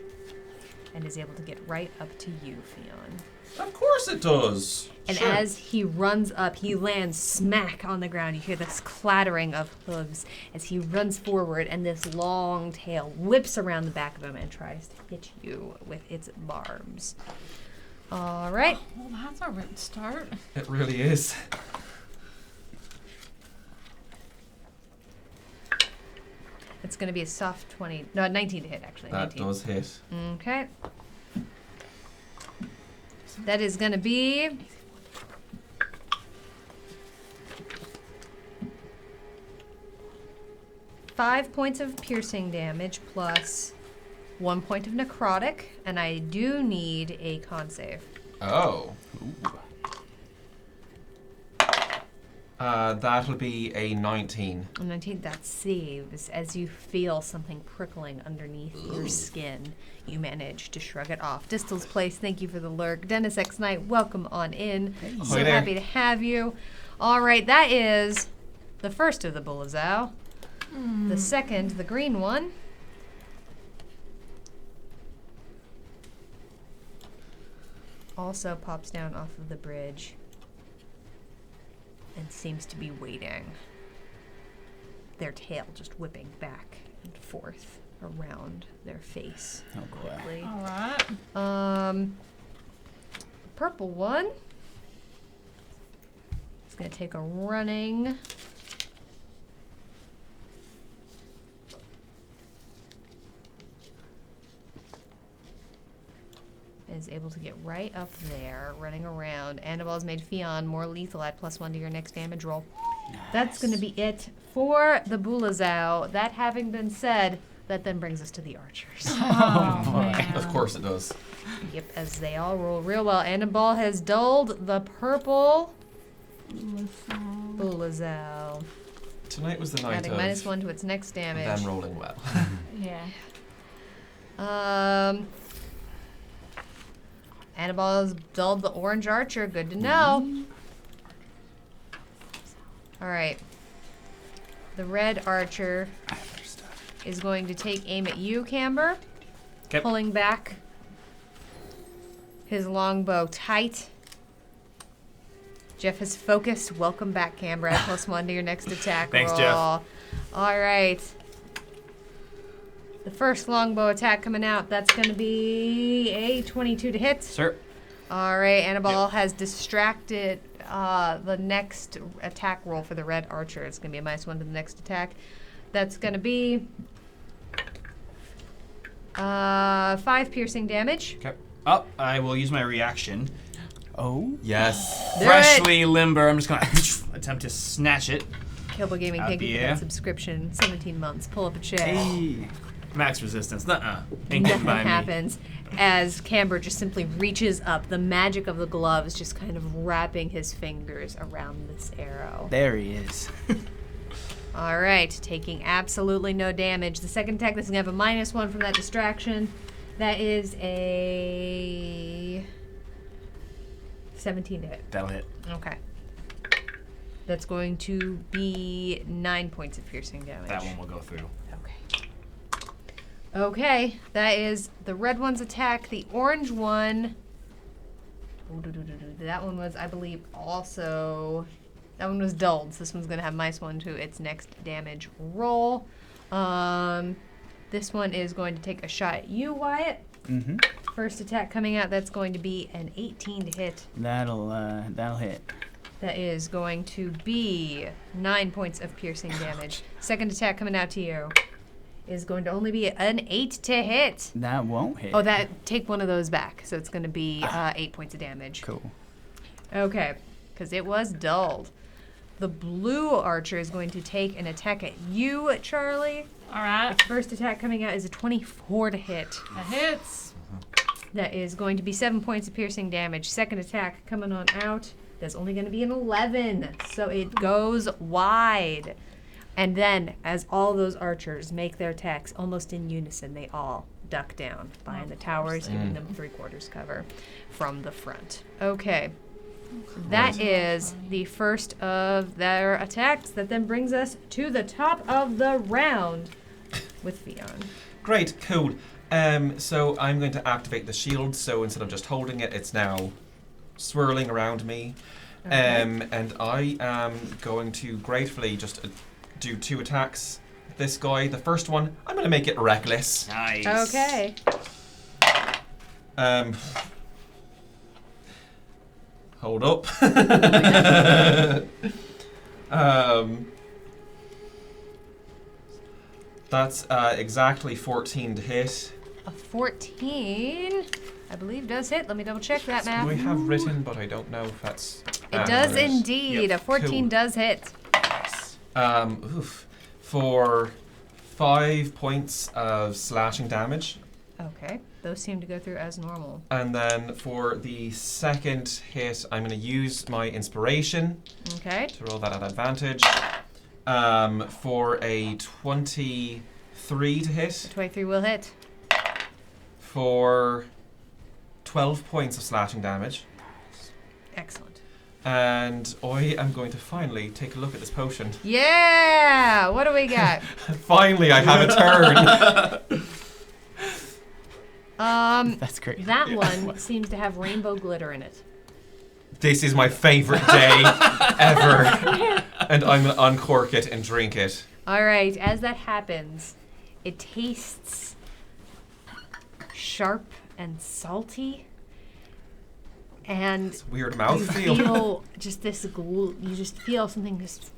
and is able to get right up to you, Fionn. Of course it does. And Sure. as he runs up, he lands smack on the ground. You hear this clattering of hooves as he runs forward, and this long tail whips around the back of him and tries to hit you with its barbs. All right. Well, that's a good start. It really is. It's going to be a soft 20. No, 19 to hit, actually. That 19. does hit. Okay. That is going to be 5 points of piercing damage plus 1 point of necrotic, and I do need a con save. Oh. That'll be a 19. A 19, that saves. As you feel something prickling underneath your skin, you manage to shrug it off. Distal's Place, thank you for the lurk. Dennis X Knight, welcome on in. So Ahoy there. happy to have you. All right, that is the first of the Bulazao. The second, the green one. Also pops down off of the bridge and seems to be waiting. Their tail just whipping back and forth around their face. Oh boy. quickly. All right. Purple one is going to take a running. Is able to get right up there, running around. Annabelle has made Fion more lethal at +1 to your next damage roll. That's going to be it for the Bulazao. That having been said, that then brings us to the archers. Oh, man. Of course it does. Yep, as they all roll real well. Annabelle has dulled the purple Bulazao, Tonight was the night adding of -1 to its next damage. them rolling well. Yeah. Annabelle has dulled the orange archer. Good to know. All right. The red archer is going to take aim at you, Camber. 'Kay. Pulling back his longbow tight. Jeff is focused. Welcome back, Camber. Add +1 to your next attack Thanks, roll. Jeff. All right. The first longbow attack coming out, that's going to be a 22 to hit. Sir. All right, Annabelle has distracted the next attack roll for the red archer. It's going to be a -1 to the next attack. That's going to be 5 piercing damage. Okay. Oh, I will use my reaction. Oh. Yes. Do it. Freshly limber. I'm just going to attempt to snatch it. Killable Gaming, thank you for Yeah. that subscription. 17 months. Pull up a chair. Hey. Max resistance. Nuh-uh. Ain't getting Nothing by me. happens as Camber just simply reaches up. The magic of the gloves just kind of wrapping his fingers around this arrow. There he is. All right, taking absolutely no damage. The second attack, this is going to have a -1 from that distraction. That is a 17 to hit. That'll hit. Okay. That's going to be 9 points of piercing damage. That one will go through. Okay. Okay, that is the red one's attack. The orange one. That one was, I believe, also. That one was dulled. So this one's going to have -1 to its next damage roll. This one is going to take a shot at you, Wyatt. Mm-hmm. First attack coming out, that's going to be an 18 to hit. That'll hit. That is going to be 9 points of piercing damage. Second attack coming out to you is going to only be an 8 to hit. That won't hit. Oh, take one of those back. So it's going to be 8 points of damage. Cool. Okay, because it was dulled. The blue archer is going to take an attack at you, Charlie. All right. Its first attack coming out is a 24 to hit. That hits. That is going to be 7 points of piercing damage. Second attack coming on out. That's only going to be an 11. So it goes wide. And then, as all those archers make their attacks almost in unison, they all duck down behind the towers, giving them 3/4 cover from the front. Okay. That is the first of their attacks. That then brings us to the top of the round with Fion. Great, cool. So I'm going to activate the shield. So instead of just holding it, it's now swirling around me. Okay. And I am going to gratefully just do 2 attacks. This guy, the first one, I'm going to make it reckless. Nice. Okay. Hold up. That's exactly 14 to hit. A 14, I believe, does hit. Let me double check that math. We have written, but I don't know if that's. It does accurate. indeed. Yep. A 14 Cool. does hit. For 5 points of slashing damage. Okay. Those seem to go through as normal. And then for the second hit, I'm going to use my inspiration Okay. to roll that at advantage. For a 23 to hit. 23 will hit. For 12 points of slashing damage. Excellent. And I am going to finally take a look at this potion. Yeah! What do we got? Finally, I have a turn. That's great. That one seems to have rainbow glitter in it. This is my favorite day ever. And I'm going to uncork it and drink it. All right, as that happens, it tastes sharp and salty. And It's a weird you mouthfeel. feel just this you just feel something just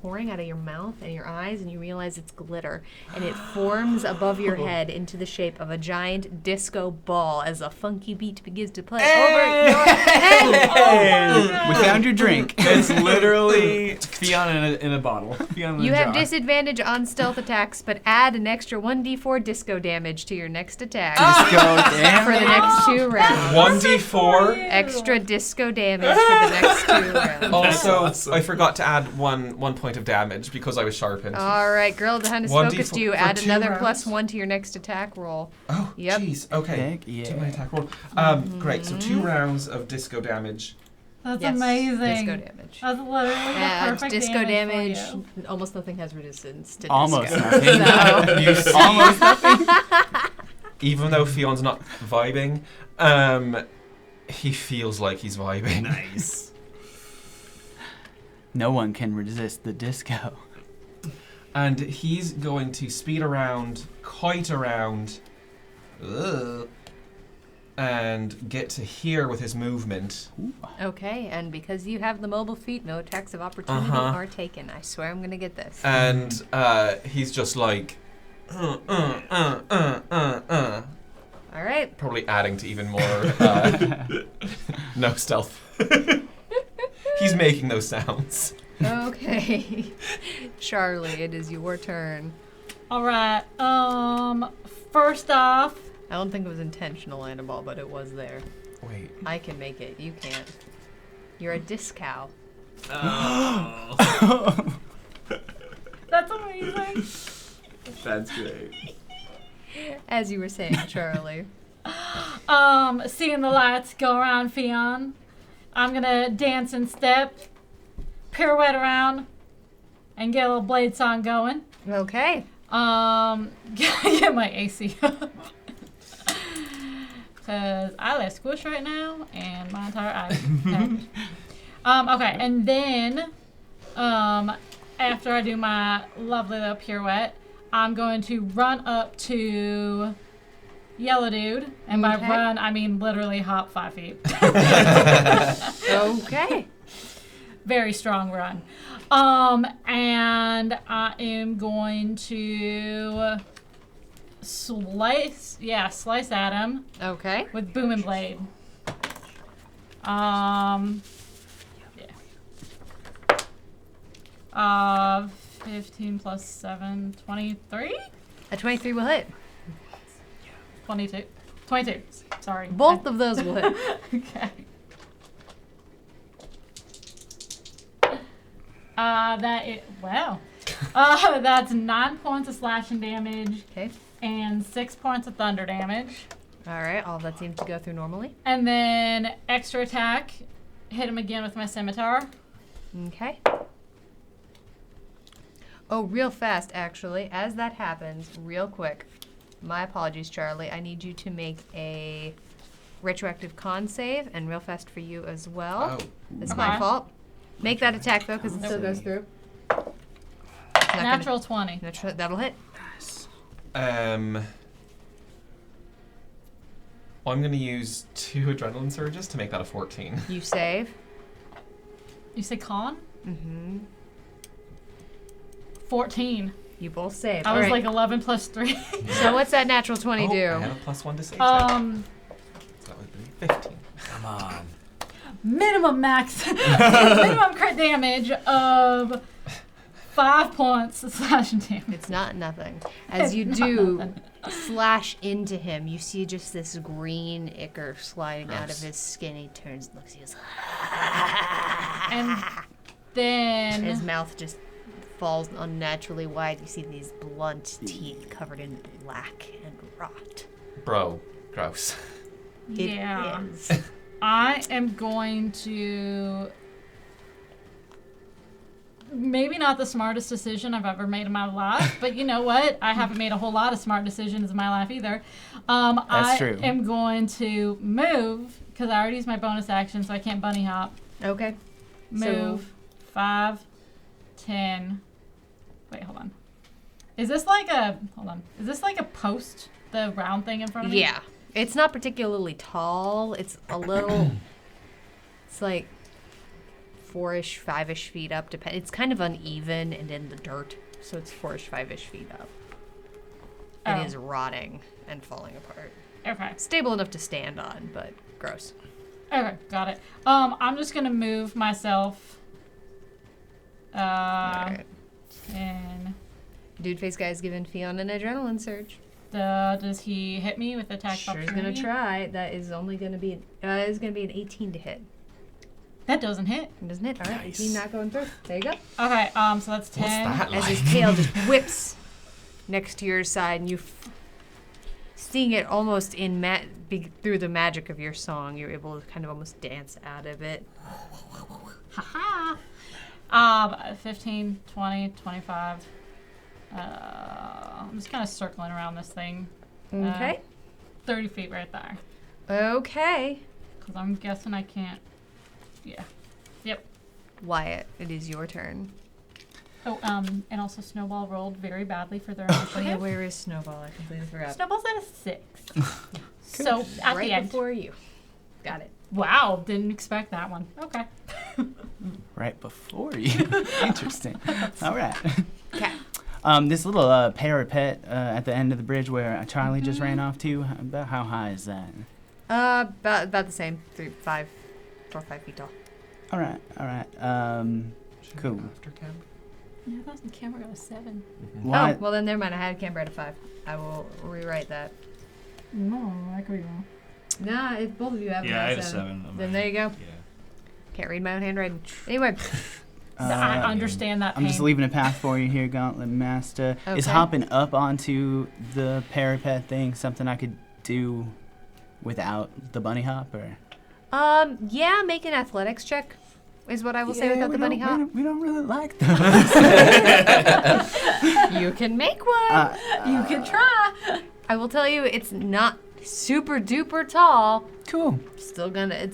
pouring out of your mouth and your eyes, and you realize it's glitter, and it forms above your head into the shape of a giant disco ball as a funky beat begins to play over your head. We found your drink. It's literally Fion in a bottle. Fion in You a have jar. disadvantage on stealth attacks, but add an extra 1d4 disco damage to your next attack Disco damage. for the next 2 rounds. 1d4. Extra disco damage for the next 2 rounds. Also, awesome. I forgot to add one point of damage because I was sharpened. All right, Girl of the Hunt is 1d4 focused you. for Add 2 another rounds? +1 to your next attack roll. Oh, Yep. jeez. Okay. Heck yeah. To my attack roll. Great. So 2 rounds of disco damage. That's Yes, amazing. Disco damage. That's literally the And perfect disco damage. damage. Almost nothing has resistance to Almost disco. nothing. You see, Almost nothing. even though Fion's not vibing, he feels like he's vibing. Nice. No one can resist the disco. And he's going to speed around, kite around, and get to here with his movement. Okay, and because you have the mobile feat, no attacks of opportunity Uh-huh. are taken. I swear I'm gonna get this. And he's just like, All right. probably adding to even more no stealth. He's making those sounds. Okay. Charlie, it is your turn. All right. First off, I don't think it was intentional, Annabelle, but it was there. Wait. I can make it. You can't. You're a discow. Oh. that's amazing. That's great. As you were saying, Charlie. Seeing the lights go around Fion, I'm gonna dance and step, pirouette around, and get a little blade song going. Okay. Get my AC up. Cause I left squish right now and my entire eye. Okay, and then after I do my lovely little pirouette, I'm going to run up to Yellow Dude, and by Okay. run I mean literally hop 5 feet. Okay. Very strong run. And I am going to slice at him Okay. with Booming Blade. Yeah. 15 plus 7, 23? A 23 will hit. 22. 22. Sorry. Both of those will hit. Okay. That's 9 points of slashing damage Okay. and 6 points of thunder damage. All right. All that seems to go through normally. And then extra attack, hit him again with my scimitar. Okay. Oh, real fast, actually. As that happens, real quick. My apologies, Charlie. I need you to make a retroactive con save, and real fast for you as well. Oh. It's my Okay. fault. Make that attack, though, because it still goes through. It's not gonna- Natural 20. That'll hit. I'm going to use 2 adrenaline surges to make that a 14. You save. You say con? Mm-hmm. 14. You both save. I All was right. like 11 plus 3. So what's that natural 20 Oh, I do? have a +1 to save now. So that would be 15. Come on. Minimum max. minimum crit damage of 5 points of slashing damage. It's not nothing. As you do slash into him, you see just this green ichor sliding out of his skin. He turns and looks at you. And then His mouth just falls unnaturally wide. You see these blunt teeth covered in black and rot. Bro, gross. It yeah. is. I am going to maybe not the smartest decision I've ever made in my life, but you know what? I haven't made a whole lot of smart decisions in my life either. That's true. I am going to move because I already used my bonus action, so I can't bunny hop. Okay. Move 5, 10. Wait, hold on. Is this like a post? The round thing in front of me? Yeah. It's not particularly tall. It's a little. It's like 4-ish, 5-ish feet up. It's kind of uneven and in the dirt, so it's 4-ish, 5-ish feet up. It is rotting and falling apart. Okay. Stable enough to stand on, but gross. Okay, got it. I'm just gonna move myself. Alright. 10. Dude face guy's giving Fionn an adrenaline surge. Does he hit me with attack Sure is opportunity? gonna try. That is only gonna be is gonna be an 18 to hit. That doesn't hit. It doesn't hit. All right, Nice. 18 not going through. There you go. Okay, so that's 10. What's that As like? his tail just whips next to your side, and you seeing it almost in through the magic of your song, you're able to kind of almost dance out of it. Haha. 15, 20, 25. I'm just kind of circling around this thing. Okay. 30 feet right there. Okay. Because I'm guessing I can't. Yeah. Yep. Wyatt, it is your turn. Oh, and also Snowball rolled very badly for their initiative. Oh yeah, where is Snowball? I completely forgot. Snowball's at a 6. So at right the end. before you. Got it. Wow, didn't expect that one. Okay. Right before you. Interesting. All right. Okay. This little parapet at the end of the bridge where Charlie just ran off to, about how high is that? About the same. 4 or 5 feet tall. All right. Cool. After camp. Yeah, I thought the camera got a 7. Why? Oh, well then never mind. I had Canberra at a 5. I will rewrite that. No, I could be wrong. Nah, if both of you have Yeah, I a had a 7. 7. Then there you go. Yeah. Can't read my own handwriting. Anyway. I understand that pain. I'm just leaving a path for you here, Gauntlet Master. Is Okay. hopping up onto the parapet thing something I could do without the bunny hop, or? Yeah, make an athletics check is what I will say without the bunny hop. We don't really like those. You can make one. You can try. I will tell you, it's not super duper tall. Cool. Still gonna.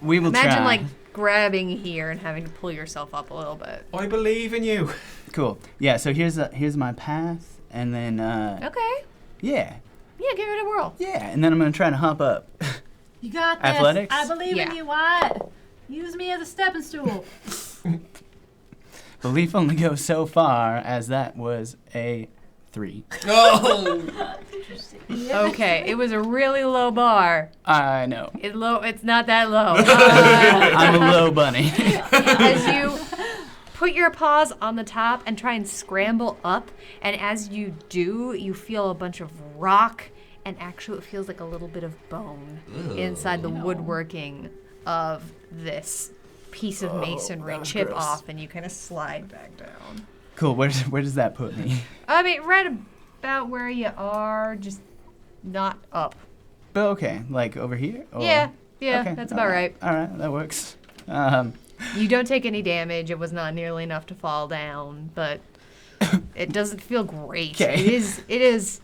We will Imagine try. like grabbing here and having to pull yourself up a little bit. I believe in you. Cool. Yeah. So here's my path, and then Okay. yeah, Yeah, give it a whirl. yeah, and then I'm gonna try to hop up. You got this. Athletics? I believe Yeah. in you, Wyatt. Use me as a stepping stool. Belief only goes so far, as that was a 3. Oh! Okay, it was a really low bar. I know. It's not that low. I'm a low bunny. As you put your paws on the top and try and scramble up, and as you do, you feel a bunch of rock, and actually it feels like a little bit of bone inside the woodworking of this piece of masonry. Chip gross. off, and you kind of slide back down. Cool. Where does that put me? I mean, right about where you are, just not up. But okay, like over here. Or? Yeah, Okay, that's about right. All right, that works. You don't take any damage. It was not nearly enough to fall down, but it doesn't feel great. 'Kay. It is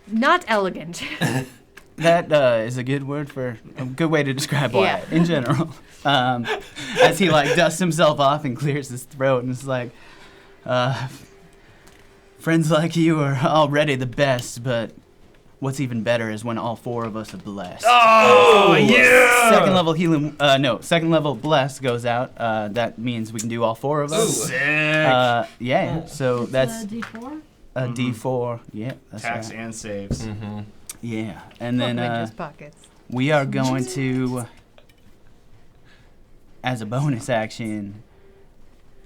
not elegant. That is a good way to describe Wyatt Yeah. in general. As he like dusts himself off and clears his throat, and is like, friends like you are already the best, but what's even better is when all 4 of us are blessed. Oh, yeah! Second level bless goes out. That means we can do all 4 of us. Sick! Yeah. So that's D4. a D4. Yeah, that's Tax right. and saves. Mm-hmm. Yeah, and Put 'em in then his pockets. we are going to, as a bonus action,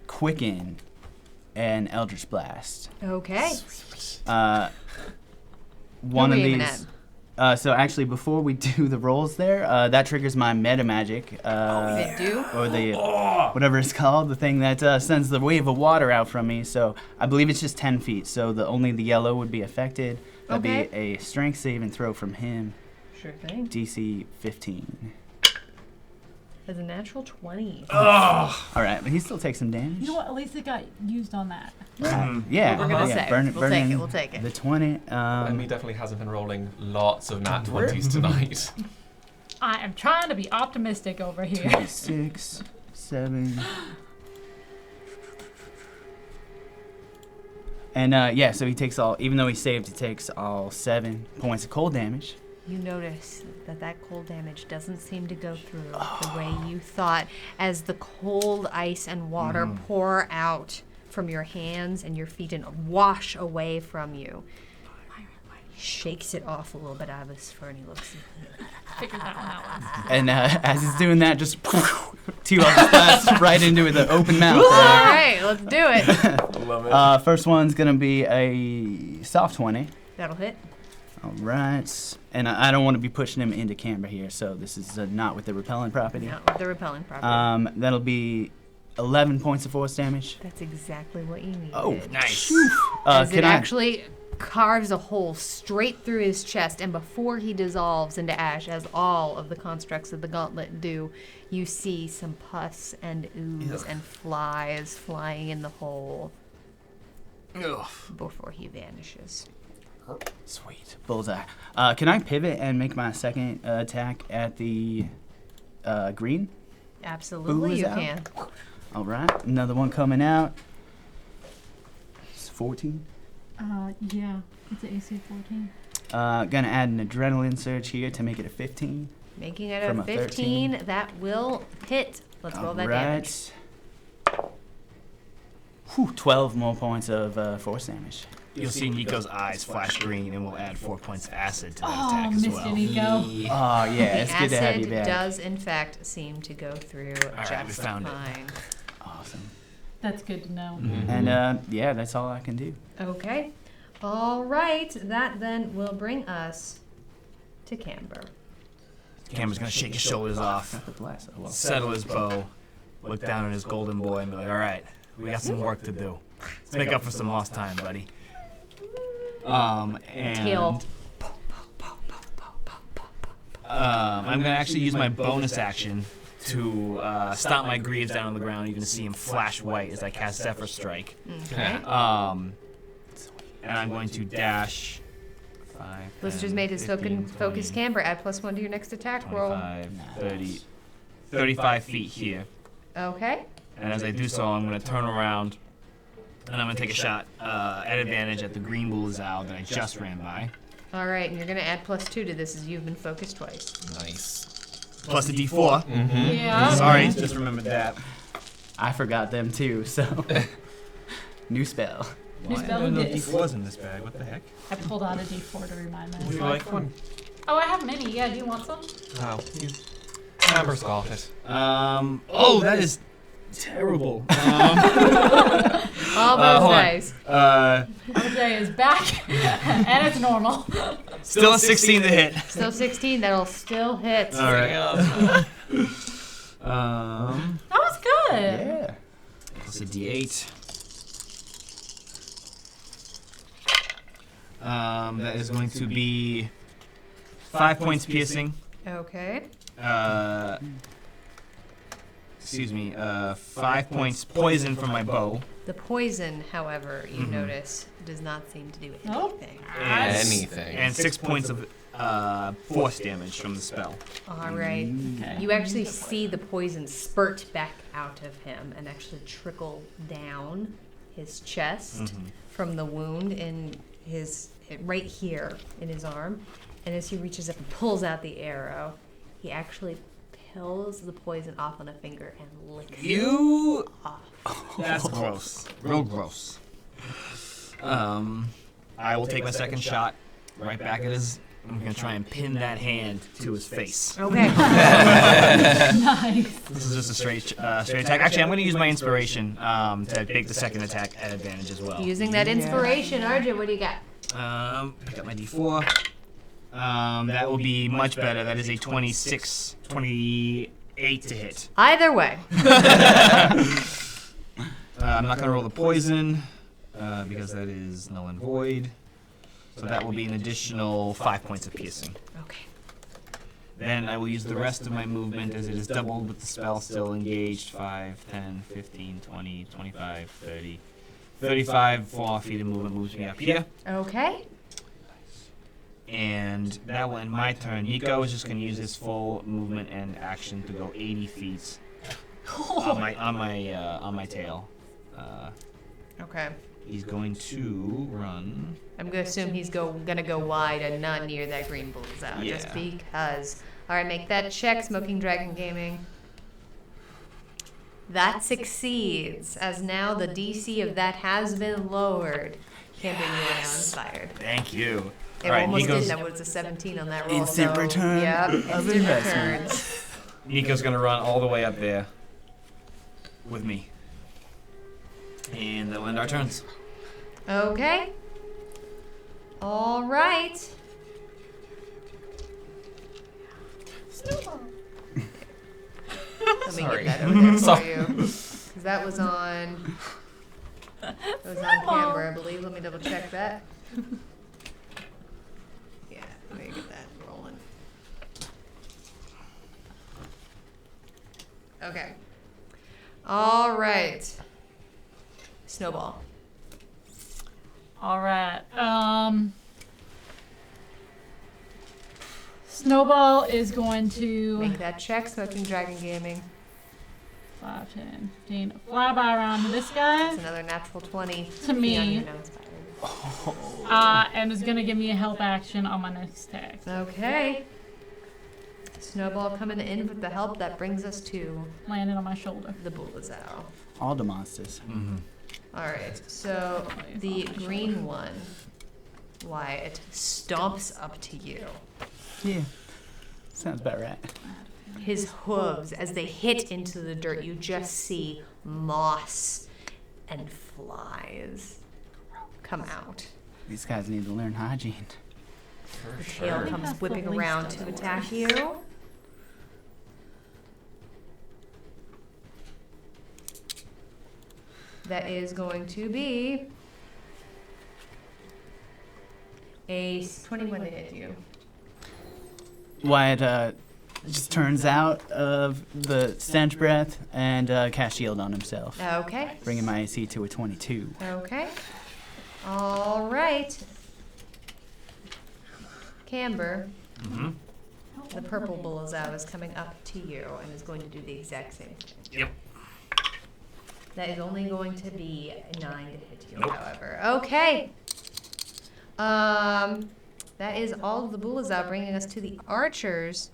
Quicken and Eldritch Blast. Okay. One Who of are you aiming these. So actually, before we do the rolls there, that triggers my meta magic. They do? Or the whatever it's called, the thing that sends the wave of water out from me. So I believe it's just 10 feet. So only the yellow would be affected. That'd be a strength saving throw from him. Sure thing. DC 15. That's a natural 20. All right, but he still takes some damage. You know what? At least it got used on that. Yeah, We're gonna say. We'll take it. The 20. Emmy definitely hasn't been rolling lots of nat 20s tonight. I am trying to be optimistic over here. 6, 7. And so he takes all, even though he saved, he takes all 7 points of cold damage. You notice that cold damage doesn't seem to go through the way you thought as the cold ice and water pour out from your hands and your feet and wash away from you. He shakes it off a little bit out of his fur and he looks. Figured that one out. And as he's doing that, just 2 Eldritch Blasts right into the open mouth. All right, let's do it. Love it. First one's going to be a soft 20. That'll hit. All right. And I don't want to be pushing him into camber here, so this is not with the repellent property. Not with the repelling property. That'll be 11 points of force damage. That's exactly what you needed. Oh, Nice. As it can I? actually carves a hole straight through his chest, and before he dissolves into ash, as all of the constructs of the gauntlet do, you see some pus and ooze and flies flying in the hole Ugh. before he vanishes. Sweet. Bullseye. Can I pivot and make my second attack at the green? Absolutely, Ooze you out. can. All right. Another one coming out. It's 14. Yeah, it's an AC 14. Gonna add an adrenaline surge here to make it a 15. Making it From a a 15, 13. that will hit. Let's roll that damage. Whew, 12 more points of force damage. You'll see Nico's eyes flash green, and we'll add 4 points of acid to that Oh, attack as missed well. it, Nico. Oh, yeah, it's The good to have you acid back. does, in fact, seem to go through right, we just found it. fine. Awesome. That's good to know. And, yeah, that's all I can do. Okay. All right. That then will bring us to Camber. Camber's gonna shake his shoulders off, The blast. Oh, well. settle his bow, look down at his golden boy, and be like, "All right, we got some work to do. Let's make up for some lost time, buddy." And Tail. I'm gonna actually use my bonus action to stomp my greaves down on the ground. You're gonna see him flash white as I cast Zephyr Strike. Okay. And I'm going to dash. 5, Blister's 10, made his 15, focus 20, Camber. Add +1 to your next attack roll. 25, 30, 35 feet here. Okay. And as I do so, I'm going to turn around and I'm going to take a shot at advantage at the green bullseye that I just ran by. All right, and you're going to add +2 to this as you've been focused twice. Nice. Plus a d4. Yeah. Sorry, just remembered that. I forgot them too, so. New spell. New I spell don't know if this. d4's in this bag. What the heck? I pulled out a D4 to remind Would you myself. like one? Oh, I have many. Yeah, do you want some? No. Amber's got it. Oh, that is terrible. All those hold on. dice. RJ is back, and it's normal. Still a 16 to hit. Still 16. That'll still hit. All right. That was good. Yeah. Plus a d8. That is going to be 5 points piercing. Okay. Excuse me. 5 points poison from my bow. The poison, however, you notice, does not seem to do Nope. anything. Anything. And 6 points of force damage from the spell. All right. Okay. You actually see the poison spurt back out of him and actually trickle down his chest from the wound in his right here in his arm. And as he reaches up and pulls out the arrow, he actually peels the poison off on a finger and licks it off. That's gross. Real gross. I will take my second shot right back at his I'm gonna try and pin that hand to his face. Okay. Nice. This is just a straight attack. Actually, I'm gonna use my inspiration to make the second attack at advantage as well. Using that inspiration, Arjun, what do you got? Pick up my D4. That will be much better. That is a 28 to hit. Either way. I'm not gonna roll the poison because that is null and void. So that will be an additional 5 points of piercing. Okay. Then I will use the rest of my movement as it is doubled with the spell still engaged. 5, 10, 15, 20, 25, 30, 35 4 feet of movement moves me up here. Okay. And that will end my turn. Nico is just going to use his full movement and action to go 80 feet on my tail. Okay. He's going to run. I'm going to assume he's going to go wide and not near that green bull's out. Just Yeah. because. All right, make that check, Smoking Dragon Gaming. That succeeds, as now the DC of that has been lowered. Camber, you are now inspired. Thank you. It All right, almost Nico's, did. That was a 17 on that roll. Instant so, return Yep, of instant investment. returns. Nico's going to run all the way up there with me. And that'll end our turns. Okay. All right. Let me Sorry. get that over there for Sorry. you. Because that was on. It was on camera, I believe. Let me double check that. Yeah, let me get that rolling. Okay. All right. Snowball. All right. Snowball is going to Make that check, Smoking Dragon Gaming. 5, 10, 15. Fly by around to this guy. That's another natural 20. To me. Beyond your now inspired. And is going to give me a help action on my next attack. Okay. Snowball coming in with the help. That brings us to Landed on my shoulder. the Bulbasaur. All the monsters. Mm-hmm. All right. So the green one, Wyatt, stomps up to you. Yeah. Sounds about right. His hooves, as they hit into the dirt, you just see moss and flies come out. These guys need to learn hygiene. The tail comes whipping around to attack you. That is going to be a 21 to hit you. Wyatt just turns out of the stench breath and cast shield on himself, Okay. bringing my AC to a 22. Okay. All right. Camber, Mm-hmm. the purple Bulbasaur is coming up to you and is going to do the exact same thing. Yep. That is only going to be a 9 to hit you, Nope. however. Okay. That is all of the Bulbasaur, bringing us to the archers.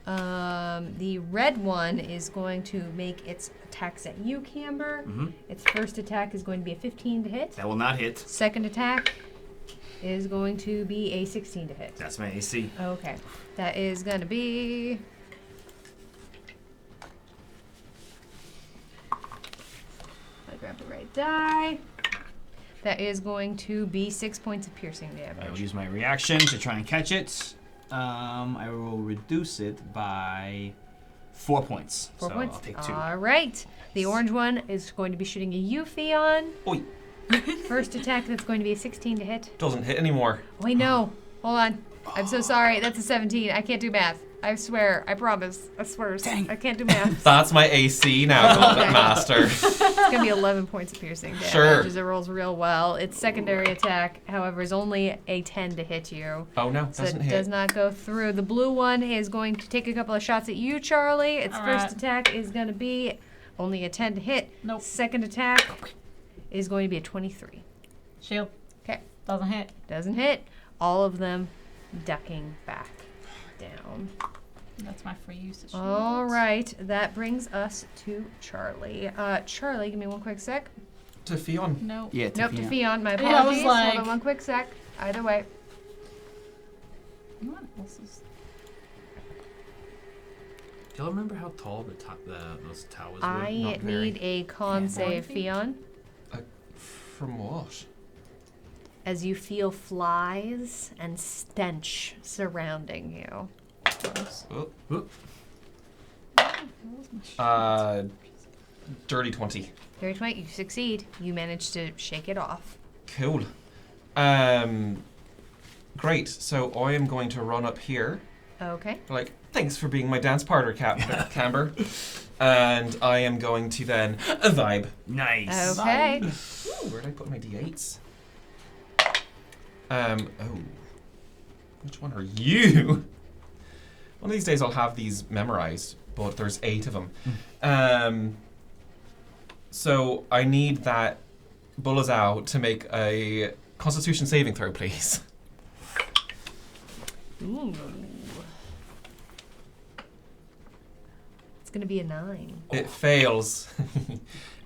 The red one is going to make its attacks at you, Camber. Mm-hmm. Its first attack is going to be a 15 to hit. That will not hit. Second attack is going to be a 16 to hit. That's my AC. Okay. That is going to be... I grab the right die. That is going to be 6 points of piercing I will damage. use my reaction to try and catch it. I will reduce it by 4 points. 4 so points. I'll take 2. All right. The orange one is going to be shooting a Yuffie on. Oi. First attack, that's going to be a 16 to hit. Doesn't hit anymore. Wait, no. Hold on. I'm so sorry. That's a 17. I can't do math. I swear. I promise. I swear. Dang. I can't do math. That's my AC now, Gauntlet Okay. Master. It's going to be 11 points of piercing damage. Sure. As it rolls real well. Its secondary attack, however, is only a 10 to hit you. Oh no, So doesn't it hit. does not go through. The blue one is going to take a couple of shots at you, Charlie. Its All first right. attack is going to be only a 10 to hit. Nope. Second attack is going to be a 23. Shield. 'Kay. Doesn't hit. Doesn't hit. All of them ducking back down. That's my free usage. All right. That brings us to Charlie. Charlie, give me one quick sec. To Fionn. No. Yeah, Nope, to Fiona. Fionn. My Yeah, I was apologies. like- Hold on one quick sec. Either way. What else is... Do y'all remember how tall those towers were? I Not very. need a con save, Fionn, From what? as you feel flies and stench surrounding you. Dirty 20. Very 20, you succeed. You manage to shake it off. Cool. Great. So I am going to run up here. Okay. Like, thanks for being my dance partner, Camber. And I am going to then vibe. Nice. Okay. Ooh, where did I put my d8s? Which one are you? One of these days I'll have these memorized, but there's 8 of them. So I need that Bullazao to make a Constitution saving throw, please. Ooh. It's gonna be a 9. It fails.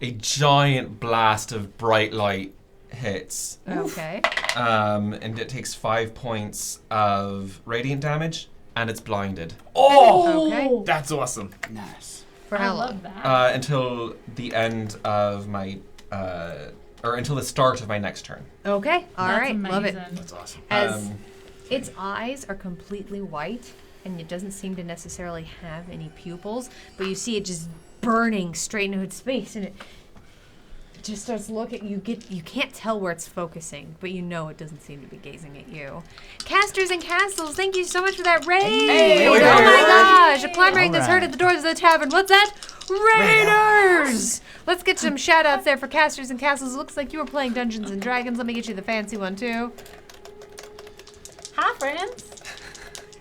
A giant blast of bright light hits. Okay. And it takes 5 points of radiant damage, and it's blinded. Oh! Okay. That's awesome. Nice. For I how love long? that. Until the end of my, or until the start of my next turn. Okay. All That's right. Love it. amazing. That's awesome. As its eyes are completely white, and it doesn't seem to necessarily have any pupils, but you see it just burning straight into its face, and it just starts looking. You can't tell where it's focusing, but you know it doesn't seem to be gazing at you. Casters and Castles, thank you so much for that raid! Hey, oh we're my here. gosh! A plundering All that's heard right. at the doors of the tavern. What's that? Raiders! Let's get some shout outs there for Casters and Castles. Looks like you were playing Dungeons and Dragons. Let me get you the fancy one too. Hi, friends.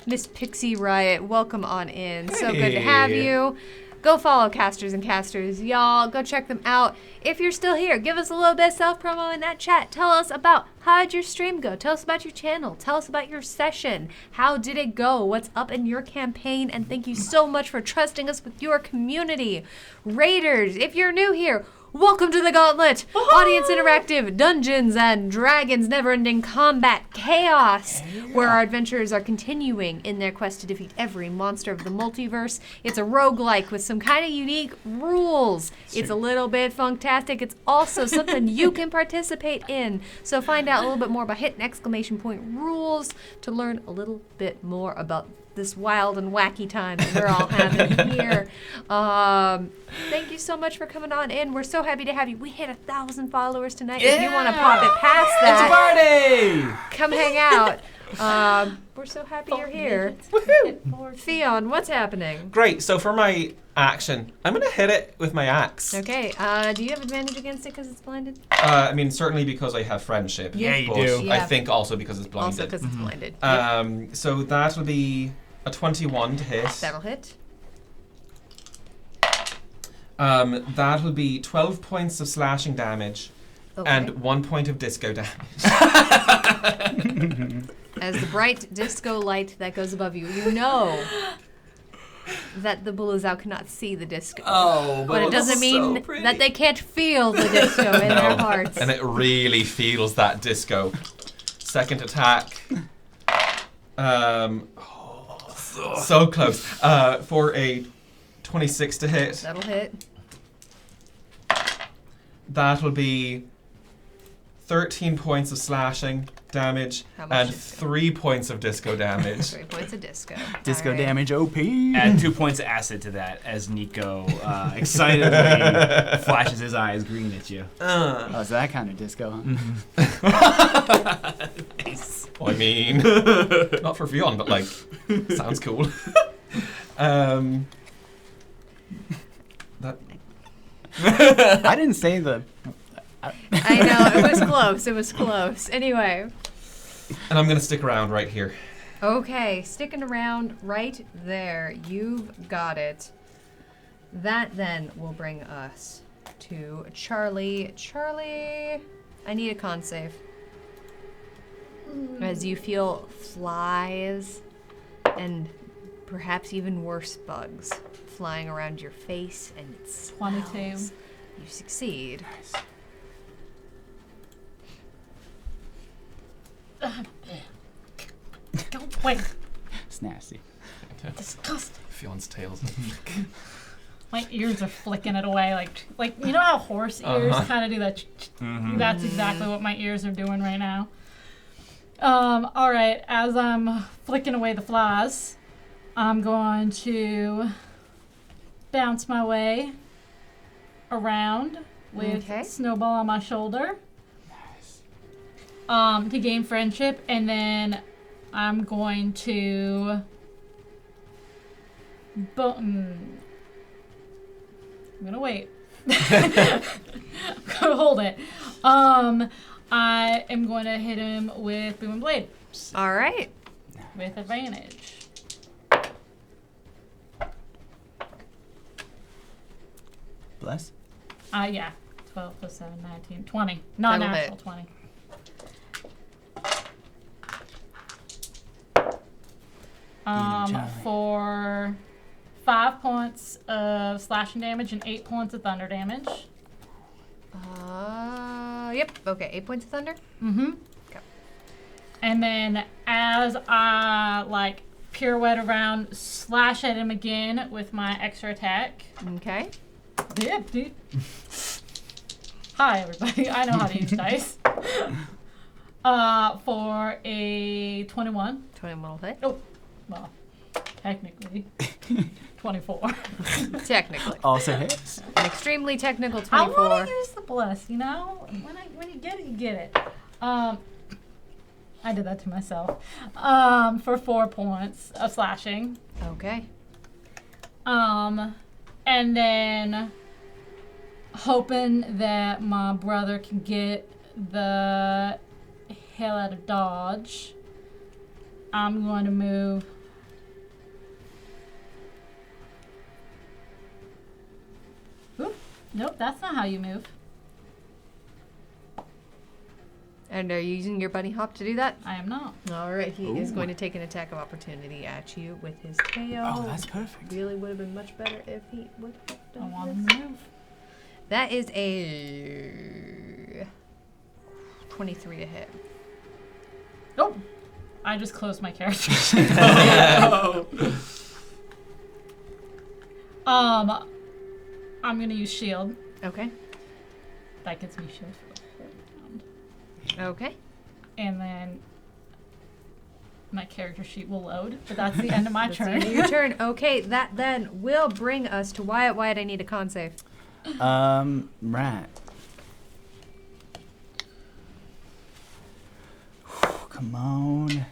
Miss Pixie Riot, welcome on in. So good to have you. Go follow Casters and Casters, y'all. Go check them out. If you're still here, give us a little bit of self-promo in that chat. Tell us about how'd your stream go. Tell us about your channel. Tell us about your session. How did it go? What's up in your campaign? And thank you so much for trusting us with your community. Raiders, if you're new here, welcome to the Gauntlet. Audience interactive Dungeons and Dragons never-ending combat chaos, where our adventurers are continuing in their quest to defeat every monster of the multiverse. It's a roguelike with some kind of unique rules. It's a little bit funktastic. It's also something you can participate in. So find out a little bit more by hitting ! rules to learn a little bit more about this wild and wacky time that we're all having here. Thank you so much for coming on in. We're so happy to have you. We hit 1,000 followers tonight. If you want to pop it past that, come hang out. We're so happy you're here. Fionn, what's happening? Great. So for my action, I'm going to hit it with my axe. Okay, do you have advantage against it because it's blinded? I mean, certainly because I have friendship. Yeah, you but do. Yeah. I think also because it's blinded. Also because it's blinded. So that will be a 21 to hit. That'll hit. That'll be 12 points of slashing damage Okay. and 1 point of disco damage. As the bright disco light that goes above you, you know that the Bullazao cannot see the disco. Oh, But it doesn't mean that they can't feel the disco in their hearts. And it really feels that disco. Second attack. So close. For a 26 to hit. That'll hit. That'll be 13 points of slashing damage How much and disco? 3 points of disco damage. 3 points of disco. Disco All right. damage OP. Add 2 points of acid to that as Nico excitedly flashes his eyes green at you. Oh, it's that kind of disco, huh? Nice. I mean, not for Fionn, but like, sounds cool. That I didn't say the... I know, it was close. It was close. Anyway. And I'm going to stick around right here. Okay, sticking around right there. You've got it. That then will bring us to Charlie. Charlie, I need a con save. As you feel flies and perhaps even worse bugs flying around your face and it smells. 22. You succeed. Go away. It's nasty. Disgusting. Fion's tails. My ears are flicking it away, like you know how horse ears kind of do that. That's exactly what my ears are doing right now. All right, as I'm flicking away the flies, I'm going to bounce my way around with Snowball on my shoulder. Nice. To gain friendship, and then I'm going to. I'm gonna wait. I'm gonna hold it. I am going to hit him with Boom and Blade. All right. With advantage. Bless. Yeah. 12 plus 7, 19, 20. Non-natural 20. For 5 points of slashing damage and 8 points of thunder damage. Yep. Okay, 8 points of thunder? Mm-hmm. Okay. And then as I, pirouette around, slash at him again with my extra attack. Okay. Yep, dude. Hi, everybody. I know how to use dice. For a 21. 21 will hit. Oh, well, technically. 24. Technically. Also hits. An extremely technical I 24. want to use the bless, you know? When you get it, you get it. I did that to myself. For 4 points of slashing. Okay. And then hoping that my brother can get the hell out of Dodge, I'm going to move. Oop, nope, that's not how you move. And are you using your bunny hop to do that? I am not. All right, he is going to take an attack of opportunity at you with his tail. Oh, that's perfect. Really would have been much better if he would have I done want him this. to move. That is a 23 to hit. Nope. I just closed my character. I'm gonna use shield. Okay. That gets me shield for the whole round. Okay. And then my character sheet will load, but that's the end of my That's the turn. end of your turn. Okay, that then will bring us to Wyatt. Wyatt, I need a con save. Right. Come on.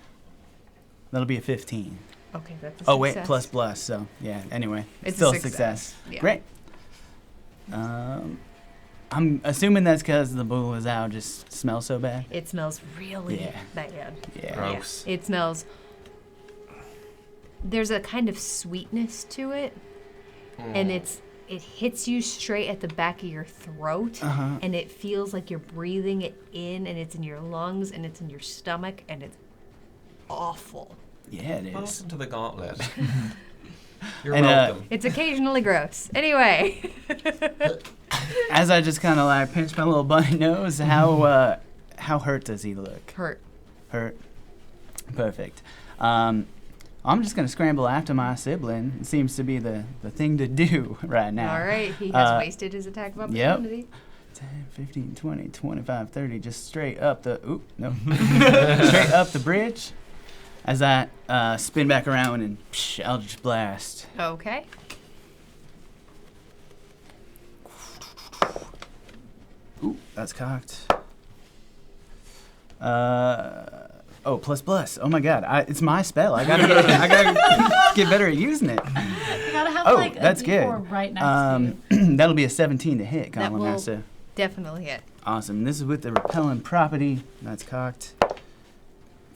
That'll be a 15. Okay, that's a Oh, wait, success. plus plus, so yeah, anyway. It's still a success. Yeah. Great. I'm assuming that's because the Bulazao just smells so bad. It smells really bad. Yeah. Gross. It smells. There's a kind of sweetness to it, and it hits you straight at the back of your throat, and it feels like you're breathing it in, and it's in your lungs, and it's in your stomach, and it's awful. Yeah, it is. Welcome to the Gauntlet. You're And, welcome. It's occasionally gross. Anyway. As I just kind of pinch my little bunny nose, how hurt does he look? Hurt. Hurt. Perfect. I'm just gonna scramble after my sibling. It seems to be the thing to do right now. All right. He has wasted his attack of opportunity. 10, 15, 20, 25, 30, just straight up the, straight up the bridge as I spin back around and Eldritch Blast. Okay. Ooh, that's cocked. Plus plus. Oh my god, it's my spell. I gotta get better at using it. You gotta have a that's D4 good. right next to you. That'll be a 17 to hit, That Colin will Master. definitely hit. Awesome. This is with the repellent property. That's cocked.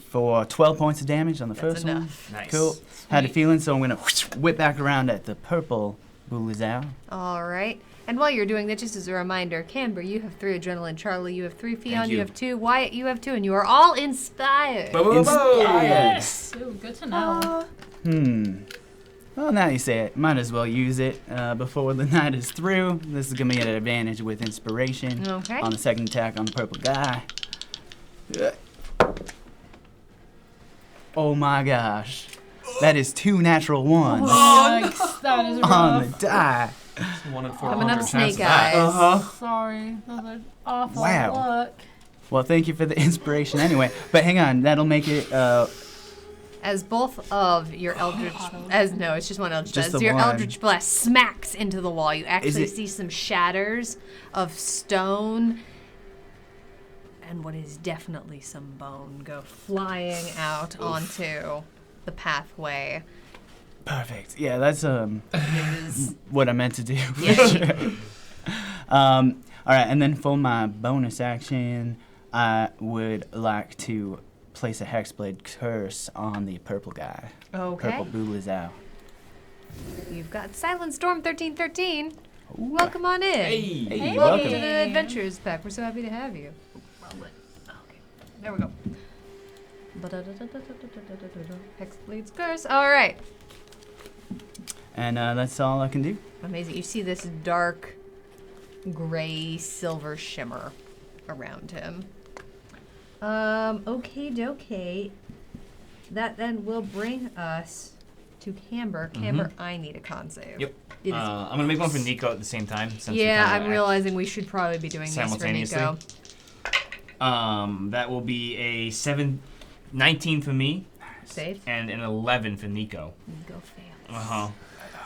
For 12 points of damage on the That's first enough. Nice. one. Cool. Had a feeling, so I'm going to whip back around at the purple Bulazao. All right. And while you're doing that, just as a reminder, Camber, you have 3 adrenaline. Charlie, you have 3. Fionn, you you. have 2. Wyatt, you have 2. And you are all inspired. Yes. Ooh, good to know. Well, now you say it. Might as well use it before the night is through. This is going to be at an advantage with inspiration. Okay. On the second attack on the purple guy. Oh my gosh. That is 2 natural ones Yikes, that is on the rough. die. 1 in Coming 400 up, chance Snake of that. Eyes. Sorry, those are awful Wow. luck. Well, thank you for the inspiration anyway. But hang on, that'll make it As both of your Eldritch, it's just one Eldritch Just Blast. the As your one. Eldritch Blast smacks into the wall, you actually it- see some shatters of stone and what is definitely some bone go flying out onto the pathway. perfect. Yeah, that's It is what I meant to do. for Yeah. sure. All right, and then for my bonus action, I would like to place a Hexblade curse on the purple guy. okay. Purple Bulizao. You've got Silent Storm 1313. Welcome on in. Hey, Welcome to welcome. the Adventurers Pack. We're so happy to have you. Okay, there we go. Hexblade's curse. All right. And that's all I can do. Amazing. You see this dark gray silver shimmer around him. Okay, dokie. That then will bring us to Camber. Camber, I need a con save. Yep. It is- I'm gonna make one for Nico at the same time. Since we yeah, kinda I'm realizing we should probably be doing this for simultaneously. Nico. That will be a 19 for me Save. and an 11 for Nico. Nico fails.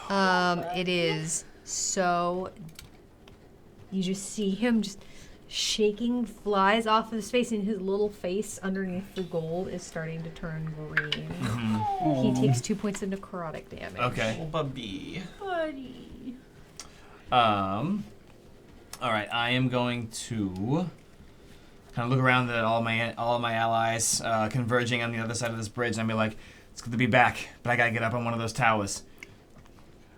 Uh-huh. It is so. You just see him just shaking flies off of his face, and his little face underneath the gold is starting to turn green. He takes 2 points of necrotic damage. Okay. Oh, Bubby. Buddy. All right, I am going to kind of look around at all of my allies converging on the other side of this bridge, and I'll be like, "It's good to be back, but I gotta get up on one of those towers."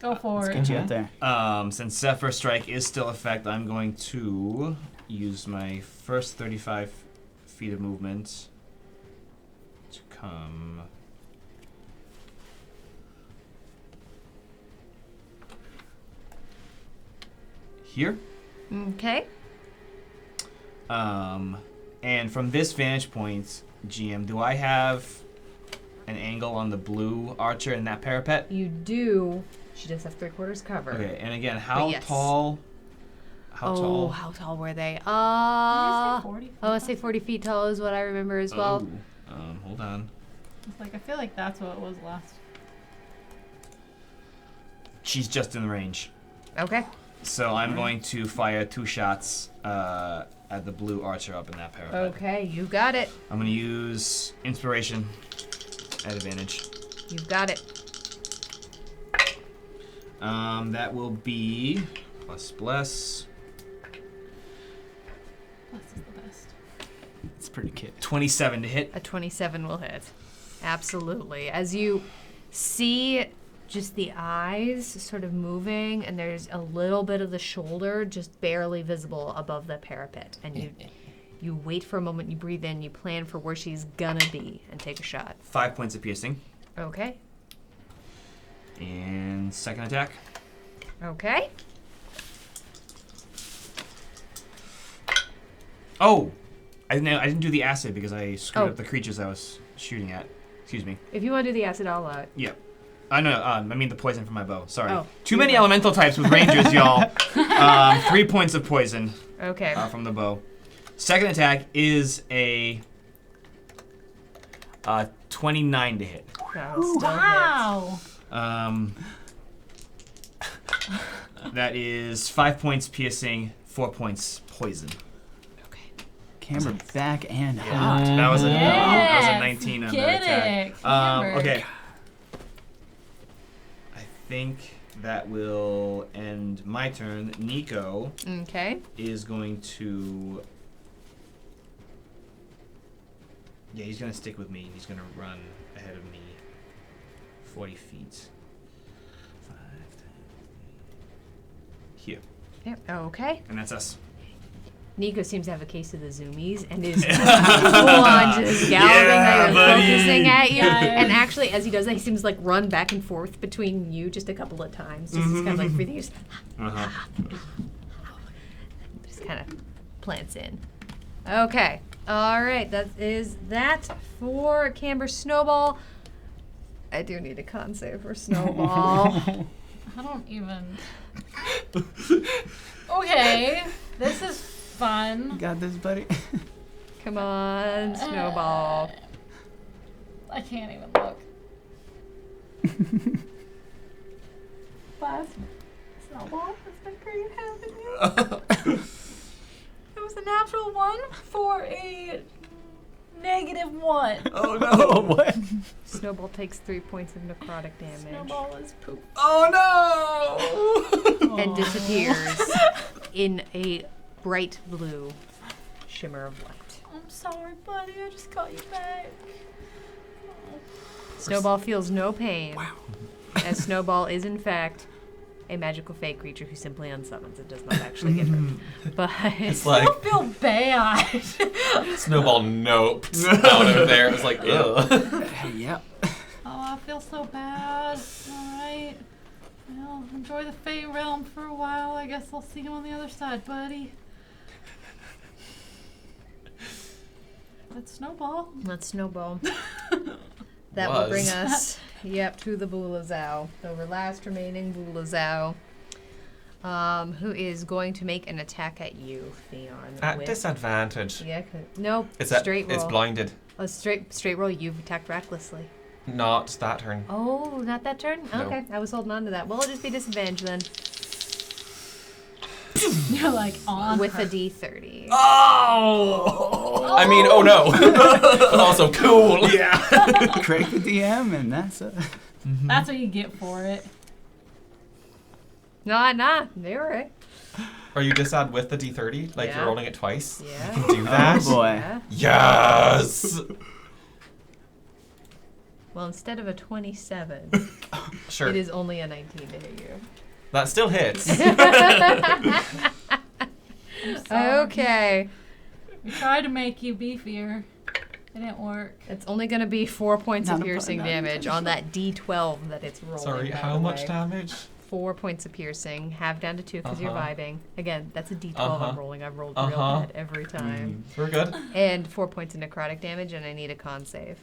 Go for Let's it. get you out there. Since Zephyr Strike is still effect, I'm going to use my first 35 feet of movement to come here. Okay. And from this vantage point, GM, do I have an angle on the blue archer in that parapet? You do. She does have 3/4 cover. Okay, and again, how yes. tall? How tall? How tall were they? Did you say 40? I say 40 feet tall is what I remember as well. Oh, hold on. It's like, I feel like that's what it was last. She's just in range. Okay. So I'm going to fire 2 shots at the blue archer up in that parapet. Okay, you got it. I'm going to use inspiration at advantage. You've got it. That will be plus. Plus is the best. It's pretty cute. 27 to hit. A 27 will hit. Absolutely. As you see just the eyes sort of moving, and there's a little bit of the shoulder just barely visible above the parapet. And you wait for a moment, you breathe in, you plan for where she's gonna be, and take a shot. 5 points of piercing. Okay. And second attack. Okay. Oh! I didn't do the acid because I screwed Oh. up the creatures I was shooting at. Excuse me. If you want to do the acid, I'll allow it. Yep. No, I mean the poison from my bow. Sorry. Oh. Too many elemental types with rangers, y'all. 3 points of poison Okay. from the bow. Second attack is a 29 to hit. That'll still Wow. That is 5 points piercing, 4 points poison. hit. Okay. Camera back and hot. That was a that was a Yes, 19 on get that attack. it, Camber. Okay. I think that will end my turn. Nico Okay. is going to. Yeah, he's gonna stick with me. He's gonna run ahead of me 40 feet. 5, 10, here. Yep. Okay. And that's us. Nico seems to have a case of the zoomies and is full on just galloping Yeah, and buddy. focusing at you. Yeah. And actually, as he does that, he seems to like run back and forth between you just a couple of times. Just kind of like breathing, just Uh-huh. kind of plants in. Okay. All right. That is that for Camber Snowball. I do need a con save for Snowball. I don't even. Okay, this is fun. Got this, buddy. Come on, Snowball. I can't even look. 5. Snowball, it's been great having you. It was a natural 1 for a -1. Oh no! Oh, what? Snowball takes 3 points of necrotic damage Snowball is poop. Oh no! and disappears in a bright blue shimmer of light. I'm sorry, buddy. I just got you back. Snowball feels no pain. Wow. As Snowball is, in fact, a magical fey creature who simply unsummons. It does not actually get hurt. But It's I like don't feel bad. Snowball noped out of there. It was like, ugh. Yep. Oh, I feel so bad. Alright. Well, enjoy the Fey realm for a while. I guess I'll see you on the other side, buddy. That's Snowball. Let's Snowball. That will bring Was. us, to the Bulazao. The last remaining Bulazao. Who is going to make an attack at you, Theon. At with- disadvantage. Yeah, no, It's straight roll. It's blinded. A straight roll, you've attacked recklessly. Not that turn. Oh, not that turn? No. Okay, I was holding on to that. Well, it'll just be disadvantage then. You're like on With her. a D30. Oh! I mean, oh no. But also cool. Yeah. Craig the DM, and that's That's what you get for it. Nah, they were right. Are you disad with the D30? Like Yeah. you're rolling it twice? Yeah. You can do that? Oh, boy. Yeah. Yes! Well, instead of a 27, Sure. it is only a 19 to hit you. That still hits. Okay. We tried to make you beefier. It didn't work. It's only going to be 4 points of Not a piercing problem. damage on that D12 that it's rolling. Sorry, by how the much way. damage? 4 points of piercing. Half down to 2 because you're Uh-huh. vibing. Again, that's a D12 Uh-huh. I'm rolling. I've rolled real Uh-huh. bad every time. We're good. And 4 points of necrotic damage, and I need a con save.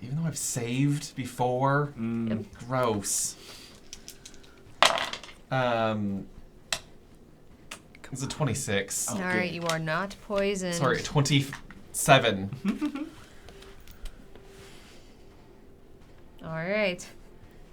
Even though I've saved before. Yep. Gross. It's a 26. All right, you are not poisoned. Sorry, 27. All right.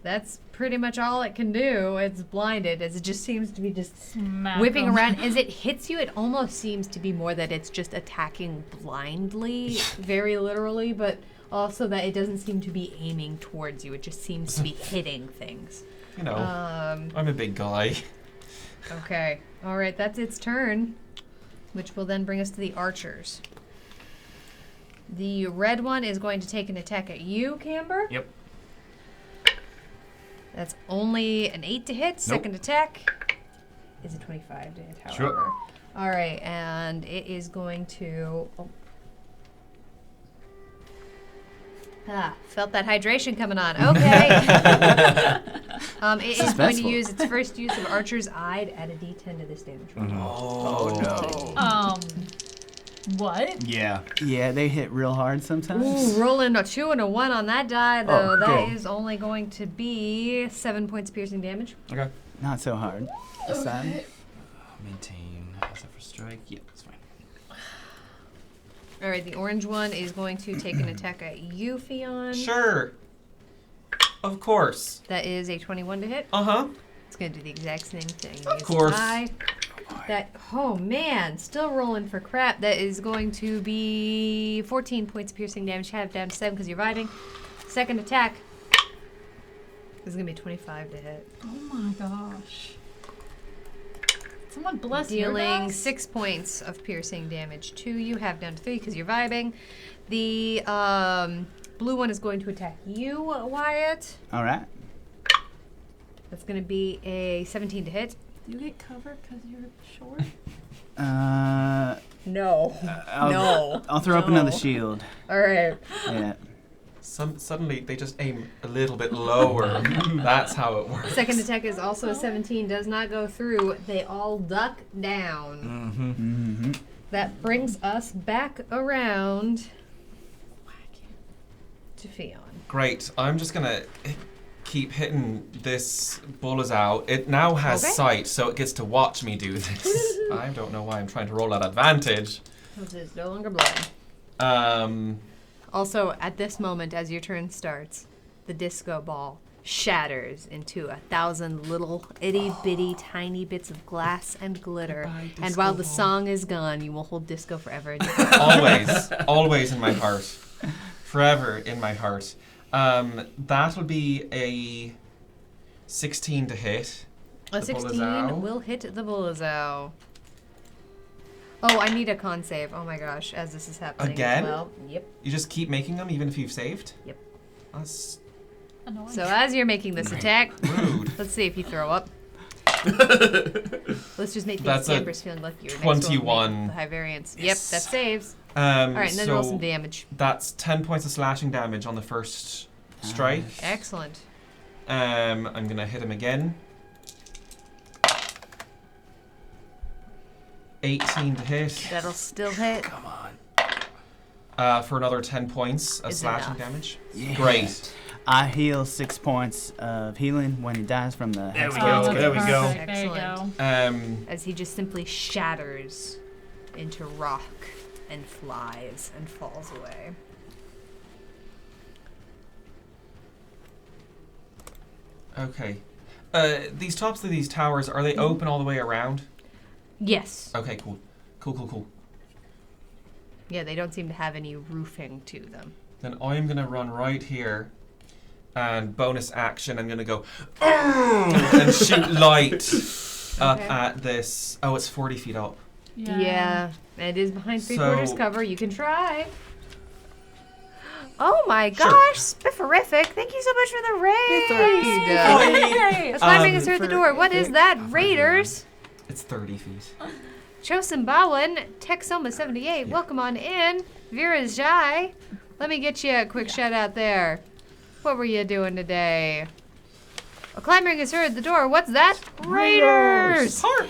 That's pretty much all it can do. It's blinded, as it just seems to be just Smack whipping 'em. around. As it hits you, it almost seems to be more that it's just attacking blindly, very literally, but also that it doesn't seem to be aiming towards you. It just seems to be hitting things. You know, Um, I'm a big guy. okay. All right, that's its turn, which will then bring us to the archers. The red one is going to take an attack at you, Camber. Yep. That's only an 8 to hit. Second attack is a 25 to hit, however. Sure. All right, and it is going to... Oh. Felt that hydration coming on. Okay. It is going to Suspenseful. use its first use of Archer's Eye to add a d10 to this damage roll. Oh, no. What? Yeah. Yeah, they hit real hard sometimes. Ooh, rolling a 2 and a 1 on that die, though. Oh, That good. is only going to be 7 points of piercing damage. Okay. Not so hard. This time. Maintain. Is that for strike? Yeah, that's fine. All right, the orange one is going to take an attack at you, Fion. Sure. Of course. That is a 21 to hit. Uh-huh. It's going to do the exact same thing. Of Use course. die. That, oh man, still rolling for crap. That is going to be 14 points of piercing damage. Have down to 7 because you're vibing. Second attack. This is going to be 25 to hit. Oh my gosh. Someone bless your Dealing dice. 6 points of piercing damage to you. Have down to 3 because you're vibing. The blue one is going to attack you, Wyatt. All right. That's going to be a 17 to hit. You get covered because you're short? No. I'll, No. I'll throw up No. another shield. All right. Yeah. Suddenly, they just aim a little bit lower. That's how it works. Second attack is also a 17. Does not go through. They all duck down. Mm-hmm. That brings us back around to Fion. Great. I'm just gonna keep hitting this Bullazao. It now has Okay. sight, so it gets to watch me do this. I don't know why I'm trying to roll that advantage. It is no longer blind. Um, Also, at this moment, as your turn starts, the disco ball shatters into 1,000 little itty-bitty tiny bits of glass and glitter. Goodbye, And disco while the ball. song is gone, you will hold disco forever. always in my heart. Forever in my heart. That'll be a 16 to hit. A The 16 Bullazao. will hit the Bullazao. Oh, I need a con save. Oh my gosh, as this is happening. Again? As well. Yep. You just keep making them even if you've saved? Yep. That's Annoying. So as you're making this attack, rude. let's see if you throw up. Let's just make things That's a Camber's feeling lucky. Your next roll will make 21. The high variance. Yes. Yep, that saves. All right, and then roll some so damage. that's 10 points of slashing damage on the first strike. Excellent. I'm gonna hit him again. 18 to hit. That'll still hit. Come on. For another 10 points of Is slashing enough. damage. Yeah. Great. I heal 6 points of healing when he dies from the There hex we blade go, Oh, skill. there we go. perfect. There you go. Excellent. As he just simply shatters into rock and flies and falls away. Okay. These tops of these towers, are they open all the way around? Yes. Okay, cool. Cool. Yeah, they don't seem to have any roofing to them. Then I'm gonna run right here, and bonus action, I'm gonna go and shoot light up Okay. at this. Oh, it's 40 feet up. Yeah, it is behind So- 3/4 cover. You can try. Oh my Sure. gosh, Spifferific! Thank you so much for the raid. Yay! Let's climbing us Um, through the door. What is that, Raiders? It's 30 feet. Chosen Bowen, Texoma78, welcome on in. Vera Jai, let me get you a quick shout out there. What were you doing today? A climbing has heard the door. What's that? Raiders! Hark!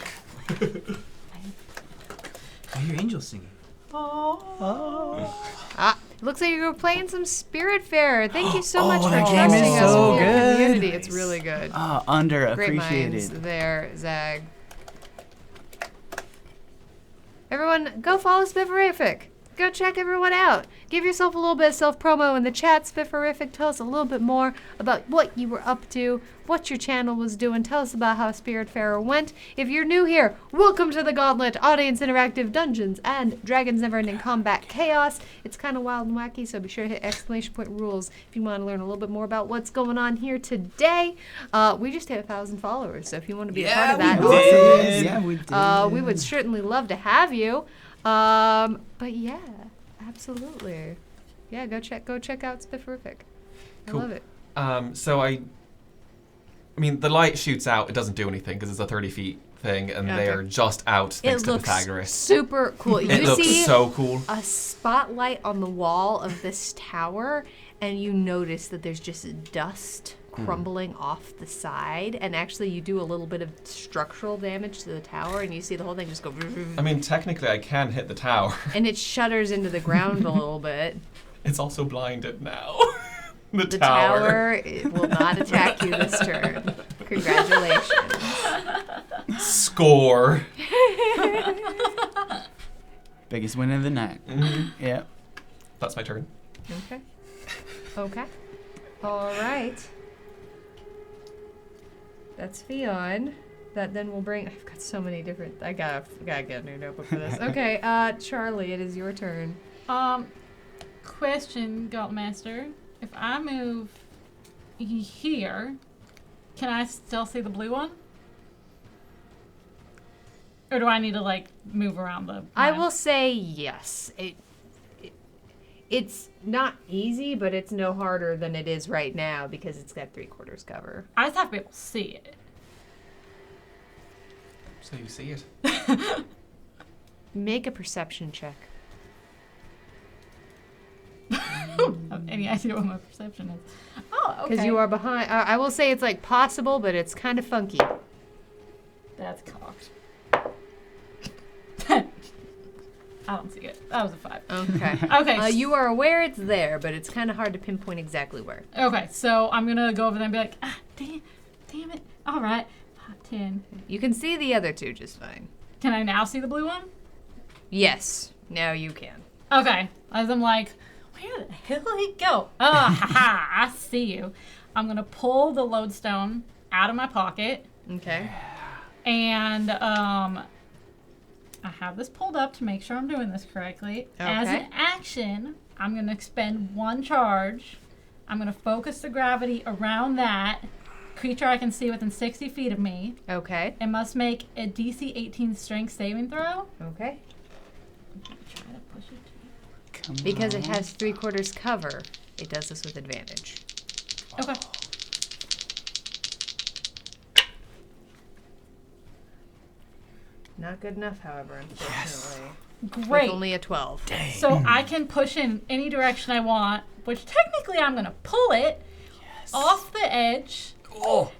I hear angels singing. Ah, looks like you were playing some Spiritfarer. Thank you so much for that game trusting is us so with your good. community. It's really good. Great minds Underappreciated. there, Zag. Everyone, go follow Spifferific. Go check everyone out. Give yourself a little bit of self-promo in the chat. Spifferific, tell us a little bit more about what you were up to, what your channel was doing. Tell us about how Spiritfarer went. If you're new here, welcome to the Gauntlet, Audience Interactive Dungeons and Dragons Never-Ending Combat Chaos. It's kind of wild and wacky, so be sure to hit exclamation point rules if you want to learn a little bit more about what's going on here today. We just hit 1,000 followers, so if you want to be a part of that, we did. Yeah, we did. we would certainly love to have you. But yeah, absolutely. Yeah, go check out Spifferific. I Cool. love it. So I mean, the light shoots out. It doesn't do anything because it's a 30 feet thing, and they Okay. are just out thanks It to looks Pythagoras. super cool. It You looks see so cool. a spotlight on the wall of this tower, and you notice that there's just dust crumbling off the side, and actually you do a little bit of structural damage to the tower, and you see the whole thing just go I mean, technically, I can hit the tower. and it shudders into the ground a little bit. It's also blinded now. The tower it will not attack you this turn. Congratulations. Score. Biggest win of the night. Mhm. Yep. That's my turn. Okay. Okay. All right. That's Fion. That then will bring. I've got so many different. I gotta get a new notebook for this. Okay, Charlie, it is your turn. Question, Master. If I move here, can I still see the blue one? Or do I need to like move around the? I will say yes. It's not easy, but it's no harder than it is right now because it's got 3/4 cover. I just have to be able to see it. So you see it. Make a perception check. Have any idea what my perception is? Oh, okay. Because you are behind. I will say it's like possible, but it's kind of funky. That's cocked. I don't see it. That was a 5. Okay. Okay. You are aware it's there, but it's kind of hard to pinpoint exactly where. Okay, so I'm going to go over there and be like, damn it. All right. 5, 10. You can see the other two just fine. Can I now see the blue one? Yes, now you can. Okay. As I'm like, where the hell did he go? Oh, haha, I see you. I'm going to pull the lodestone out of my pocket. Okay. And I have this pulled up to make sure I'm doing this correctly. Okay. As an action, I'm going to expend 1 charge. I'm going to focus the gravity around that creature I can see within 60 feet of me. Okay. It must make a DC 18 strength saving throw. Okay. Try to push it to you. Because it has 3/4 cover, it does this with advantage. Okay. Not good enough, however, unfortunately. Great. With only a 12. So I can push in any direction I want, which technically I'm going to pull it off the edge. Oh.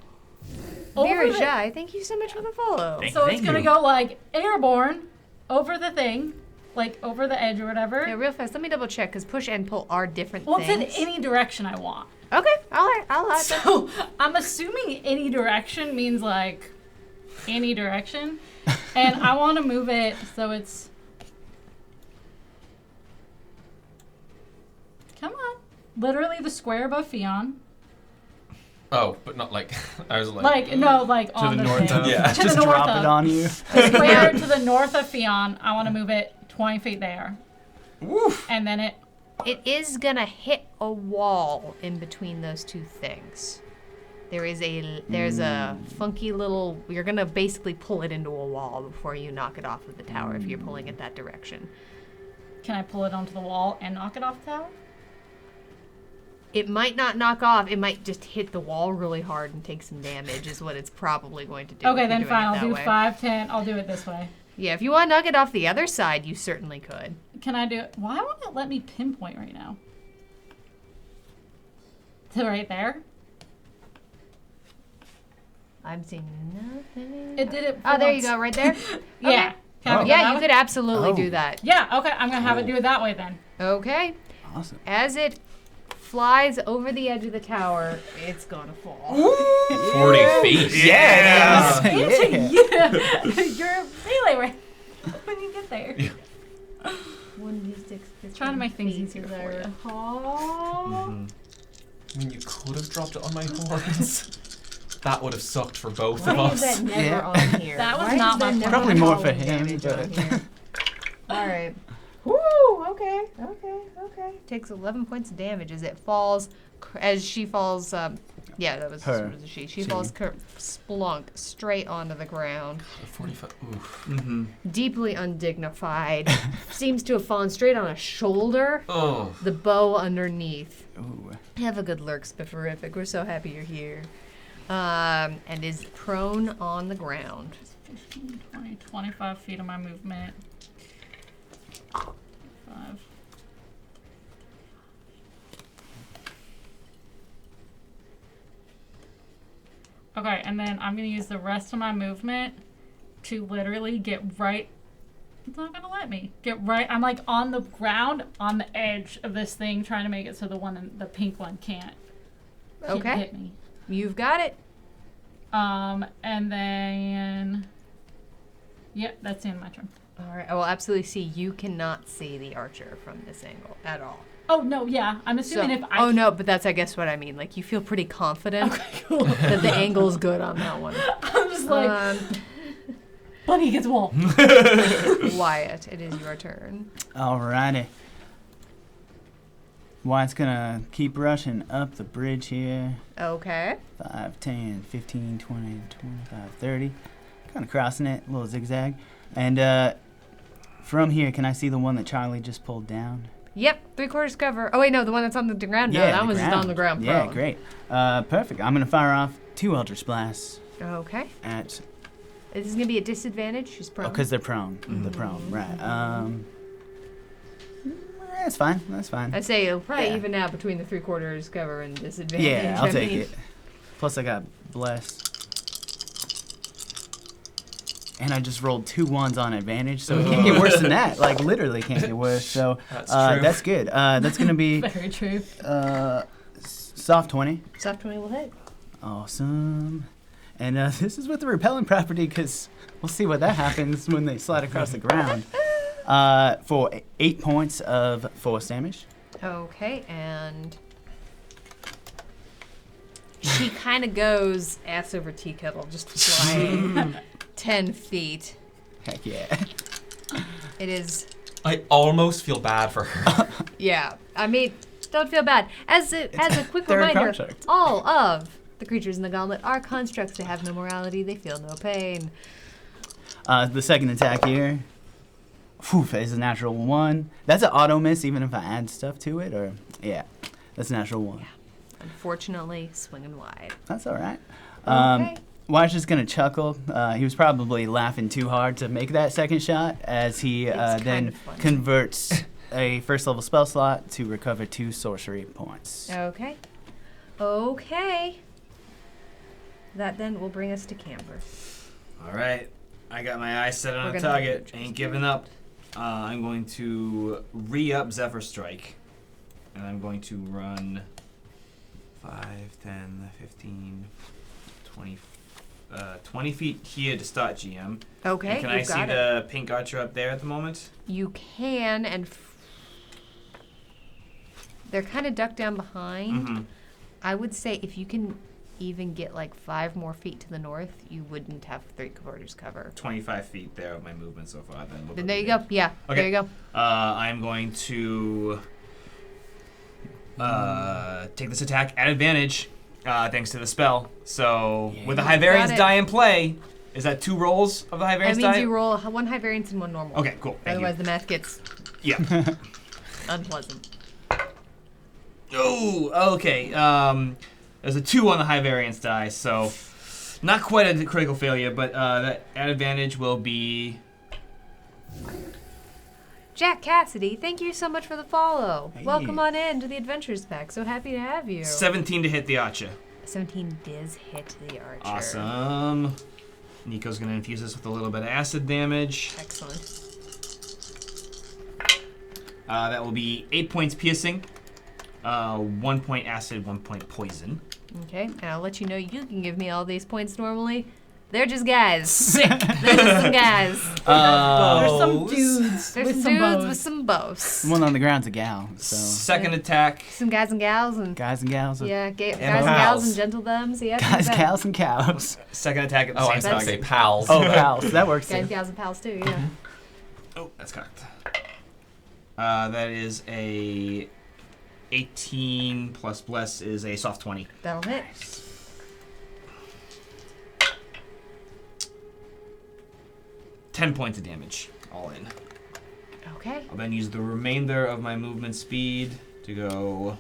Very over the- shy. Thank you so much for the follow. So it's going to go like airborne over the thing, like over the edge or whatever. Yeah, real fast. Let me double check because push and pull are different Well, it's in things. any direction I want. Okay, I'll let that. So I'm assuming any direction means like any direction. And I want to move it so it's... Come on. Literally the square above Fion. Oh, but not like I was like. Like, no, like on the the north thing. of. Yeah. To Just the north drop of. it on you. The square to the north of Fion, I want to move it 20 feet there. Woof. And then it... It is gonna hit a wall in between those two things. There's a funky little. You're gonna basically pull it into a wall before you knock it off of the tower if you're pulling it that direction. Can I pull it onto the wall and knock it off the tower? It might not knock off. It might just hit the wall really hard and take some damage. Is what it's probably going to do. Okay, if then you're doing fine. it I'll that do way. 5, 10. I'll do it this way. Yeah, if you want to knock it off the other side, you certainly could. Can I do it? Why won't it let me pinpoint right now? To right there? I'm seeing nothing. It did it. Oh, there you once. go, right there. Yeah. Okay. Can I go Yeah, that you way? could absolutely Oh. do that. Yeah, okay. I'm going to have it do it that way then. Okay. Awesome. As it flies over the edge of the tower, it's gonna fall. 40 feet. Yeah. Yeah. You're melee right when you get there. 1d6. Trying to make things easier for you. I mean, you could have dropped it on my horns. That would have sucked for both of Why is us. that never Yeah. on here? That was Why not is my there never Probably more falling for him, damage on but- here? All right. Woo! Okay. Takes 11 points of damage as it falls, as she falls. Yeah, that was Her. was a she. She falls splunk straight onto the ground, 45. Oof. Mm-hmm. deeply undignified. Seems to have fallen straight on a shoulder. Oh. The bow underneath. Ooh. Have a good lurk, Spifferific. We're so happy you're here. And is prone on the ground. 15, 20, 25 feet of my movement. 5. Okay, and then I'm going to use the rest of my movement to literally get right... It's not going to let me. Get right... I'm like on the ground, on the edge of this thing, trying to make it so the pink one can't Okay. hit me. You've got it. And then... Yep, that's the end of my turn. All right. I will absolutely see. You cannot see the archer from this angle at all. Oh, no, yeah. I'm assuming if I... Oh no, but that's I guess what I mean. Like you feel pretty confident that the angle's good on that one. I'm just like, Bunny gets wall. Wyatt, it is your turn. Alrighty. Wyatt's gonna keep rushing up the bridge here. Okay. 5, 10, 15, 20, 25, 30. Kind of crossing it, a little zigzag. And from here, can I see the one that Charlie just pulled down? Yep. 3/4 cover. Oh wait, no, the one that's on the ground. No, that the one's just on the ground. Yeah, prone. great. Perfect. I'm gonna fire off 2 Eldritch Blasts Okay. at... This is gonna be a disadvantage. She's prone. Oh, because they're prone. They're prone, right. That's fine. That's fine. I say it'll probably Yeah. even out between the 3/4 cover and disadvantage. Yeah, I'll I take mean. it. Plus, I got blessed. And I just rolled 2 1s on advantage, so it can't get worse than that. Like, literally can't get worse. So That's true. that's good. That's going to be Very true. soft 20. Soft 20 will hit. Awesome. And this is with the repellent property, because we'll see what that happens when they slide across the ground. For 8 points of force damage. Okay, and she kind of goes ass over tea kettle, just flying 10 feet. Heck yeah. It is, I almost feel bad for her. yeah. I mean, don't feel bad. As a quick They're a reminder, construct. all of the creatures in the gauntlet are constructs. They have no morality. They feel no pain. The second attack here. Is a natural 1. That's an auto miss, even if I add stuff to it, or yeah, that's a natural 1. Yeah. Unfortunately, swinging wide. That's all right. Okay. Wyatt's just gonna chuckle. He was probably laughing too hard to make that second shot, as he It's kind then of funny. converts a first level spell slot to recover 2 sorcery points. Okay. Okay. That then will bring us to Camber. All right. I got my eyes set on We're a gonna have target. to Ain't giving up. I'm going to re-up Zephyr Strike. And I'm going to run 5, 10, 15, 20, 20 feet here to start, GM. Okay, And can I you've see got it. the pink archer up there at the moment? You can, and they're kind of ducked down behind. Mm-hmm. I would say if you can even get like 5 more feet to the north, you wouldn't have 3 quarters cover. 25 feet there of my movement so far. Then there you go. Yeah, Okay. there you go. I'm going to take this attack at advantage, thanks to the spell. So with the high variance Got it. die in play, is that 2 rolls of the high That variance means die? you roll 1 high variance and 1 normal. Okay, cool. Thank Otherwise, the math gets you. Yeah. unpleasant. Oh, okay. There's a 2 on the high variance die, so not quite a critical failure, but that at advantage will be Jack Cassidy, thank you so much for the follow. Hey. Welcome on in to the Adventures Pack. So happy to have you. 17 to hit the archer. 17 does hit the archer. Awesome. Nico's going to infuse this with a little bit of acid damage. Excellent. That will be 8 points piercing, 1 point acid, 1 point poison. Okay, and I'll let you know you can give me all these points normally. They're just guys. They're just some guys. There's some dudes There's with some some dudes bows. with some bows. One on the ground's a gal, so Second attack. Some guys and gals and guys and gals. yeah, guys and pals. gals and gentle thumbs. Yeah, Guys, that. gals, and cows. Second attack at the Oh, I same was going to say target. pals. Oh, pals. That works Guys, too. gals, and pals too. Yeah. Oh, that's cocked. That is a 18 plus bless is a soft 20. That'll hit. 10 points of damage, all in. Okay. I'll then use the remainder of my movement speed to go.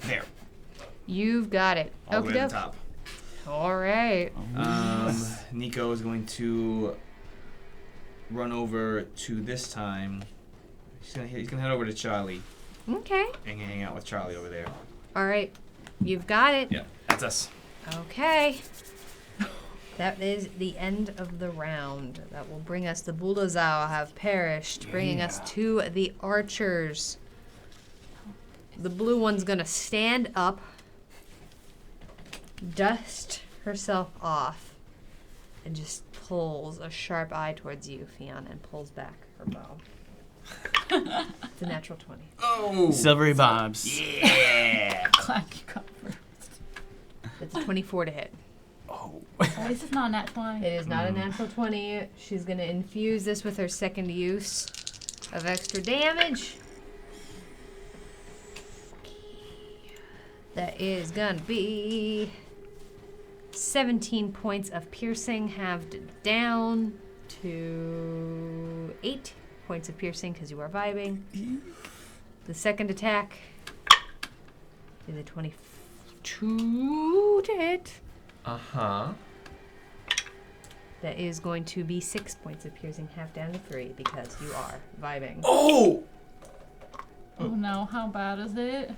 There, You've got it. all the way to Okey-doke. the top. All right. Nico is going to run over to this time. He's gonna head over to Charlie Okay. and hang out with Charlie over there. All right. You've got it. Yeah, that's us. Okay. That is the end of the round. That will bring us, the Bulldozau have perished, bringing us to the archers. The blue one's gonna stand up, dust herself off, and just pulls a sharp eye towards you, Fionn, and pulls back her bow. It's a natural 20. Oh, Silvery bobs. yeah. Clack, you cover. It's a 24 to hit. Oh, this is not a nat 20. It is not a natural 20. She's going to infuse this with her second use of extra damage. That is going to be 17 points of piercing, halved down to 8 points of piercing because you are vibing. The second attack is a 22 to hit. Uh-huh. That is going to be 6 points of piercing, half down to 3 because you are vibing. Oh! Oh no, how bad is it?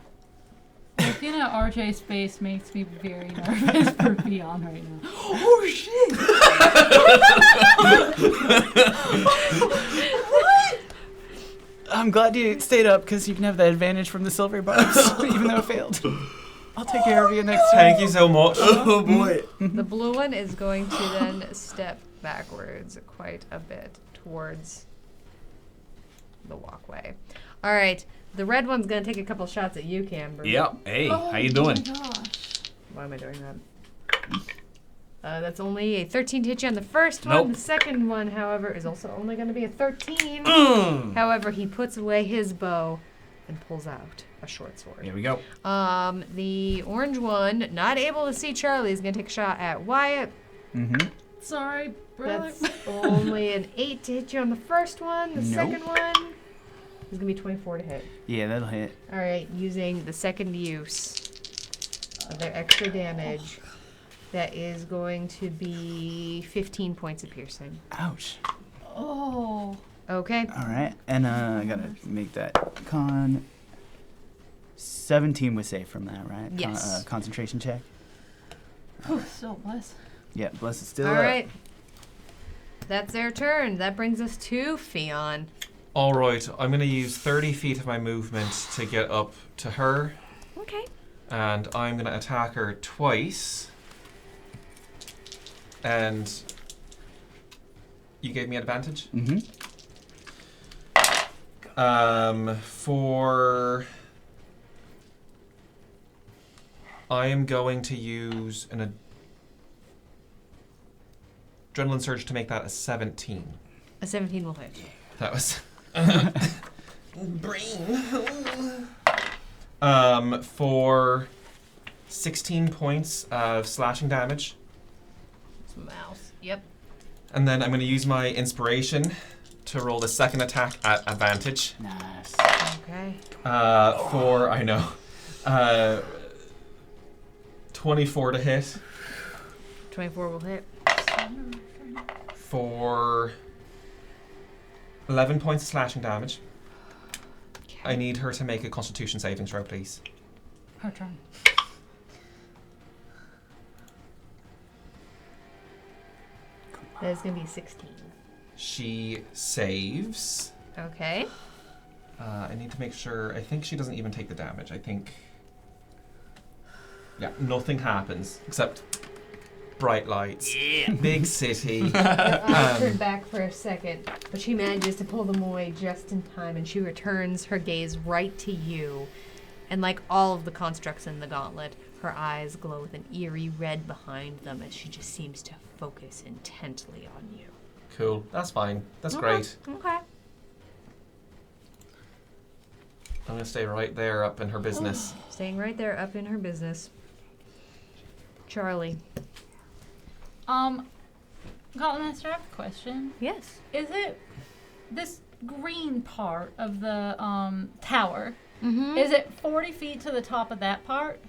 Looking at RJ's face makes me very nervous for Beyond right now. Oh shit! What? I'm glad you stayed up because you can have the advantage from the silver bars, even though it failed. I'll take care of you next time. Thank you so much. Oh boy. The blue one is going to then step backwards quite a bit towards the walkway. All right, the red one's going to take a couple shots at you, Camber. Yep. Hey, Oh how you doing? my gosh. Why am I doing that? That's only a 13 to hit you on the first one. Nope. The second one, however, is also only going to be a 13. Mm. However, he puts away his bow and pulls out a short sword. Here we go. The orange one, not able to see Charlie, is going to take a shot at Wyatt. Mm-hmm. Sorry, brother. That's only an 8 to hit you on the first one. The Nope. second one is going to be 24 to hit. Yeah, that'll hit. All right, using the second use of their extra damage, that is going to be 15 points of piercing. Ouch. Oh. Okay. All right, and I gotta make that con. 17 was safe from that, right? Yes. Concentration check. Whew, so blessed. Yeah, bless is still All up. right. That's their turn. That brings us to Fionn. All right, I'm going to use 30 feet of my movement to get up to her, Okay. and I'm going to attack her twice. And you gave me advantage? Mm-hmm. I am going to use an adrenaline surge to make that a 17. A 17 will hit. That was brain. For 16 points of slashing damage. Mouse. Yep. And then I'm going to use my inspiration to roll the second attack at advantage. Nice. Okay. I know. 24 to hit 24 will hit. for 11 points of slashing damage. Okay. I need her to make a Constitution saving throw, please. Her turn. That is going to be 16. She saves. Okay. I need to make sure. I think she doesn't even take the damage. I think. Yeah, nothing happens except bright lights. Yeah. Big city. Her eyes turn back for a second, but she manages to pull them away just in time, and she returns her gaze right to you. And like all of the constructs in the gauntlet, her eyes glow with an eerie red behind them as she just seems to focus intently on you. Cool. That's fine. That's Okay. great. Okay. I'm gonna stay right there up in her business. Staying right there up in her business. Charlie. Gauntlet Master, I have a question. Yes. Is it this green part of the tower? Mm-hmm. Is it 40 feet to the top of that part?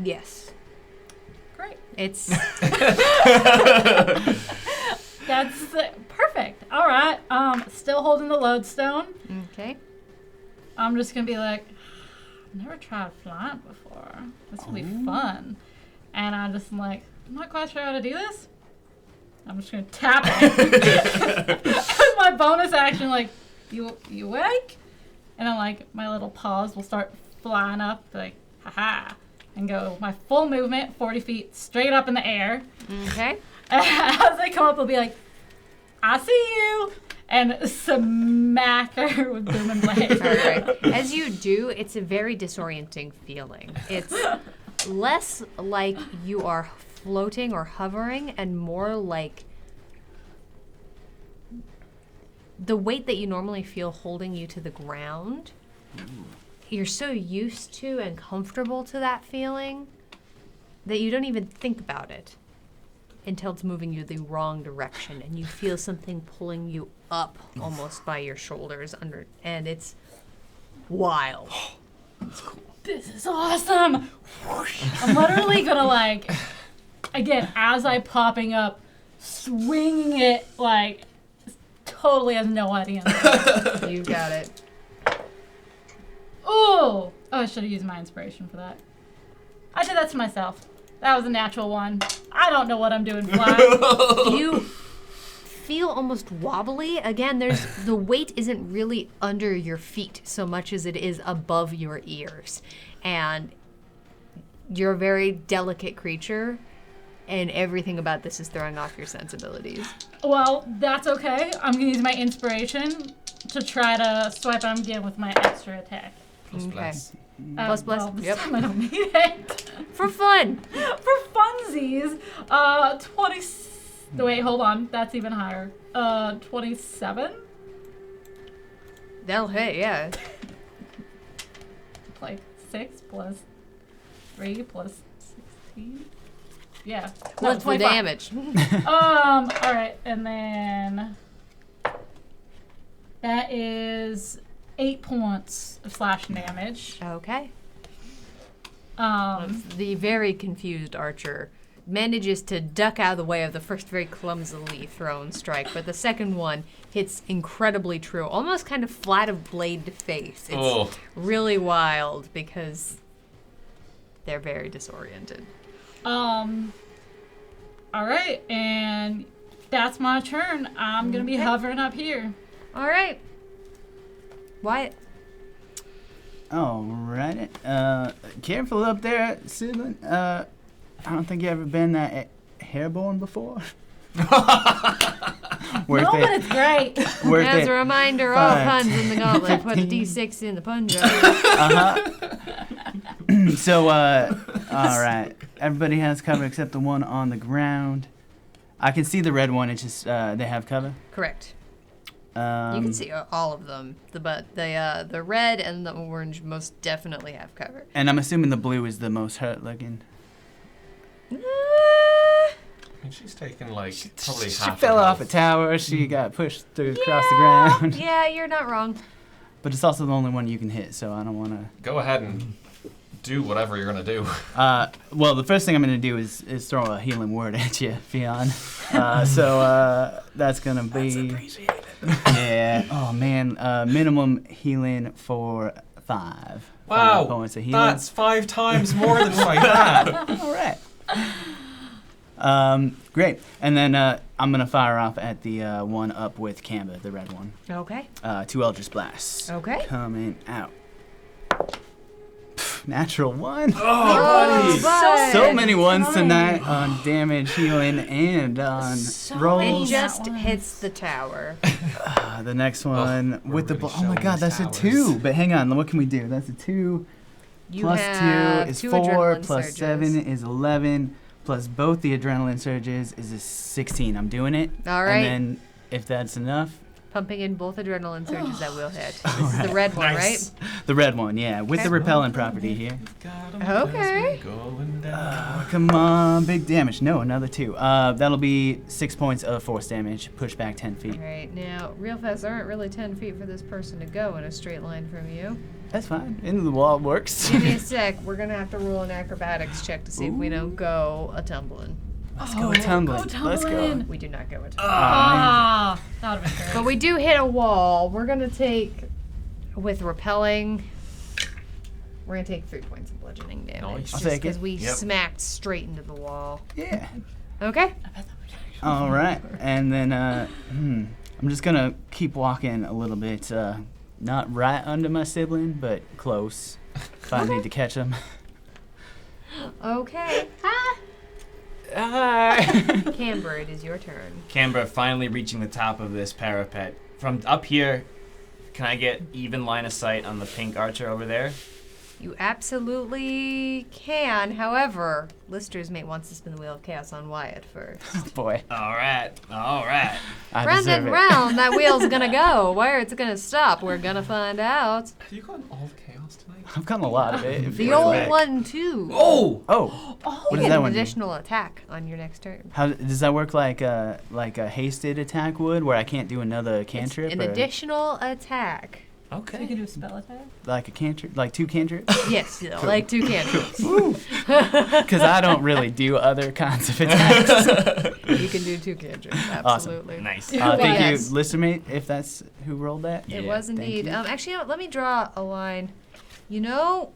Yes. Great. It's That's perfect. All right. Still holding the lodestone. okay. I'm just gonna be like, I've never tried flying before. This will be fun. And I'm just like, I'm not quite sure how to do this. I'm just gonna tap it. My bonus action, like, you awake? And I'm like, my little paws will start flying up, like, haha, and go my full movement, 40 feet straight up in the air. Okay. As they come up, I'll be like, I see you, and smack her with booming blades. All right. As you do, it's a very disorienting feeling. It's less like you are floating or hovering and more like the weight that you normally feel holding you to the ground. You're so used to and comfortable to that feeling that you don't even think about it until it's moving you the wrong direction and you feel something pulling you up almost by your shoulders under, and it's wild. This is awesome. I'm literally gonna like again, as I popping up, swinging it like totally has no idea. You got it. Oh, I should have used my inspiration for that. I did that to myself. That was a natural one. I don't know what I'm doing, Fly. You feel almost wobbly. Again, the weight isn't really under your feet so much as it is above your ears. And you're a very delicate creature, and everything about this is throwing off your sensibilities. Well, that's okay. I'm going to use my inspiration to try to swipe on again with my extra attack. Okay. Plus. Well, this Yep. time I don't need it. For fun. For funsies, 20. Wait, hold on. That's even higher. 27? That'll hit, yeah. Like 6 plus 3 plus 16? Yeah. What's the 25. damage? Alright, and then that is 8 points of slashing damage. Okay. Um, The very confused archer manages to duck out of the way of the first very clumsily thrown strike, but the second one hits incredibly true, almost kind of flat of blade to face. It's really wild because they're very disoriented. Alright, and that's my turn. I'm gonna be hovering up here. All right. Wyatt. Alright. Careful up there, sibling. I don't think you ever been that hairborn before. No, but it's great. Worth As it. a reminder, all 5, puns in the gauntlet. Put a 15. d6 in the pun jar. So, alright. Everybody has cover except the one on the ground. I can see the red one. It's just they have cover. Correct. You You can see all of them. The red and the orange most definitely have cover. And I'm assuming the blue is the most hurt looking. I mean, she's taken like probably She half. fell her off a health. tower. She got pushed through across the ground. Yeah, you're not wrong. But it's also the only one you can hit, so I don't want to. Go ahead and do whatever you're gonna do. Well, the first thing I'm going to do is throw a healing word at you, Fionn. That's going to be. Yeah. Oh, man. Minimum healing for 5. Wow, 5 points of healing. that's 5 times more than what I had. All right. Great. And then I'm going to fire off at the one up with Kamba, the red one. Okay. 2 Eldritch Blasts. Okay. Coming out. Natural 1. Oh, buddy. So many ones tonight on damage, healing, and on It rolls. just That one. hits the tower. The next one we're with the really oh my showing god, these that's towers. a 2. But hang on, what can we do? That's a 2 You plus have 2 is 2 4 adrenaline plus surges. 7 is 11 plus both the adrenaline surges is a 16. I'm doing it. All right. And then if that's enough, Pumping in both adrenaline surges that will hit. This is the red one, Nice. the red one, yeah, with the Okay. repellent property here. Okay. Going down. Come on, big damage. No, another 2. That'll be 6 points of force damage. Push back 10 feet. All right, now, real fast, there aren't really 10 feet for this person to go in a straight line from you. That's fine. Into the wall works. Give me a sec. We're going to have to roll an acrobatics check to see if we don't go a-tumbling. Let's go tumbling. Let's go. tumbling. We do not go a-tumbling. Ah, that would have been great. But we do hit a wall. We're going to take, with repelling, we're going to take 3 points of bludgeoning damage. Nice. I'll Just take it. because we Yep. smacked straight into the wall. Yeah. Okay? All right. And then I'm just going to keep walking a little bit. Not right under my sibling, but close. If I need to catch him. Okay. Hi. Camber, it is your turn. Canberra finally reaching the top of this parapet. From up here, can I get even line of sight on the pink archer over there? You absolutely can. However, Lister's mate wants to spin the wheel of chaos on Wyatt first. Oh, boy. All right, all right. I Round deserve and it. round, that wheel's gonna go. Where it's gonna stop, we're gonna find out. Have you gotten all the chaos tonight? I've gotten a lot of it. it The feels old like. one, too. Oh! Oh. You What does get that an one do? additional attack on your next turn. How does that work like a hasted attack would, where I can't do another cantrip? An or- additional attack. So you Okay. can do a spell attack. Like a cantrip, like 2 cantrips? Yes, like 2 cantrips. Because I don't really do other kinds of attacks. You can do 2 cantrips. Absolutely. Nice. Thank Yes. you, listener-mate, if that's who rolled that. It Yeah, was thank indeed. you. Actually, you know what, let me draw a line. You know,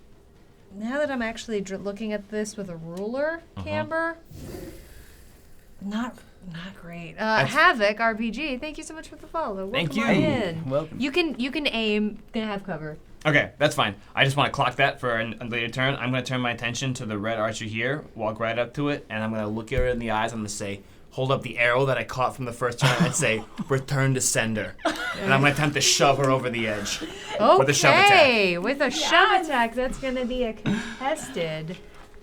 now that I'm actually looking at this with a ruler, Camber, not great. Havoc RPG. Thank you so much for the follow. Thank Welcome you. on in. Welcome. You can aim. Gonna have cover. Okay, that's fine. I just want to clock that for a later turn. I'm going to turn my attention to the red archer here, walk right up to it, and I'm going to look her in the eyes. I'm going to say, hold up the arrow that I caught from the first turn and say, return to sender. And I'm going to attempt to shove her over the edge. Okay. With a shove attack. With a shove attack, that's gonna be a contested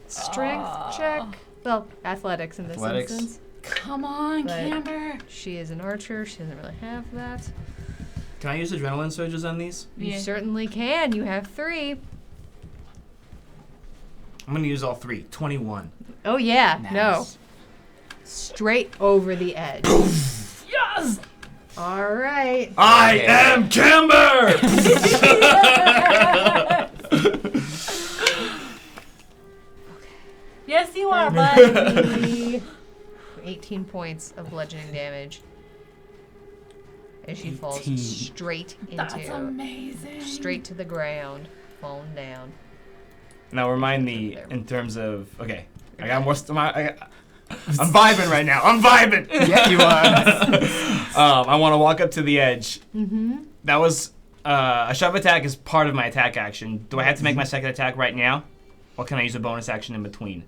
strength check. Well, athletics in this Athletics. instance. Come on, But- Camber. She is an archer. She doesn't really have that. Can I use adrenaline surges on these? You Yeah. certainly can. You have 3. I'm going to use all 3. 21. Oh yeah, no. Nice. Straight over the edge. Yes! All right. I am Camber! Yes, you are, bud. 18 points of bludgeoning damage. As she falls 18. straight That's into amazing. straight to the ground, falling down. Now remind me in terms of... Okay. I got more... I'm vibing right now. I'm vibing! Yeah, you are. I want to walk up to the edge. Mm-hmm. That was... a shove attack is part of my attack action. Do I have to make my second attack right now? Or can I use a bonus action in between?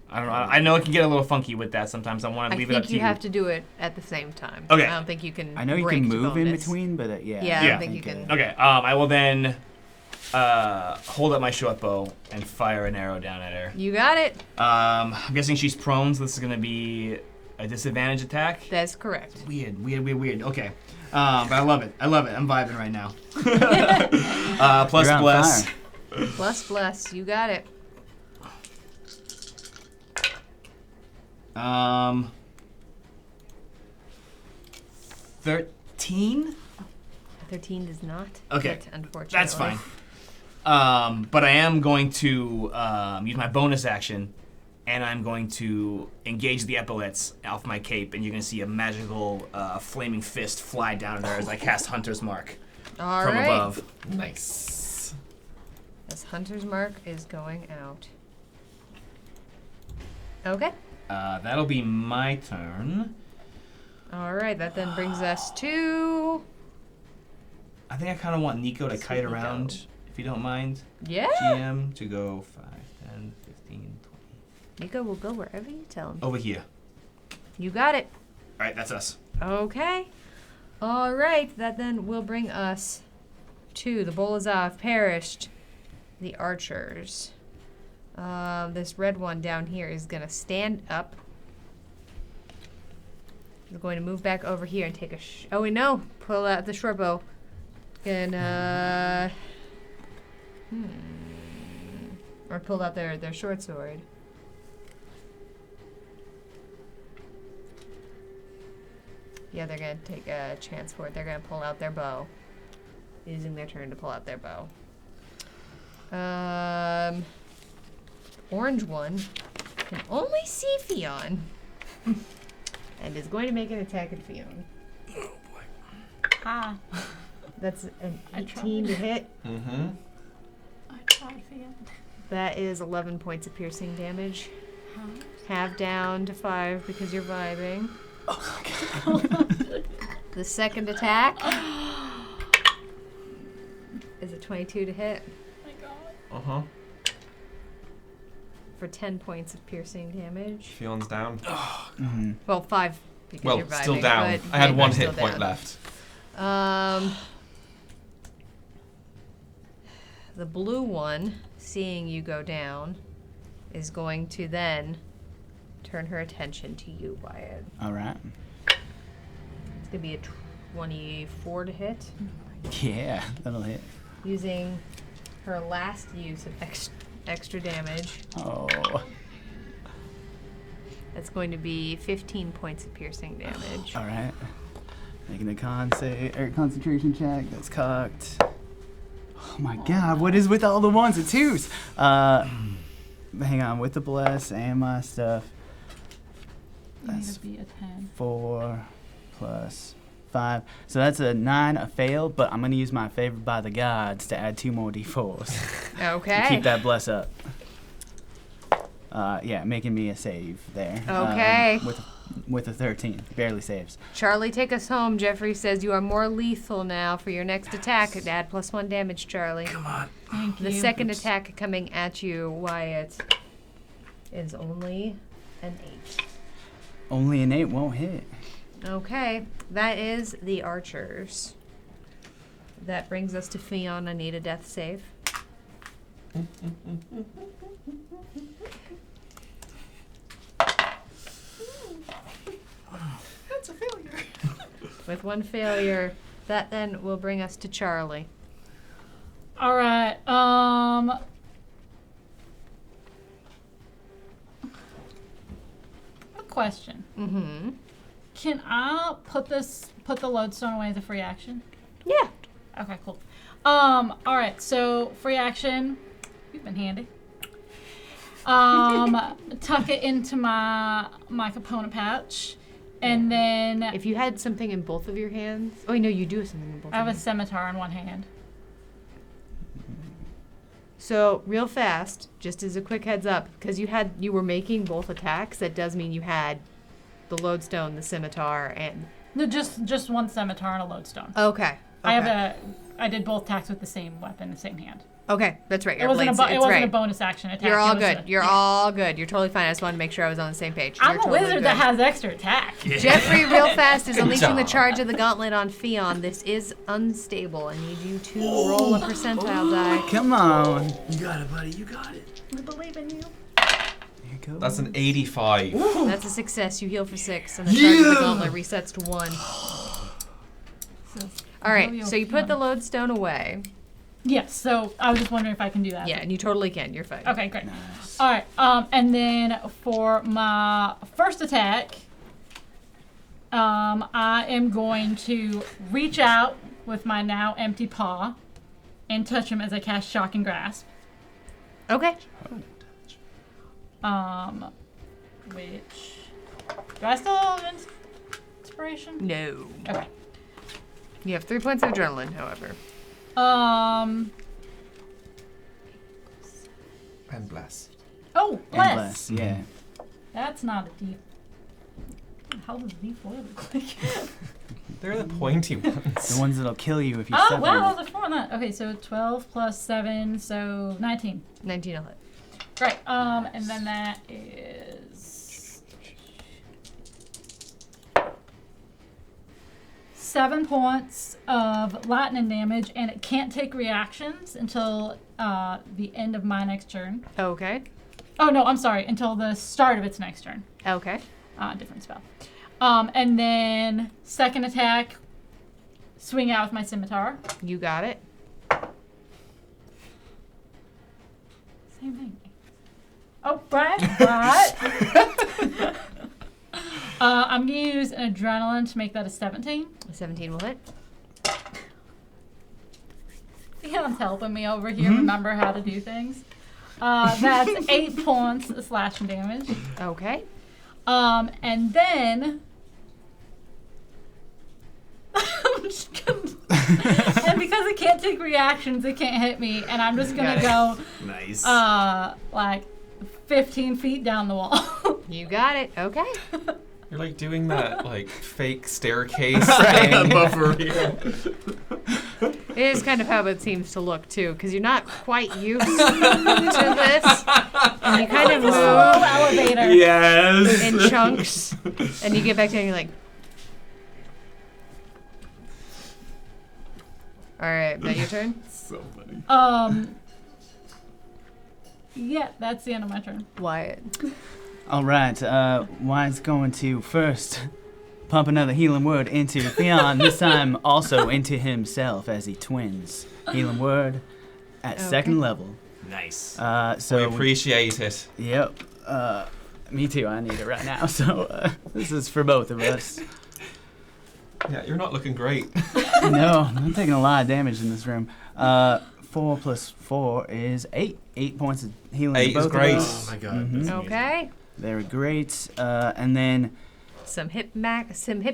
I don't know. I know it can get a little funky with that sometimes. I want to I leave it up think to you you. have to do it at the same time. Okay. I don't think you can. I know you break can the move in bonus. between, but Yeah, yeah. I Yeah. don't think you can. Okay, I will then hold up my short bow and fire an arrow down at her. You got it. I'm guessing she's prone, so this is going to be a disadvantage attack. That's correct. Weird. Okay. But I love it. I'm vibing right now. Plus You're on bless. fire. Plus bless. You got it. 13? 13 does not. Okay, hit, unfortunately. That's fine. But I am going to use my bonus action, and I'm going to engage the epaulets off my cape, and you're going to see a magical flaming fist fly down at her as I cast Hunter's Mark All from right. above. Nice. This hunter's mark is going out. Okay. That'll be my turn. All right. That then brings us to. I think I kind of want Nico to Sweet kite Nico. around, if you don't mind. Yeah. GM to go 5, 10, 15, 20. Nico will go wherever you tell him. Over here. You got it. All right, that's us. Okay. All right. That then will bring us to the Bolazov perished. The archers. This red one down here is going to stand up. We're going to move back over here and take a oh, wait, no. Pull out the short bow. And, or pull out their short sword. Yeah, they're going to take a chance for it. They're going to pull out their bow. Using their turn to pull out their bow. Orange one can only see Fion. And is going to make an attack at Fion. Ah, That's an I 18 to hit. Mm-hmm. I tried for you. That is 11 points of piercing damage. Half down to 5 because you're vibing. The second attack is a 22 to hit Oh my god. Uh-huh. for 10 points of piercing damage. Fion's down. Mm-hmm. Well, 5 because Well, you're vibing. still down. But I had you're one still hit point down. left. The blue one, seeing you go down, is going to then turn her attention to you, Wyatt. All right. It's going to be a 24 to hit, Yeah, that'll hit. using her last use of extra damage. Oh. That's going to be 15 points of piercing damage. All right. Making a concentration check. That's cocked. Oh my god, what is with all the ones and twos? Hang on, with the bless and my stuff. You need That's to be a 10. 4 plus 5. So that's a 9, a fail, but I'm going to use my favored by the gods to add 2 more d4s. Okay. Keep that bless up. Yeah, making me a save there. Okay. With a 13. Barely saves. Charlie, take us home. Jeffrey says you are more lethal now for your next attack. Add +1 damage, Charlie. Come on. Thank you. The second attack coming at you, Wyatt, is only an 8. Only an 8 won't hit. Okay, that is the archers. That brings us to Fionn. I need a death save. That's a failure. With 1 failure, that then will bring us to Charlie. All right. A question. Mm-hmm. Can I put the lodestone away as a free action? Yeah. Okay, cool. All right. So free action. You've been handy. Tuck it into my component pouch, and then If you had something in both of your hands. Oh, no, you do have something in both I have of a your hands. scimitar in one hand. So, real fast, just as a quick heads up, because you were making both attacks, that does mean you had the lodestone, the scimitar, and... No, just one scimitar and a lodestone. Okay. I did both attacks with the same weapon, the same hand. Okay, that's right. It Your wasn't, blades, it it's wasn't right. a bonus action attack. You're all it was good. You're yeah. all good. You're totally fine. I just wanted to make sure I was on the same page. I'm You're a totally wizard good. that has extra attack. Yeah. Jeffrey, real fast, is unleashing the job. charge of the gauntlet on Fionn. This is unstable. I need you to roll a percentile die. Come on. You got it, buddy. You got it. We believe in you. Here you go. That's an 85. That's a success. You heal for 6, and the charge of the gauntlet resets to 1. All right, so you put the lodestone away. Yes, so I was just wondering if I can do that. Yeah, and you totally can. You're fine. Okay, great. Nice. All right, and then for my first attack, I am going to reach out with my now empty paw and touch him as I cast Shock and Grasp. Okay. Which do I still have inspiration? No. Okay. You have 3 points of adrenaline, however. And bless. Oh, And bless. bless, yeah. That's not a D. How does D4 look like? They're the pointy ones. The ones that'll kill you if you Oh, step wow, on there's a 4 on that. Okay, so 12 plus 7, so 19. 19 will hit. Great. And then that is 7 points of lightning damage, and it can't take reactions until the end of my next turn. Okay. Oh no, I'm sorry, until the start of its next turn. Okay. Different spell. And then second attack, swing out with my scimitar. You got it. Same thing. Oh, right. Right. I'm going to use an adrenaline to make that a 17. 17 will hit. Fion's helping me over here remember how to do things. That's 8 points of slashing damage. Okay. And then... I'm just gonna... and because it can't take reactions, it can't hit me. And I'm just going to go... Nice. like 15 feet down the wall. You got it. Okay. You're like doing that like fake staircase thing. It is kind of how it seems to look, too, because you're not quite used to this. And you kind of It's a slow move elevator. Yes. in chunks. And you get back down and you're like... All right, that your turn? So funny. Yeah, that's the end of my turn. Wyatt. All right, Wyatt's going to first pump another healing word into Fionn, this time also into himself as he twins. Healing word at second level. Nice. So We appreciate it. Yep. Me too. I need it right now. So this is for both of us. Yeah, you're not looking great. No, I'm taking a lot of damage in this room. 4 plus 4 is 8. 8 points of healing. 8 to is both great. Of us. Oh my god. Mhm. That's amazing. Okay. Very great. And then Some hit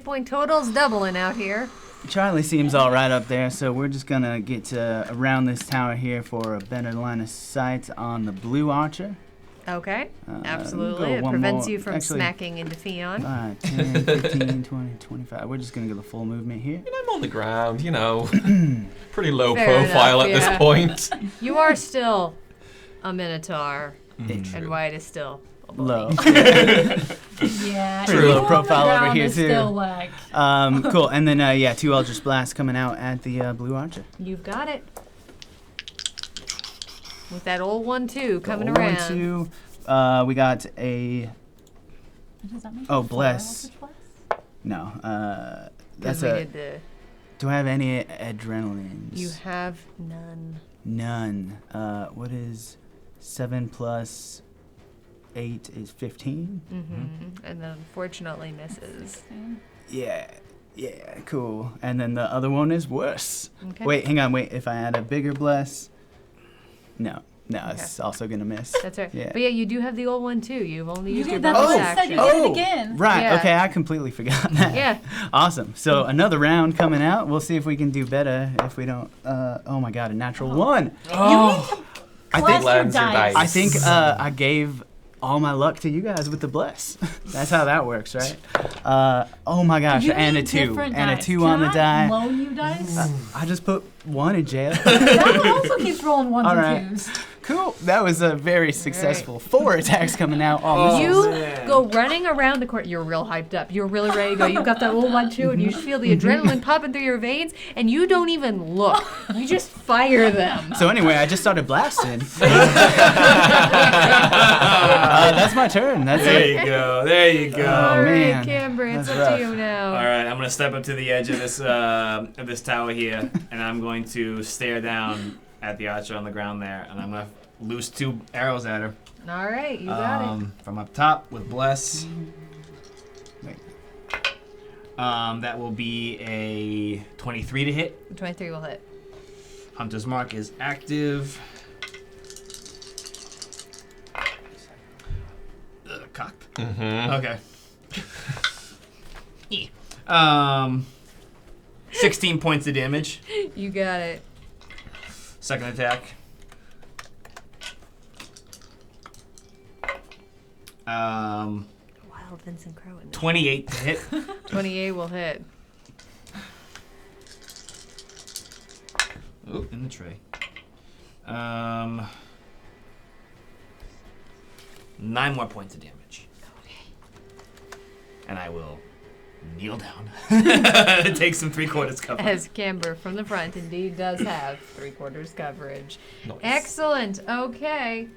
point totals doubling out here. Charlie seems all right up there, so we're just gonna get around this tower here for a better line of sight on the blue archer. Okay. Go Absolutely. It one prevents more. you from Actually, smacking into Fion. 5, 10, 15, 20, 25. We're just gonna get the full movement here. I'm on the ground, you know. Pretty low Fair profile enough, at yeah. this point. You are still a Minotaur, It's and Wyatt is still a bully. low. Yeah. Pretty you low on the profile over ground here, is too. Still like. Cool. And then 2 Eldritch Blasts coming out at the blue archer. You've got it. With that old 1-2 coming Roll around. 1, 2. We got a What does that make? Oh, 4 bless. Eldritch Blast? no. 'Cause That's we a. did the. Do I have any adrenalines? You have none. None. What is 7 plus 8 is 15? Mm-hmm. And then unfortunately misses. Yeah. Cool. And then the other one is worse. Okay. Wait, hang on. Wait, if I add a bigger bless. No, it's also gonna miss. That's right. Yeah. But yeah, you do have the old one too. You've only You used your did that bonus once, said action. you did it again. Right. Yeah. Okay, I completely forgot that. Yeah. Awesome. So another round coming out. We'll see if we can do better. If we don't, oh my God, a natural 1. You need to I bless think your Lands your dice. dice. I think I gave all my luck to you guys with the bless. That's how that works, right? Oh my gosh, You and a need 2, different and a dice. 2 Can on the I die. loan you dice? I just put 1 in jail. That one also keeps rolling 1s All and right. 2s. Cool. That was a very successful 4 attacks coming out. Almost. You go running around the court. You're real hyped up. You're really ready to go. You've got that old 1-2, and you just feel the adrenaline popping through your veins, and you don't even look. You just fire them. So anyway, I just started blasting. That's my turn. That's There it. you go. There you go. Oh, All right, man. Camber, it's That's up rough. to you now. All right, I'm gonna step up to the edge of this tower here, and I'm going to stare down at the archer on the ground there, and I'm gonna loose 2 arrows at her. All right, you got it. From up top with bless. Wait. That will be a 23 to hit. 23 will hit. Hunter's mark is active. Cocked. Mm-hmm. Okay. 16 points of damage. You got it. Second attack. Wild Vincent Crowe in there. 28 to hit. 28 will hit. Oh, in the tray. 9 more points of damage. Okay. And I will kneel down. Take some 3/4 cover. As Camber from the front indeed does have 3/4 coverage. Nice. Excellent. Okay.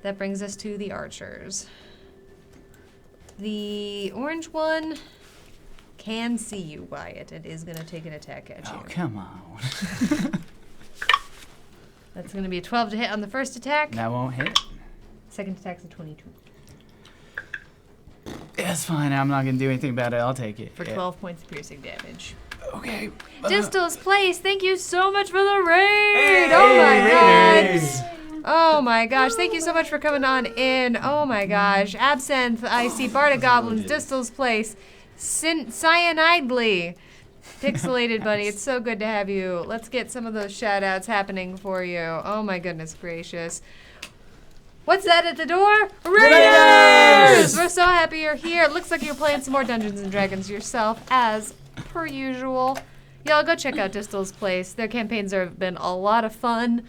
That brings us to the archers. The orange one can see you, Wyatt. It is going to take an attack at you. Oh, come on. That's going to be a 12 to hit on the first attack. That won't hit. Second attack's a 22 That's fine. I'm not going to do anything about it. I'll take it. for Yeah. 12 points of piercing damage. Okay. Distal's Place, thank you so much for the raid! Oh my god! Oh my gosh, thank you so much for coming on in. Oh my gosh. Absinthe, I see Barda Goblins, Distal's Place, Cyanidely. Pixelated Bunny, it's so good to have you. Let's get some of those shout outs happening for you. Oh my goodness gracious. What's that at the door? Raiders! We're so happy you're here. It looks like you're playing some more Dungeons and Dragons yourself, as per usual. Y'all go check out Distal's Place. Their campaigns have been a lot of fun.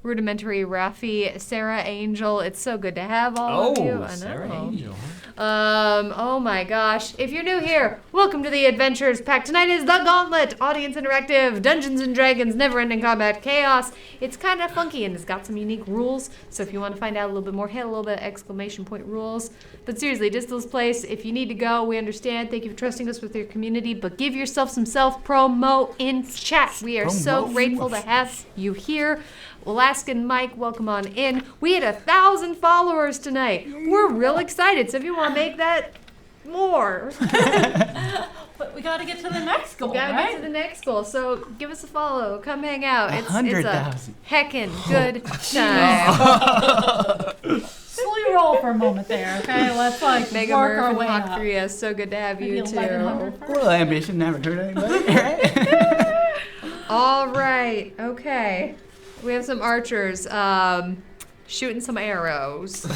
Rudimentary Rafi, Sarah Angel. It's so good to have all of you. I know. Sarah Angel. Oh my gosh. If you're new here, welcome to the Adventures Pack. Tonight is The Gauntlet, audience interactive, Dungeons and Dragons, never-ending combat, chaos. It's kind of funky and it's got some unique rules. So if you want to find out a little bit more, hit a little bit of exclamation point rules. But seriously, Distal's Place, if you need to go, we understand. Thank you for trusting us with your community, but give yourself some self-promo in chat. We are so grateful to have you here. Alaskan Mike, welcome on in. We had 1,000 followers tonight. We're real excited. So if you want to make that more. But we gotta get to the next goal, Gotta right? get to the next goal. So give us a follow. Come hang out. It's a 100,000. heckin' good time. Slowly roll for a moment there, okay? Let's like Mega work Murph our and way Hawk up. 3, so good to have you Maybe too. 1100 A first? little ambition never hurt anybody, right? All right. Okay. We have some archers shooting some arrows.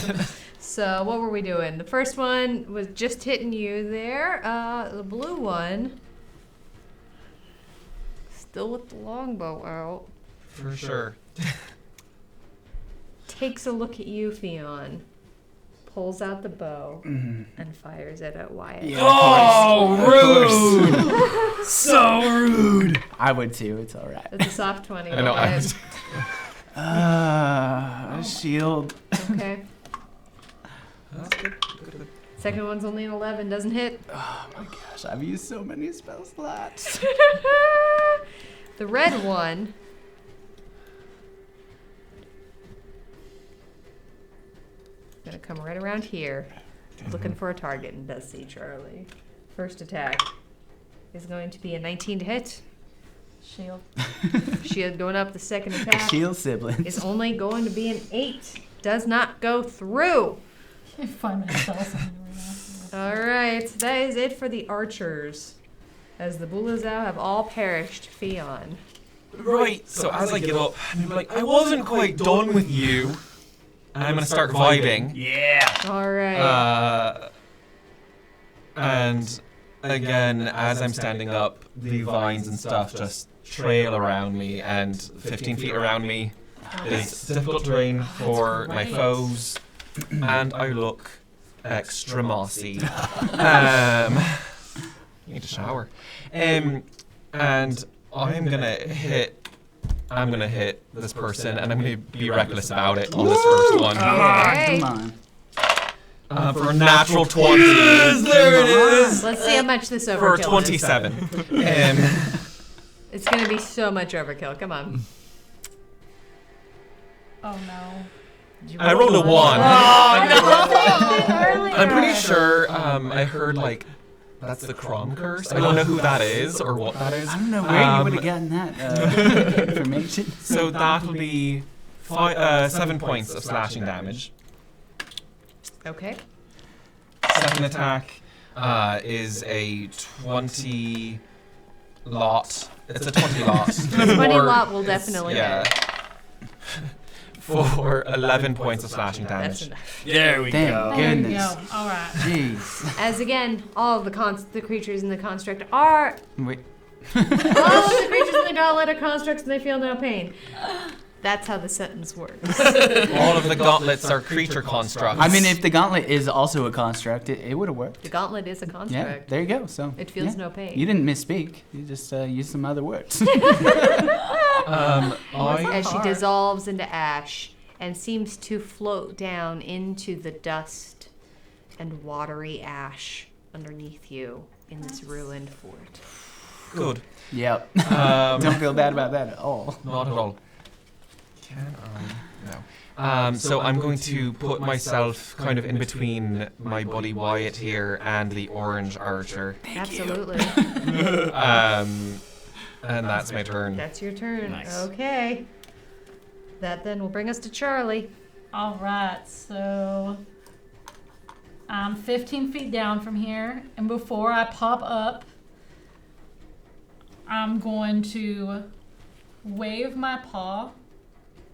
So what were we doing? The first one was just hitting you there. The blue one, still with the longbow out, For sure. takes a look at you, Fion, pulls out the bow, Mhm. and fires it at Wyatt. Yeah, Oh, of course. rude! So rude. I would too. It's all right. That's a soft 20. I know. I Wyatt. was, Shield. Okay. Second one's only an 11, doesn't hit. Oh my gosh, I've used so many spell slots. The red one. Gonna come right around here, looking for a target, and does see Charlie. First attack is going to be a 19 to hit. Shield. Shield going up. The second attack Shield siblings. is only going to be an 8. Does not go through. Can't find my spells anywhere. All right, that is it for the archers, as the Bulazau have all perished. Fion. right. So as I get up, I'm like, I wasn't quite done with you. And I'm gonna start vibing. Yeah. All right. And again, as I'm standing up, the vines and stuff just trail around me, and 15 feet around me is difficult terrain for my great. foes, and I look extra mossy. Need to shower. And I'm gonna hit this person, and I'm gonna be reckless about it on this first one. Okay. Come on. For a natural 20. There it is. Let's see how much this For overkill is. 27. It's gonna be so much overkill. Come on. Oh no. I rolled a 1. Earlier. I'm pretty sure I heard like that's the Crom curse. I don't know who that is or what that is. I don't know where you would have gotten that information. So that'll be 7 points of slashing damage. Okay. Second attack is a 20 lot. It's a 20 lot. 20 lot will definitely Yeah. hit. For 11 points of slashing That's damage. enough. There we Thank go. There you Goodness. go. All right. Jeez. As again, all of the creatures in the construct are Wait. all of the creatures in the gauntlet are constructs and they feel no pain. That's how the sentence works. All of the gauntlets are creature constructs. I mean, if the gauntlet is also a construct, it would have worked. The gauntlet is a Yeah, construct. there you go. So It feels yeah. no pain. You didn't misspeak. You just used some other words. As she dissolves into ash and seems to float down into the dust and watery ash underneath you in this ruined fort. Good. Yep. Um, Don't feel bad about that at all. Not at all. Can I? No. So I'm going to put myself kind of in between my buddy Wyatt here and the orange archer. Absolutely. And that's my turn. That's your turn. Nice. Okay. That then will bring us to Charlie. All right. So I'm 15 feet down from here, and before I pop up, I'm going to wave my paw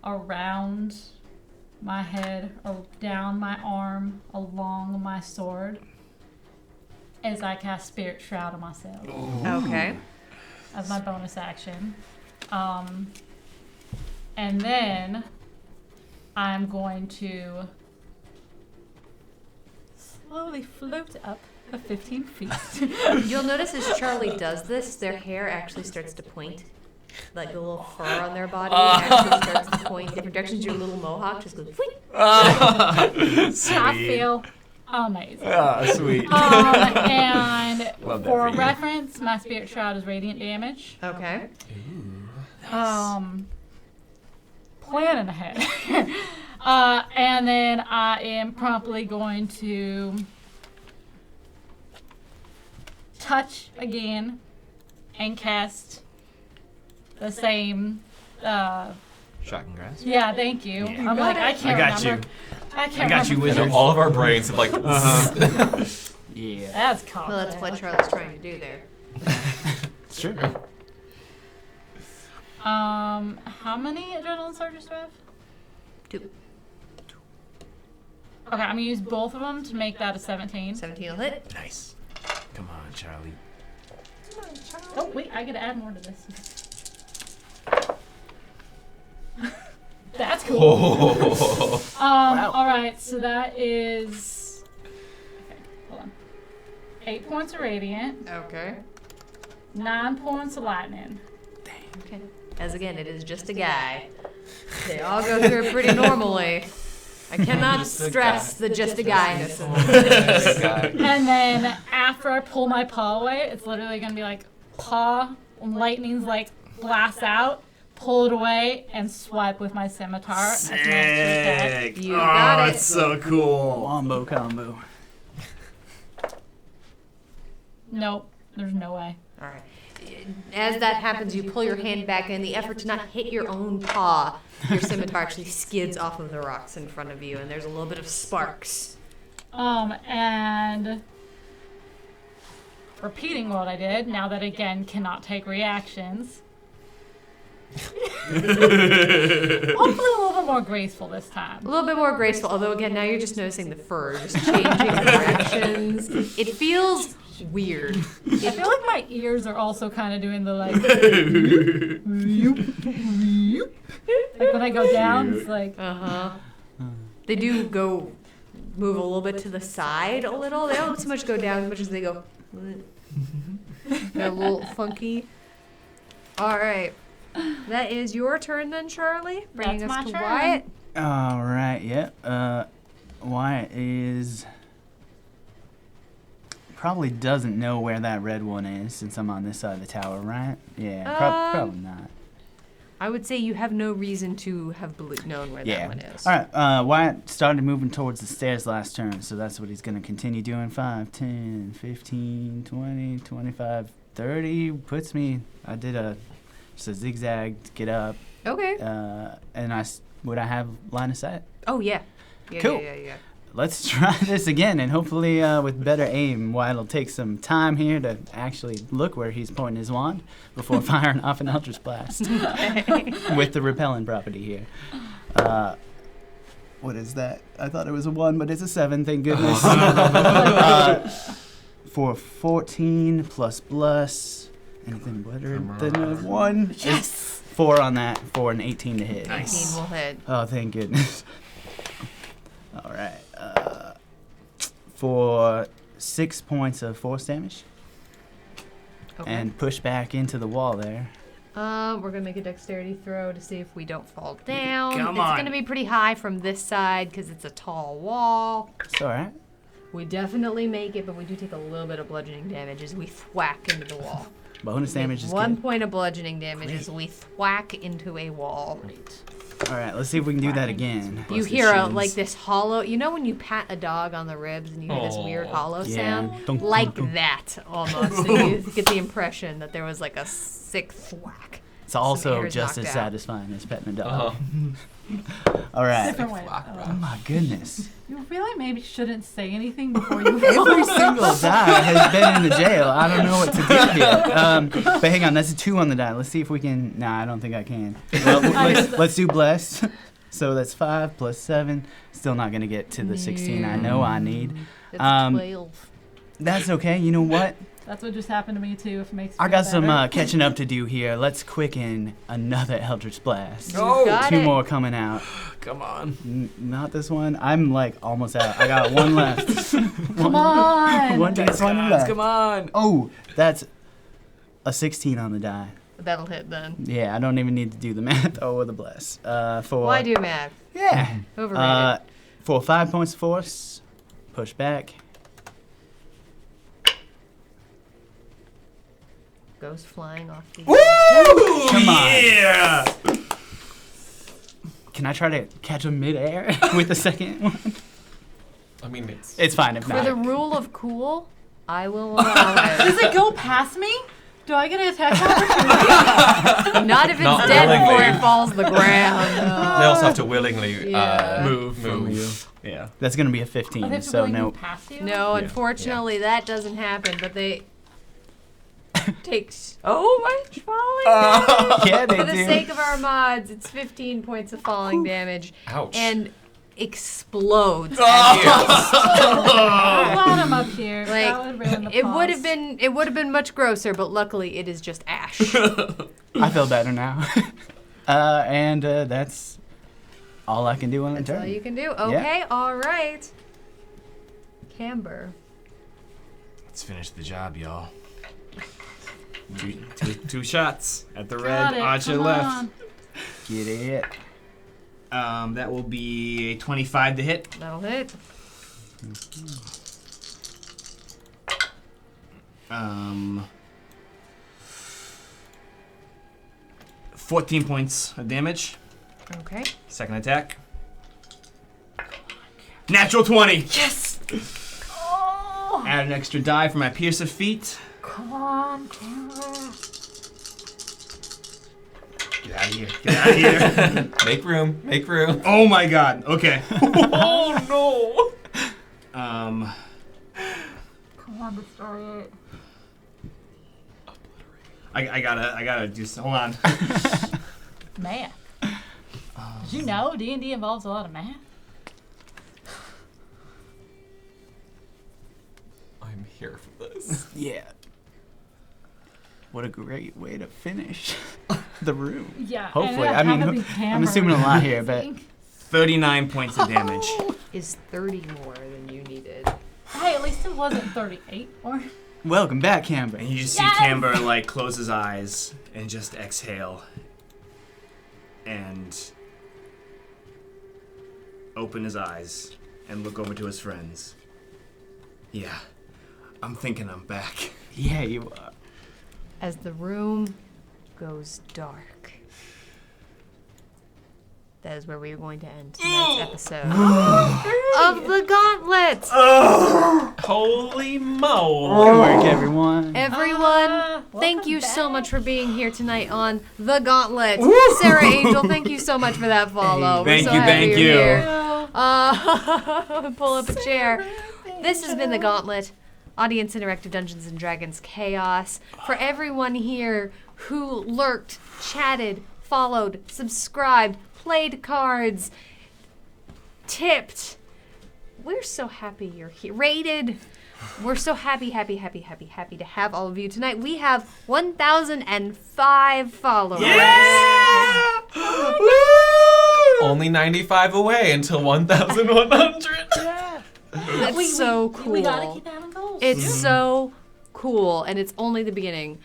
around my head or down my arm along my sword as I cast Spirit Shroud on myself Okay. as my bonus action. And then I'm going to slowly float up 15 feet. You'll notice as Charlie does this, their hair actually starts to point. Like the little fur on their body actually starts to point different directions. Your little mohawk just goes flick. I feel amazing. Ah, sweet. And Love that for for you. reference, my Spirit Shroud is radiant damage. Okay. Planning ahead. And then I am promptly going to touch again and cast the same. Shocking grasp. Yeah, thank you. Yeah. I'm like, I can't I got remember. I can't I got you, remember. wizard. All of our brains have like. Yeah. That's Well, confident. that's what Charlie's trying to do there. Sure. How many adrenaline surges do I have? 2. Okay, I'm gonna use both of them to make that a 17. 17 will hit. Nice. Come on, Charlie. Oh wait, I gotta add more to this. That's cool. All right, so that is. Okay, hold on. 8 points of radiant, Okay. 9 points of lightning. Okay. As again, it is just a guy. They all go through it pretty normally. I cannot stress the just a guy-ness of it. And then after I pull my paw away, it's literally gonna be like paw, when lightning's like blast out, pull it away, and swipe with my scimitar. as an extra attack. You got it. That's so cool. Wombo combo. Nope, there's no way. All right. As that happens, you pull your hand back, and in the effort to not hit your own paw, your scimitar actually skids off of the rocks in front of you, and there's a little bit of sparks. And repeating what I did, now that again cannot take reactions. Hopefully a little bit more graceful this time. A little bit more graceful, although again, now you're just noticing the fur just changing directions. It feels weird. I feel like my ears are also kind of doing the like. Like when I go down, it's like. Uh-huh. They do go move a little bit to the side a little. They don't so much go down as much as they go. They're a little funky. All right. That is your turn then, Charlie. Bringing That's us my to turn. Wyatt. All right. Yep. Wyatt is probably doesn't know where that red one is since I'm on this side of the tower, right? Yeah. Probably not. I would say you have no reason to have known where that Yeah. one is. All right. Wyatt started moving towards the stairs last turn, so that's what he's going to continue doing. 5, 10, 15, 20, 25, 30. Puts me. I did just a zigzag to get up. Okay. And would I have line of sight? Oh, yeah. Yeah, Cool. yeah. Let's try this again, and hopefully with better aim. Wyatt will take some time here to actually look where he's pointing his wand before firing off an Eldritch Blast with the repellent property here. What is that? I thought it was a 1, but it's a 7, thank goodness. For 14 plus, anything better than a 1? Yes! 4 on that, for an 18 to hit. 18 will hit. Oh, thank goodness. All right. For 6 points of force damage. Okay. And push back into the wall there. We're gonna make a dexterity throw to see if we don't fall down. Come It's on. gonna be pretty high from this side because it's a tall wall. It's all right. We definitely make it, but we do take a little bit of bludgeoning damage as we thwack into the wall. Bonus damage is 1 good. point of bludgeoning damage as we thwack into a wall. All right, let's see if we can do that again. You hear like this hollow. You know when you pat a dog on the ribs and you hear this weird hollow Yeah. sound, Dunk, like dunk, dunk. that almost. So you get the impression that there was like a sick thwack. It's also air's just as knocked out. satisfying as petting a dog. All right. Different way. Oh my goodness. You really maybe shouldn't say anything before you Every single die has been in the jail. I don't know what to do here. But hang on, that's a 2 on the die. Let's see if we can. Nah, I don't think I can. Well, let's do bless. So that's 5 plus 7. Still not gonna get to the 16 I know I need. That's 12. That's okay. You know what? That's what just happened to me too. If it makes. You I feel got some better. catching up to do here. Let's quicken another Eldritch Blast. Oh, Got 2 it. more coming out. come on. Not this one. I'm like almost out. I got 1 left. Come on. One dice, one left. Come on. Oh, that's a 16 on the die. That'll hit then. Yeah, I don't even need to do the math. Oh, the bless. For Why do math? yeah. Overrated. For 5 points of force, push back. Goes flying off the. Come on. Yeah. Can I try to catch him midair with the second one? I mean, It's fine if For not. the rule of cool, I will allow it. Does it go past me? Do I get an attack opportunity? Not if it's Not dead before willingly. it falls to the ground. They also have to willingly Yeah. Move from you. Yeah. That's gonna be a Are they 15. So going no. past you? No, unfortunately, that doesn't happen. But they take so much falling damage. Yeah, they For the do. sake of our mods, it's 15 points of falling damage Ouch. and explodes. Bottom up here. Like, that would ruin the It would pause. have been much grosser, but luckily it is just ash. I feel better now. And that's all I can do on the That's all turn. you can do. Okay, all right. Camber. Let's finish the job, y'all. Two shots at the Got red it. archer Come left. on. Get it. That will be a 25 to hit. That'll hit. 14 points of damage. Okay. Second attack. Natural 20. Yes. Oh, Add an extra die for my pierce of feet. come on, camera. Get out of here. Get out of here. Make room. Make room. Oh my god. Okay. Oh no. Come on, destroy it. I gotta do some. Hold on. Math. Did you know D&D involves a lot of math? I'm here for this. Yeah. What a great way to finish the room. Yeah. Hopefully. and I mean, having I'm assuming a lot here, but 39 points of damage. Is 30 more than you needed. Hey, at least it wasn't 38 or. welcome back, Camber. And you just Yes! see Camber like close his eyes and just exhale. And open his eyes and look over to his friends. Yeah, I'm thinking I'm back. Yeah, you are. As the room goes dark. That is where we are going to end tonight's episode of the Gauntlet. Holy mo. Good work, everyone. Everyone, thank welcome you so back. much for being here tonight on the Gauntlet. Sarah Angel, thank you so much for that follow. Thank We're so you, happy thank you're you. here. Pull up a chair. This has been the Gauntlet, Audience Interactive Dungeons and Dragons Chaos. For everyone here who lurked, chatted, followed, subscribed, played cards, tipped, we're so happy you're here. Rated. We're so happy to have all of you tonight. We have 1,005 followers. Only 95 away until 1,100. That's so cool. We gotta keep having goals. It's so cool, and it's only the beginning.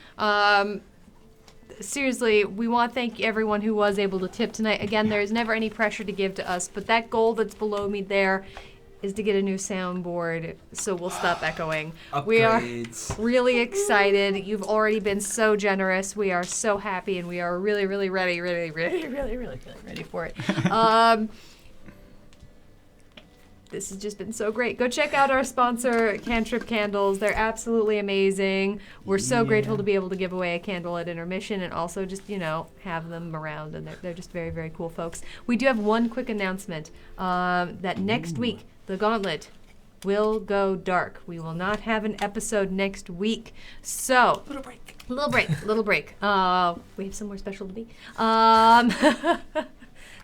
Seriously, we want to thank everyone who was able to tip tonight. Again, there is never any pressure to give to us, but that goal that's below me there is to get a new soundboard, so we'll stop echoing. We are really excited. You've already been so generous. We are so happy, and we are really ready for it. This has just been so great. Go check out our sponsor, Cantrip Candles. They're absolutely amazing. We're so grateful to be able to give away a candle at intermission and also just, have them around. And they're just very cool folks. We do have one quick announcement that next week, the Gauntlet will go dark. We will not have an episode next week. So, little break. We have somewhere special to be.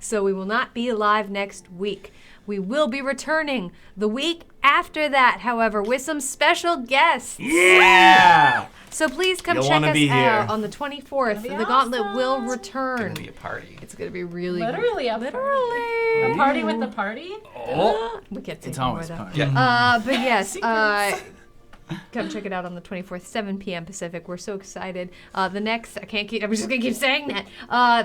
So we will not be live next week. We will be returning the week after that, however, with some special guests. Yeah! So please come You'll check wanna us be out here. on the 24th. be The Gauntlet awesome. will It's return. gonna be a party. It's going to be really Literally a Literally. A party with the party? We can't say It's more always though. fun. Yeah. But yes, come check it out on the 24th, 7 p.m. Pacific. We're so excited. I'm just gonna keep saying that.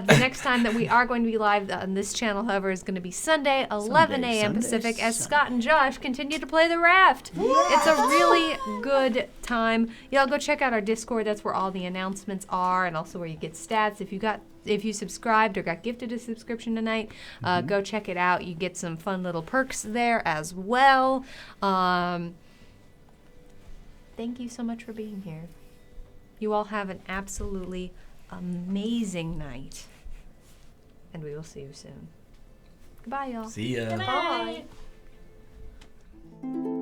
The next time that we are going to be live on this channel, however, is going to be Sunday, 11 a.m. Pacific, as Scott and Josh continue to play the raft. It's a really good time. Y'all go check out our Discord. That's where all the announcements are, and also where you get stats. If you subscribed or got gifted a subscription tonight, go check it out. You get some fun little perks there as well. thank you so much for being here. You all have an absolutely amazing night. And we will see you soon. Goodbye, y'all. See ya. Good night. Bye.